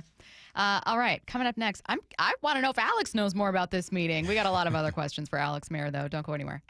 All right, coming up next, I want to know if Alex knows more about this meeting. We got a lot of other questions for Alex Mayer, though. Don't go anywhere.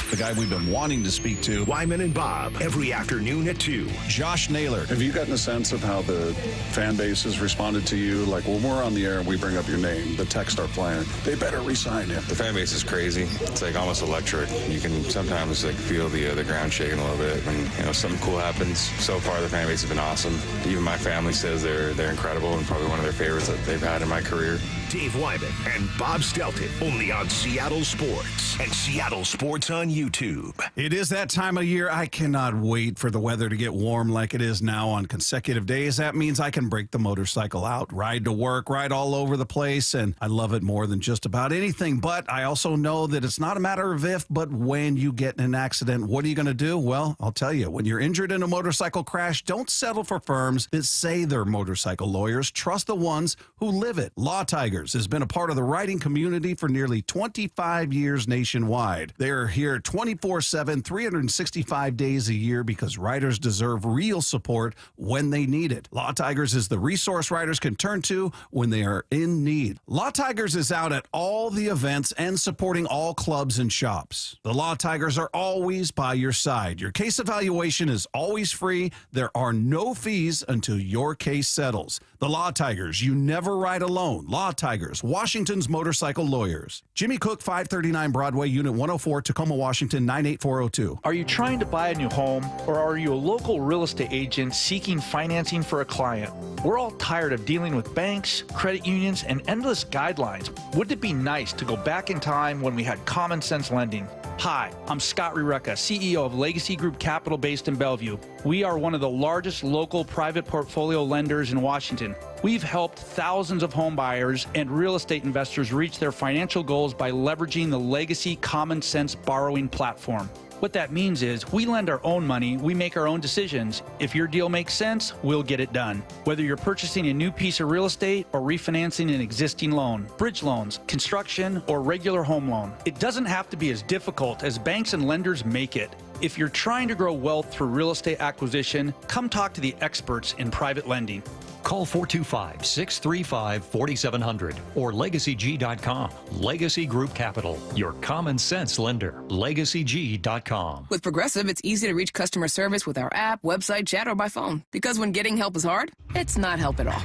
The guy we've been wanting to speak to. Wyman and Bob, every afternoon at 2. Josh Naylor. Have you gotten a sense of how the fan base has responded to you? Like when we're on the air and we bring up your name, the texts start playing. They better re-sign him. The fan base is crazy. It's like almost electric. You can sometimes like feel the ground shaking a little bit when something cool happens. So far, the fan base has been awesome. Even my family says they're incredible and probably one of their favorites that they've had in my career. Dave Wyman and Bob Stelton, only on Seattle Sports and Seattle Sports on YouTube. It is that time of year. I cannot wait for the weather to get warm like it is now on consecutive days. That means I can break the motorcycle out, ride to work, ride all over the place, and I love it more than just about anything. But I also know that it's not a matter of if, but when you get in an accident, what are you going to do? Well, I'll tell you, when you're injured in a motorcycle crash, don't settle for firms that say they're motorcycle lawyers. Trust the ones who live it. Law Tigers has been a part of the writing community for nearly 25 years nationwide. They're here 24/7, 365 days a year because riders deserve real support when they need it. Law Tigers is the resource riders can turn to when they are in need. Law Tigers is out at all the events and supporting all clubs and shops. The Law Tigers are always by your side. Your case evaluation is always free. There are no fees until your case settles. The Law Tigers, you never ride alone. Law Tigers, Washington's motorcycle lawyers. Jimmy Cook, 539 Broadway, Unit 104, Tacoma, Washington, 98402. Are you trying to buy a new home, or are you a local real estate agent seeking financing for a client? We're all tired of dealing with banks, credit unions, and endless guidelines. Wouldn't it be nice to go back in time when we had common sense lending? Hi, I'm Scott Rireka, CEO of Legacy Group Capital based in Bellevue. We are one of the largest local private portfolio lenders in Washington. We've helped thousands of home buyers and real estate investors reach their financial goals by leveraging the Legacy Common Sense borrowing platform. What that means is we lend our own money, we make our own decisions. If your deal makes sense, we'll get it done. Whether you're purchasing a new piece of real estate or refinancing an existing loan, bridge loans, construction, or regular home loan, it doesn't have to be as difficult as banks and lenders make it. If you're trying to grow wealth through real estate acquisition, come talk to the experts in private lending. Call 425-635-4700 or LegacyG.com. Legacy Group Capital, your common sense lender. LegacyG.com. With Progressive, it's easy to reach customer service with our app, website, chat, or by phone. Because when getting help is hard, it's not help at all.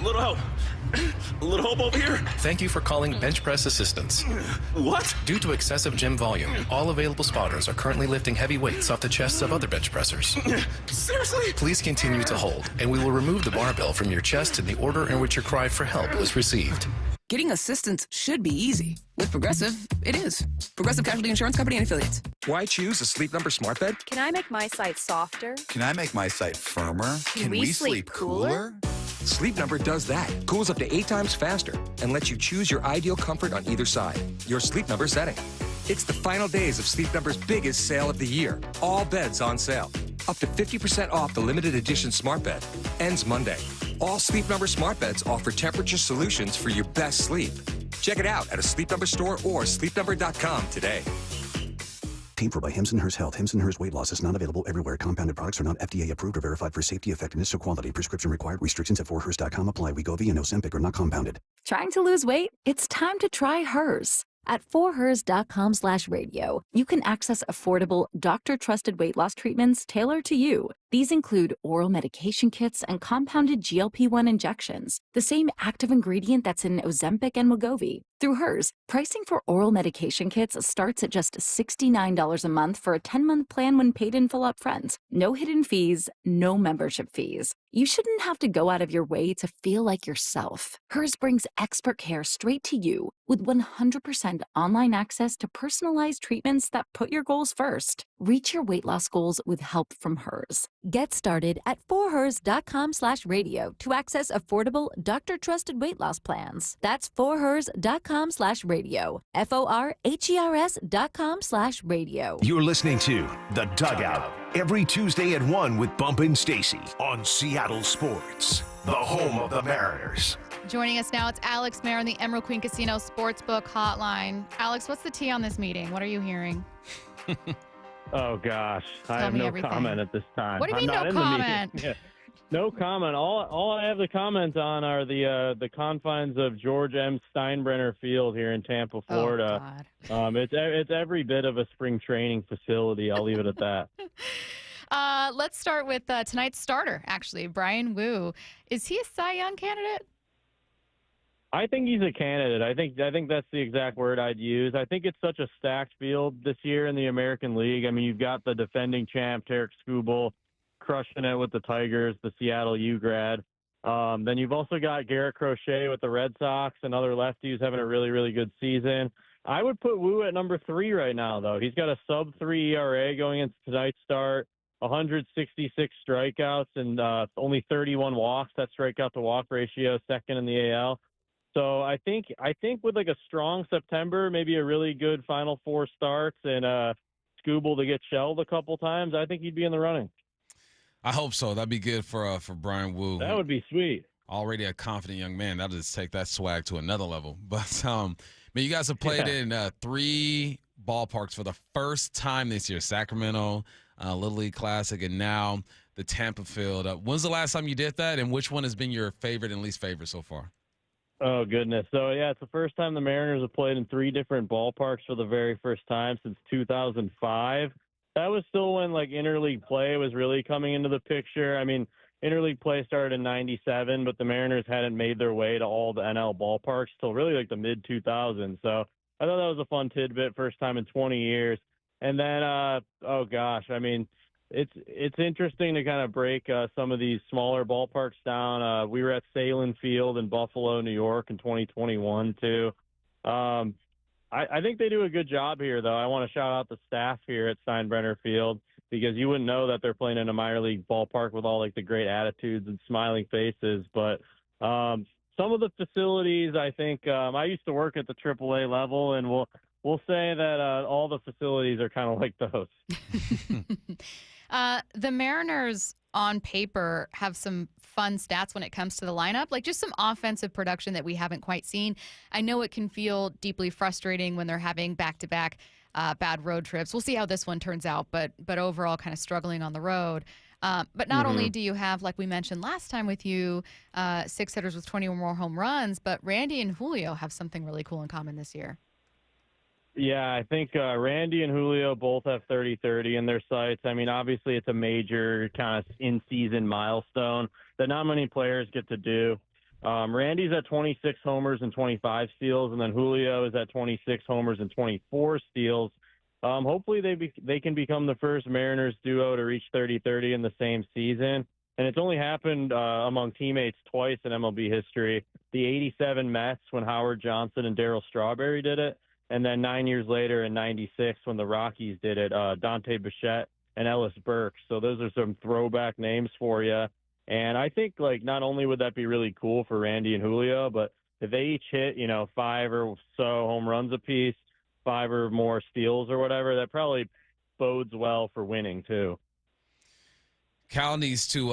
Little help. A little hope over here. Thank you for calling Bench Press Assistance. What? Due to excessive gym volume, all available spotters are currently lifting heavy weights off the chests of other bench pressers. Seriously? Please continue to hold, and we will remove the barbell from your chest in the order in which your cry for help was received. Getting assistance should be easy. With Progressive, it is. Progressive Casualty Insurance Company and Affiliates. Why choose a Sleep Number smart bed? Can I make my site softer? Can I make my site firmer? Can we sleep cooler? Sleep Number does that. Cools up to 8 times faster and lets you choose your ideal comfort on either side. Your Sleep Number setting. It's the final days of Sleep Number's biggest sale of the year. All beds on sale. Up to 50% off the limited edition smart bed. Ends Monday. All Sleep Number smart beds offer temperature solutions for your best sleep. Check it out at a Sleep Number store or sleepnumber.com today. Paid for by Hims & Hers Health. Hims & Hers Weight Loss is not available everywhere. Compounded products are not FDA approved or verified for safety, effectiveness, or quality. Prescription required. Restrictions at 4hers.com apply. Wegovy and Ozempic are not compounded. Trying to lose weight? It's time to try Hers. At 4hers.com/radio, you can access affordable, doctor-trusted weight loss treatments tailored to you. These include oral medication kits and compounded GLP-1 injections, the same active ingredient that's in Ozempic and Wegovy. Through Hers, pricing for oral medication kits starts at just $69 a month for a 10-month plan when paid in full upfront. No hidden fees, no membership fees. You shouldn't have to go out of your way to feel like yourself. Hers brings expert care straight to you with 100% online access to personalized treatments that put your goals first. Reach your weight loss goals with help from Hers. Get started at 4hers.com/radio to access affordable, doctor-trusted weight loss plans. That's 4hers.com/radio. FORHERS.com/radio. You're listening to The Dugout every Tuesday at 1 with Bumpin' Stacy on Seattle Sports, the home of the Mariners. Joining us now, it's Alex Mayer on the Emerald Queen Casino Sportsbook Hotline. Alex, what's the tea on this meeting? What are you hearing? Oh, gosh. I have no comment at this time. What do you mean no comment? Yeah. No comment. All I have to comment on are the confines of George M. Steinbrenner Field here in Tampa, Florida. Oh, God. It's every bit of a spring training facility. I'll leave it at that. Let's start with tonight's starter, actually, Brian Wu. Is he a Cy Young candidate? I think he's a candidate. I think that's the exact word I'd use. I think it's such a stacked field this year in the American League. I mean, you've got the defending champ, Tarek Skubal, crushing it with the Tigers, the Seattle U grad. Then you've also got Garrett Crochet with the Red Sox, another lefty who's having a really, really good season. I would put Wu at number 3 right now, though. He's got a sub-3 ERA going into tonight's start, 166 strikeouts, and only 31 walks. That strikeout-to-walk ratio, second in the AL. So I think with like a strong September, maybe a really good Final Four starts, and Skubal to get shelled a couple times, I think he'd be in the running. I hope so. That'd be good for Brian Wu. That would be sweet. Already a confident young man. That'll just take that swag to another level. But man, you guys have played in 3 ballparks for the first time this year. Sacramento, Little League Classic, and now the Tampa Field. When's the last time you did that, and which one has been your favorite and least favorite so far? Oh, goodness. So, yeah, it's the first time the Mariners have played in 3 different ballparks for the very first time since 2005. That was still when, like, interleague play was really coming into the picture. I mean, interleague play started in 97, but the Mariners hadn't made their way to all the NL ballparks till really, like, the mid-2000s. So I thought that was a fun tidbit, first time in 20 years. And then, oh, gosh, I mean, it's interesting to kind of break some of these smaller ballparks down. We were at Salem Field in Buffalo, New York in 2021 too. I think they do a good job here, though. I want to shout out the staff here at Steinbrenner Field because you wouldn't know that they're playing in a minor league ballpark with all like the great attitudes and smiling faces. But some of the facilities, I think I used to work at the AAA level, and we'll say that all the facilities are kind of like those. The Mariners on paper have some fun stats when it comes to the lineup, like just some offensive production that we haven't quite seen. I know it can feel deeply frustrating when they're having back-to-back bad road trips. We'll see how this one turns out, but overall kind of struggling on the road. But not only do you have, like we mentioned last time with you, 6 hitters with 20 or more home runs, but Randy and Julio have something really cool in common this year. Yeah, I think Randy and Julio both have 30-30 in their sights. I mean, obviously it's a major kind of in-season milestone that not many players get to do. Randy's at 26 homers and 25 steals, and then Julio is at 26 homers and 24 steals. Hopefully they can become the first Mariners duo to reach 30-30 in the same season. And it's only happened among teammates twice in MLB history. The 87 Mets when Howard Johnson and Darryl Strawberry did it. And then 9 years later in 96 when the Rockies did it, Dante Bichette and Ellis Burke. So those are some throwback names for you. And I think, like, not only would that be really cool for Randy and Julio, but if they each hit, 5 or so home runs apiece, 5 or more steals or whatever, that probably bodes well for winning too. Cal needs to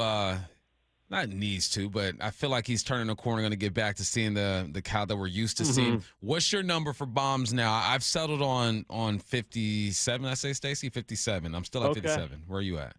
not needs to, but I feel like he's turning the corner, going to get back to seeing the Cal that we're used to seeing. What's your number for bombs now? I've settled on 57. I say, Stacy, 57. I'm still at 57. Where are you at?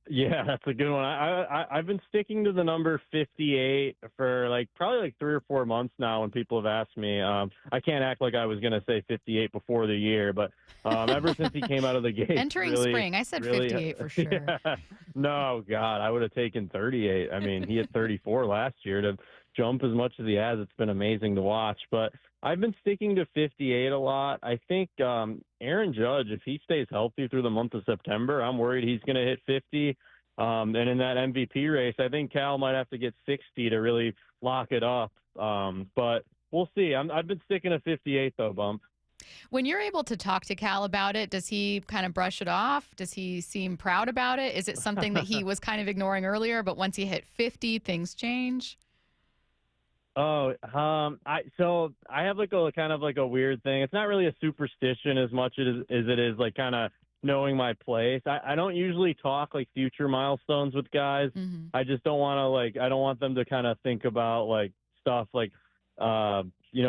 Yeah, that's a good one. I've been sticking to the number 58 for probably 3 or 4 months now when people have asked me. I can't act like I was going to say 58 before the year, but ever since he came out of the gate. Entering spring, I said 58 for sure. Yeah. No, God, I would have taken 38. I mean, he had 34 last year. To jump as much as he has, it's been amazing to watch. But I've been sticking to 58 a lot. I think Aaron Judge, if he stays healthy through the month of September, I'm worried he's going to hit 50. And in that MVP race, I think Cal might have to get 60 to really lock it up. But we'll see. I've been sticking to 58, though, Bump. When you're able to talk to Cal about it, does he kind of brush it off? Does he seem proud about it? Is it something that he was kind of ignoring earlier, but once he hit 50, things change? Oh, I have a kind of a weird thing. It's not really a superstition as much as it is like kind of knowing my place. I don't usually talk like future milestones with guys. I just don't want to I don't want them to kind of think about stuff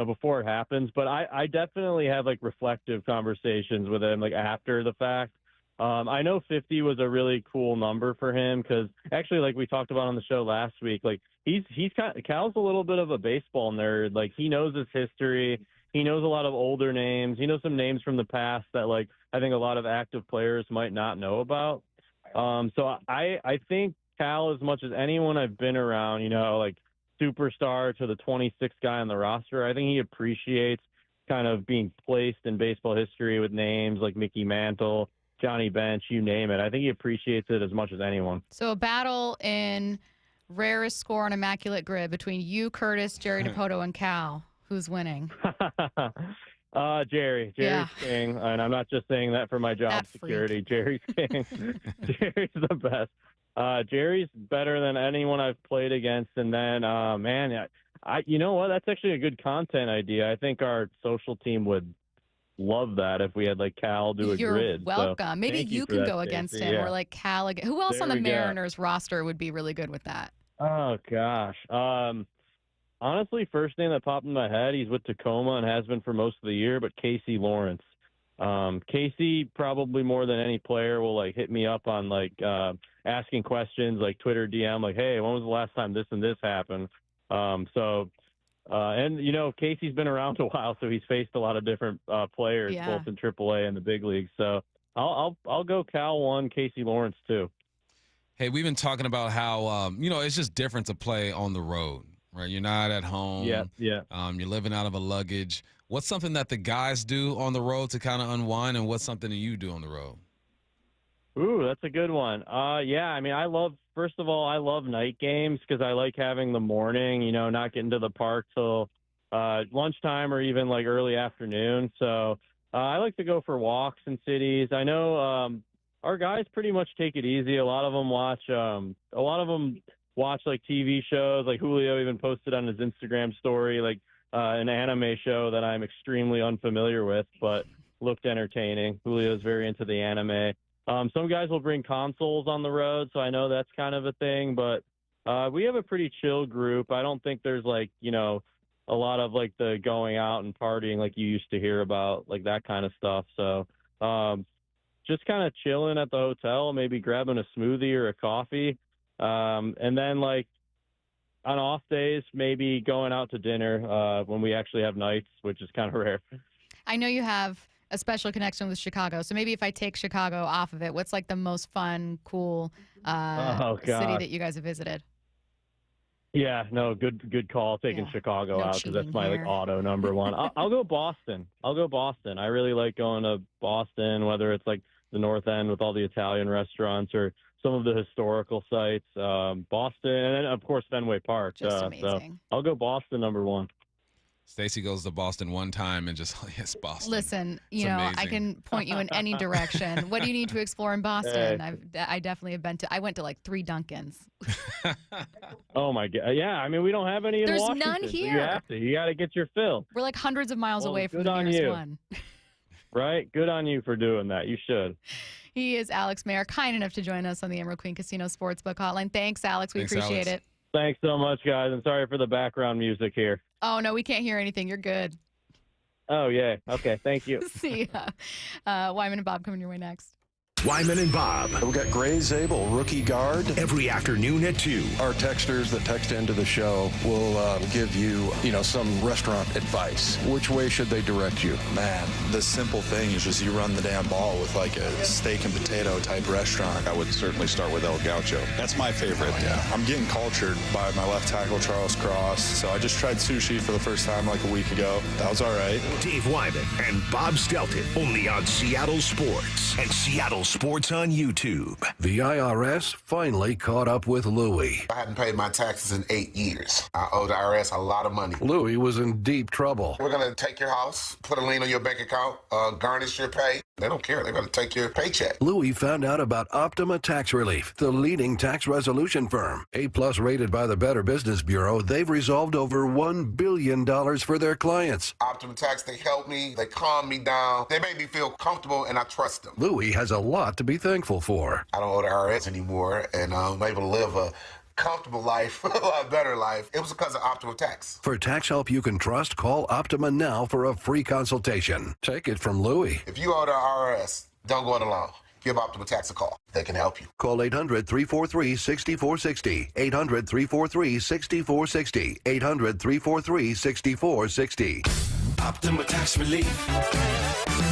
before it happens. But I definitely have reflective conversations with him after the fact. I know 50 was a really cool number for him because actually, we talked about on the show last week, Cal's a little bit of a baseball nerd. He knows his history. He knows a lot of older names. He knows some names from the past that I think a lot of active players might not know about. So I think Cal, as much as anyone I've been around, superstar to the 26th guy on the roster, I think he appreciates kind of being placed in baseball history with names like Mickey Mantle, Johnny Bench, you name it. I think he appreciates it as much as anyone. So a battle in rarest score on Immaculate Grid between you, Curtis, Jerry DiPoto, and Cal. Who's winning? Jerry's king, and I'm not just saying that for my job security. Jerry's king. Jerry's the best. Jerry's better than anyone I've played against, and then you know what? That's actually a good content idea. I think our social team would love that if we had Cal do a You're grid. welcome. So maybe you can go against him, or Cal. Who else on the Mariners roster would be really good with that? Oh gosh. Honestly, first name that popped in my head, he's with Tacoma and has been for most of the year, but Casey Lawrence. Casey, probably more than any player, will like hit me up on like asking questions, like Twitter DM, like, hey, when was the last time this and this happened? And you know, Casey's been around a while, so he's faced a lot of different players, both in AAA and the big leagues. So I'll go Cal 1, Casey Lawrence 2. Hey, we've been talking about how you know, it's just different to play on the road, right? You're not at home. Yeah. You're living out of a luggage. What's something that the guys do on the road to kind of unwind, and what's something that you do on the road? Ooh, that's a good one. Yeah, I mean, first of all, I love night games because I like having the morning, you know, not getting to the park till lunchtime or even like early afternoon. So I like to go for walks in cities. I know our guys pretty much take it easy. A lot of them watch like TV shows. Like Julio even posted on his Instagram story like an anime show that I'm extremely unfamiliar with, but looked entertaining. Julio's very into the anime. Some guys will bring consoles on the road, so I know that's kind of a thing, but we have a pretty chill group. I don't think there's like, you know, a lot of like the going out and partying like you used to hear about, like that kind of stuff. So just kind of chilling at the hotel, maybe grabbing a smoothie or a coffee. And then like on off days, maybe going out to dinner when we actually have nights, which is kind of rare. I know you have a special connection with Chicago. So maybe if I take Chicago off of it, what's like the most fun, cool city that you guys have visited? Yeah, no, good call taking Chicago out because that's my like auto number one. I'll go Boston. I really like going to Boston, whether it's like the North End with all the Italian restaurants or some of the historical sites. Boston, and then of course Fenway Park. Just amazing. So I'll go Boston number one. Stacy goes to Boston one time and just, yes, Boston. Listen, you It's know, amazing. I can point you in any direction. What do you need to explore in Boston? I definitely have been I went to like 3 Dunkins. Oh my God. Yeah. I mean, we don't have any in There's Washington. none so here. you have to. You got to get your fill. We're like hundreds of miles away from good the on nearest you. one. Right? Good on you for doing that. You should. He is Alex Mayer, kind enough to join us on the Emerald Queen Casino Sportsbook Hotline. Thanks, Alex. We appreciate it. Thanks so much, guys. I'm sorry for the background music here. Oh, no, we can't hear anything. You're good. Oh, yeah. Okay. Thank you. See ya. Wyman and Bob coming your way next. Wyman and Bob. We've got Gray Zabel, rookie guard. Every afternoon at 2. Our texters that text into the show will give you, some restaurant advice. Which way should they direct you? Man, the simple thing is just you run the damn ball with like a steak and potato type restaurant. I would certainly start with El Gaucho. That's my favorite. Yeah, I'm getting cultured by my left tackle, Charles Cross. So I just tried sushi for the first time like a week ago. That was all right. Dave Wyman and Bob Stelton, only on Seattle Sports and Seattle Sports on YouTube. The IRS finally caught up with Louie. I hadn't paid my taxes in 8 years. I owe the IRS a lot of money. Louie was in deep trouble. We're going to take your house, put a lien on your bank account, garnish your pay. They don't care. They're going to take your paycheck. Louie found out about Optima Tax Relief, the leading tax resolution firm. A-plus rated by the Better Business Bureau, they've resolved over $1 billion for their clients. Optima Tax, they help me. They calm me down. They make me feel comfortable, and I trust them. Louie has a lot to be thankful for. I don't owe the IRS anymore, and I'm able to live a comfortable life, a lot better life. It was because of Optima Tax. For tax help you can trust, call Optima now for a free consultation. Take it from Louie. If you owe the IRS, don't go it alone. Give Optima Tax a call. They can help you. Call 800-343-6460. 800-343-6460. 800-343-6460. Optima Tax Relief.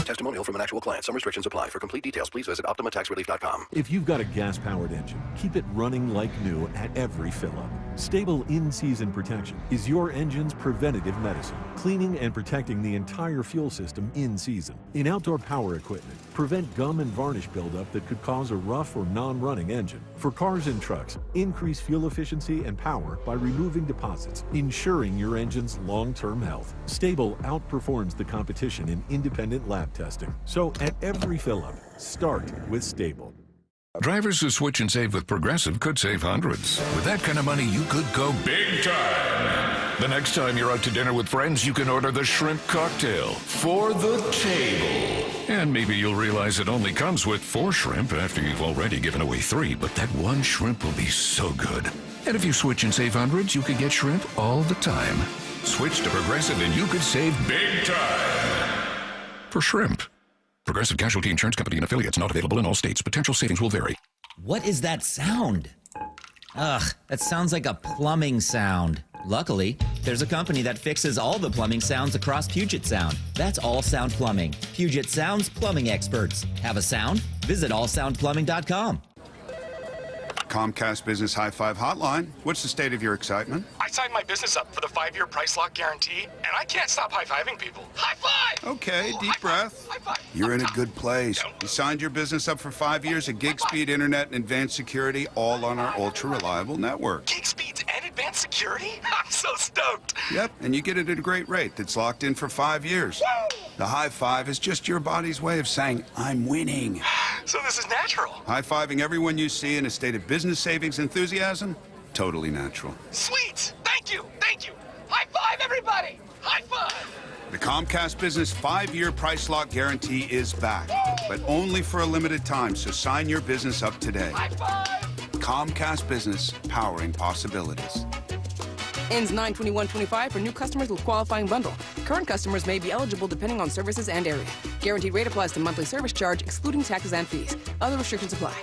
Testimonial from an actual client. Some restrictions apply. For complete details, please visit OptimaTaxRelief.com. If you've got a gas-powered engine, keep it running like new at every fill-up. Stable in-season protection is your engine's preventative medicine, cleaning and protecting the entire fuel system in season. In outdoor power equipment, prevent gum and varnish buildup that could cause a rough or non-running engine. For cars and trucks, increase fuel efficiency and power by removing deposits, ensuring your engine's long-term health. Stable outperforms the competition in independent lab testing. So at every fill-up, start with Stable. Drivers who switch and save with Progressive could save hundreds. With that kind of money, you could go big time. The next time you're out to dinner with friends, you can order the shrimp cocktail for the table. And maybe you'll realize it only comes with 4 shrimp after you've already given away 3, but that one shrimp will be so good. And if you switch and save hundreds, you could get shrimp all the time. Switch to Progressive and you could save big time for shrimp. Progressive Casualty Insurance Company and affiliates, not available in all states. Potential savings will vary. What is that sound? Ugh, that sounds like a plumbing sound. Luckily, there's a company that fixes all the plumbing sounds across Puget Sound. That's All Sound Plumbing. Puget Sound's plumbing experts. Have a sound? Visit allsoundplumbing.com. Comcast Business High Five Hotline. What's the state of your excitement? I signed my business up for the 5-year price lock guarantee, and I can't stop high-fiving people. High five! Okay, deep breath. High five. You're in a good place. You signed your business up for 5 years of gig speed internet and advanced security, all on our ultra-reliable network. Gig speeds and advanced security? I'm so stoked. Yep, and you get it at a great rate that's locked in for 5 years. Woo! The high five is just your body's way of saying, I'm winning. So this is natural. High-fiving everyone you see in a state of business savings enthusiasm? Totally natural. Sweet. Thank you. Thank you. High five, everybody. High five. The Comcast Business 5-year price lock guarantee is back, but only for a limited time, so sign your business up today. High five. Comcast Business, powering possibilities. Ends 9/21/25 for new customers with qualifying bundle. Current customers may be eligible depending on services and area. Guaranteed rate applies to monthly service charge, excluding taxes and fees. Other restrictions apply.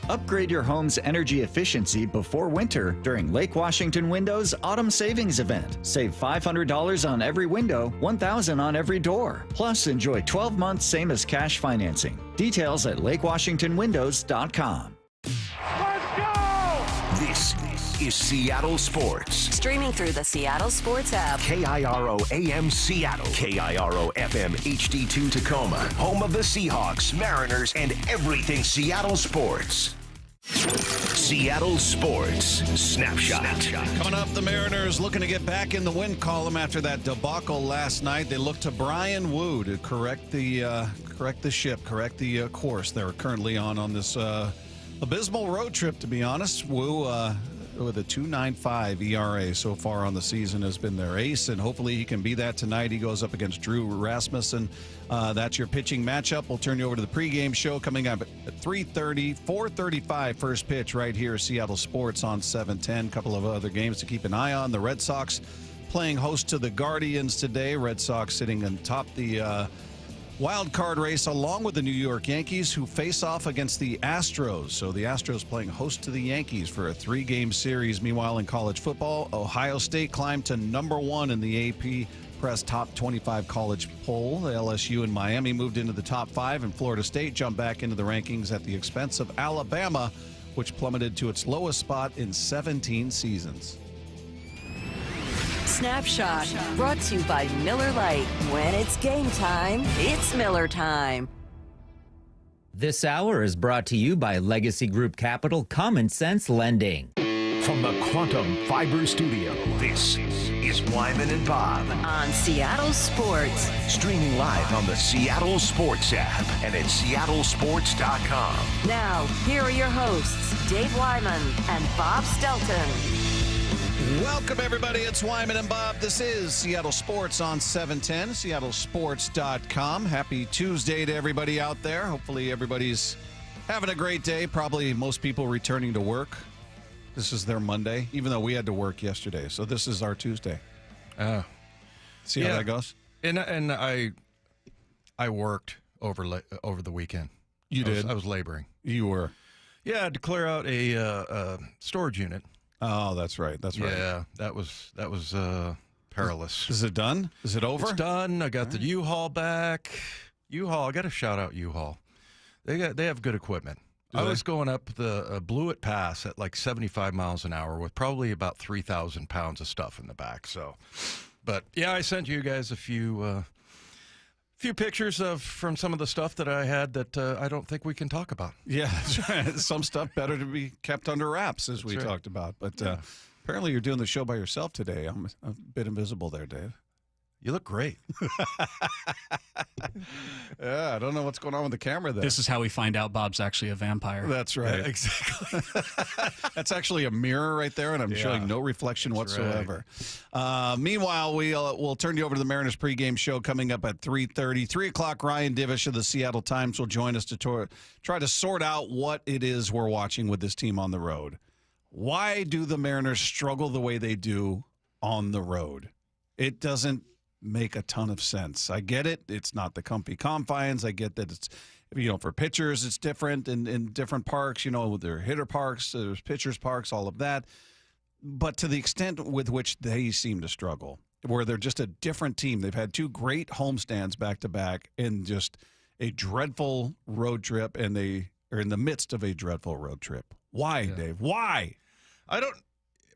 Upgrade your home's energy efficiency before winter during Lake Washington Windows Autumn Savings Event. Save $500 on every window, $1,000 on every door. Plus, enjoy 12 months same as cash financing. Details at lakewashingtonwindows.com. This is Seattle Sports. Streaming through the Seattle Sports app. KIRO AM Seattle. KIRO FM HD2 Tacoma. Home of the Seahawks, Mariners, and everything Seattle sports. Seattle Sports Snapshot. Coming up, the Mariners looking to get back in the win column after that debacle last night. They look to Brian Wu to correct the course they're currently on this abysmal road trip, to be honest. Wu, with a 2.95 ERA so far on the season, has been their ace, and hopefully he can be that tonight. He goes up against Drew Rasmussen. That's your pitching matchup. We'll turn you over to the pregame show coming up at 3:30, 4:35 first pitch right here, Seattle Sports on 710. A couple of other games to keep an eye on. The Red Sox playing host to the Guardians today. Red Sox sitting atop the wild card race along with the New York Yankees, who face off against the Astros. So the Astros playing host to the Yankees for a 3-game series. Meanwhile, in college football, Ohio State climbed to #1 in the AP Press Top 25 college poll. The LSU and Miami moved into the top 5, and Florida State jumped back into the rankings at the expense of Alabama, which plummeted to its lowest spot in 17 seasons. Snapshot, brought to you by Miller Lite. When it's game time, it's Miller time. This hour is brought to you by Legacy Group Capital Common Sense Lending. From the Quantum Fiber Studio, this is Wyman and Bob. On Seattle Sports. Streaming live on the Seattle Sports app and at seattlesports.com. Now, here are your hosts, Dave Wyman and Bob Stelton. Welcome, everybody. It's Wyman and Bob. This is Seattle Sports on 710, seattlesports.com. Happy Tuesday to everybody out there. Hopefully everybody's having a great day. Probably most people returning to work. This is their Monday, even though we had to work yesterday. So this is our Tuesday. See how that goes? And I worked over the weekend. You did? I was laboring. You were? Yeah, I had to clear out a storage unit. Oh, that's right. That's right. Yeah, that was perilous. Is it done? Is it over? It's done. I got the U-Haul back. U-Haul, I got to shout out U-Haul. They have good equipment. I was going up the Blewett Pass at like 75 miles an hour with probably about 3,000 pounds of stuff in the back. So, but yeah, I sent you guys a few pictures from some of the stuff that I had that I don't think we can talk about. Yeah, that's right. Some stuff better to be kept under wraps, as we talked about. But apparently you're doing the show by yourself today. I'm a bit invisible there, Dave. You look great. Yeah, I don't know what's going on with the camera there. This is how we find out Bob's actually a vampire. That's right. Yeah, exactly. That's actually a mirror right there, and I'm showing no reflection whatsoever. Right. Meanwhile, we'll turn you over to the Mariners pregame show coming up at 3:30. 3 o'clock, Ryan Divish of the Seattle Times will join us to try to sort out what it is we're watching with this team on the road. Why do the Mariners struggle the way they do on the road? It doesn't make a ton of sense. I get it. It's not the comfy confines. I get that it's, for pitchers, it's different in different parks, there are hitter parks, there's pitchers parks, all of that. But to the extent with which they seem to struggle, where they're just a different team. They've had 2 great homestands back-to-back and just a dreadful road trip, and they are in the midst of a dreadful road trip. Why, Dave? Why?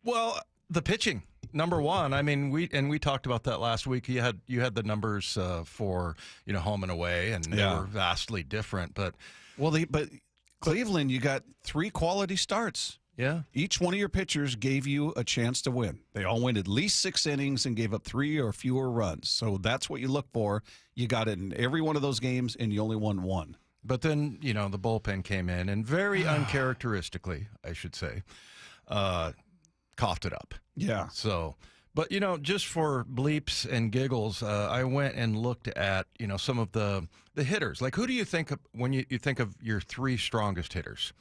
Well, the pitching, number one. I mean, we talked about that last week. You had the numbers for home and away, and they were vastly different. But Cleveland, you got 3 quality starts. Yeah. Each one of your pitchers gave you a chance to win. They all went at least 6 innings and gave up 3 or fewer runs. So that's what you look for. You got it in every one of those games, and you only won 1. But then, the bullpen came in and very uncharacteristically, I should say, coughed it up. Yeah. So, but, just for bleeps and giggles, I went and looked at, some of the hitters. Like, who do you think of when you think of your 3 strongest hitters?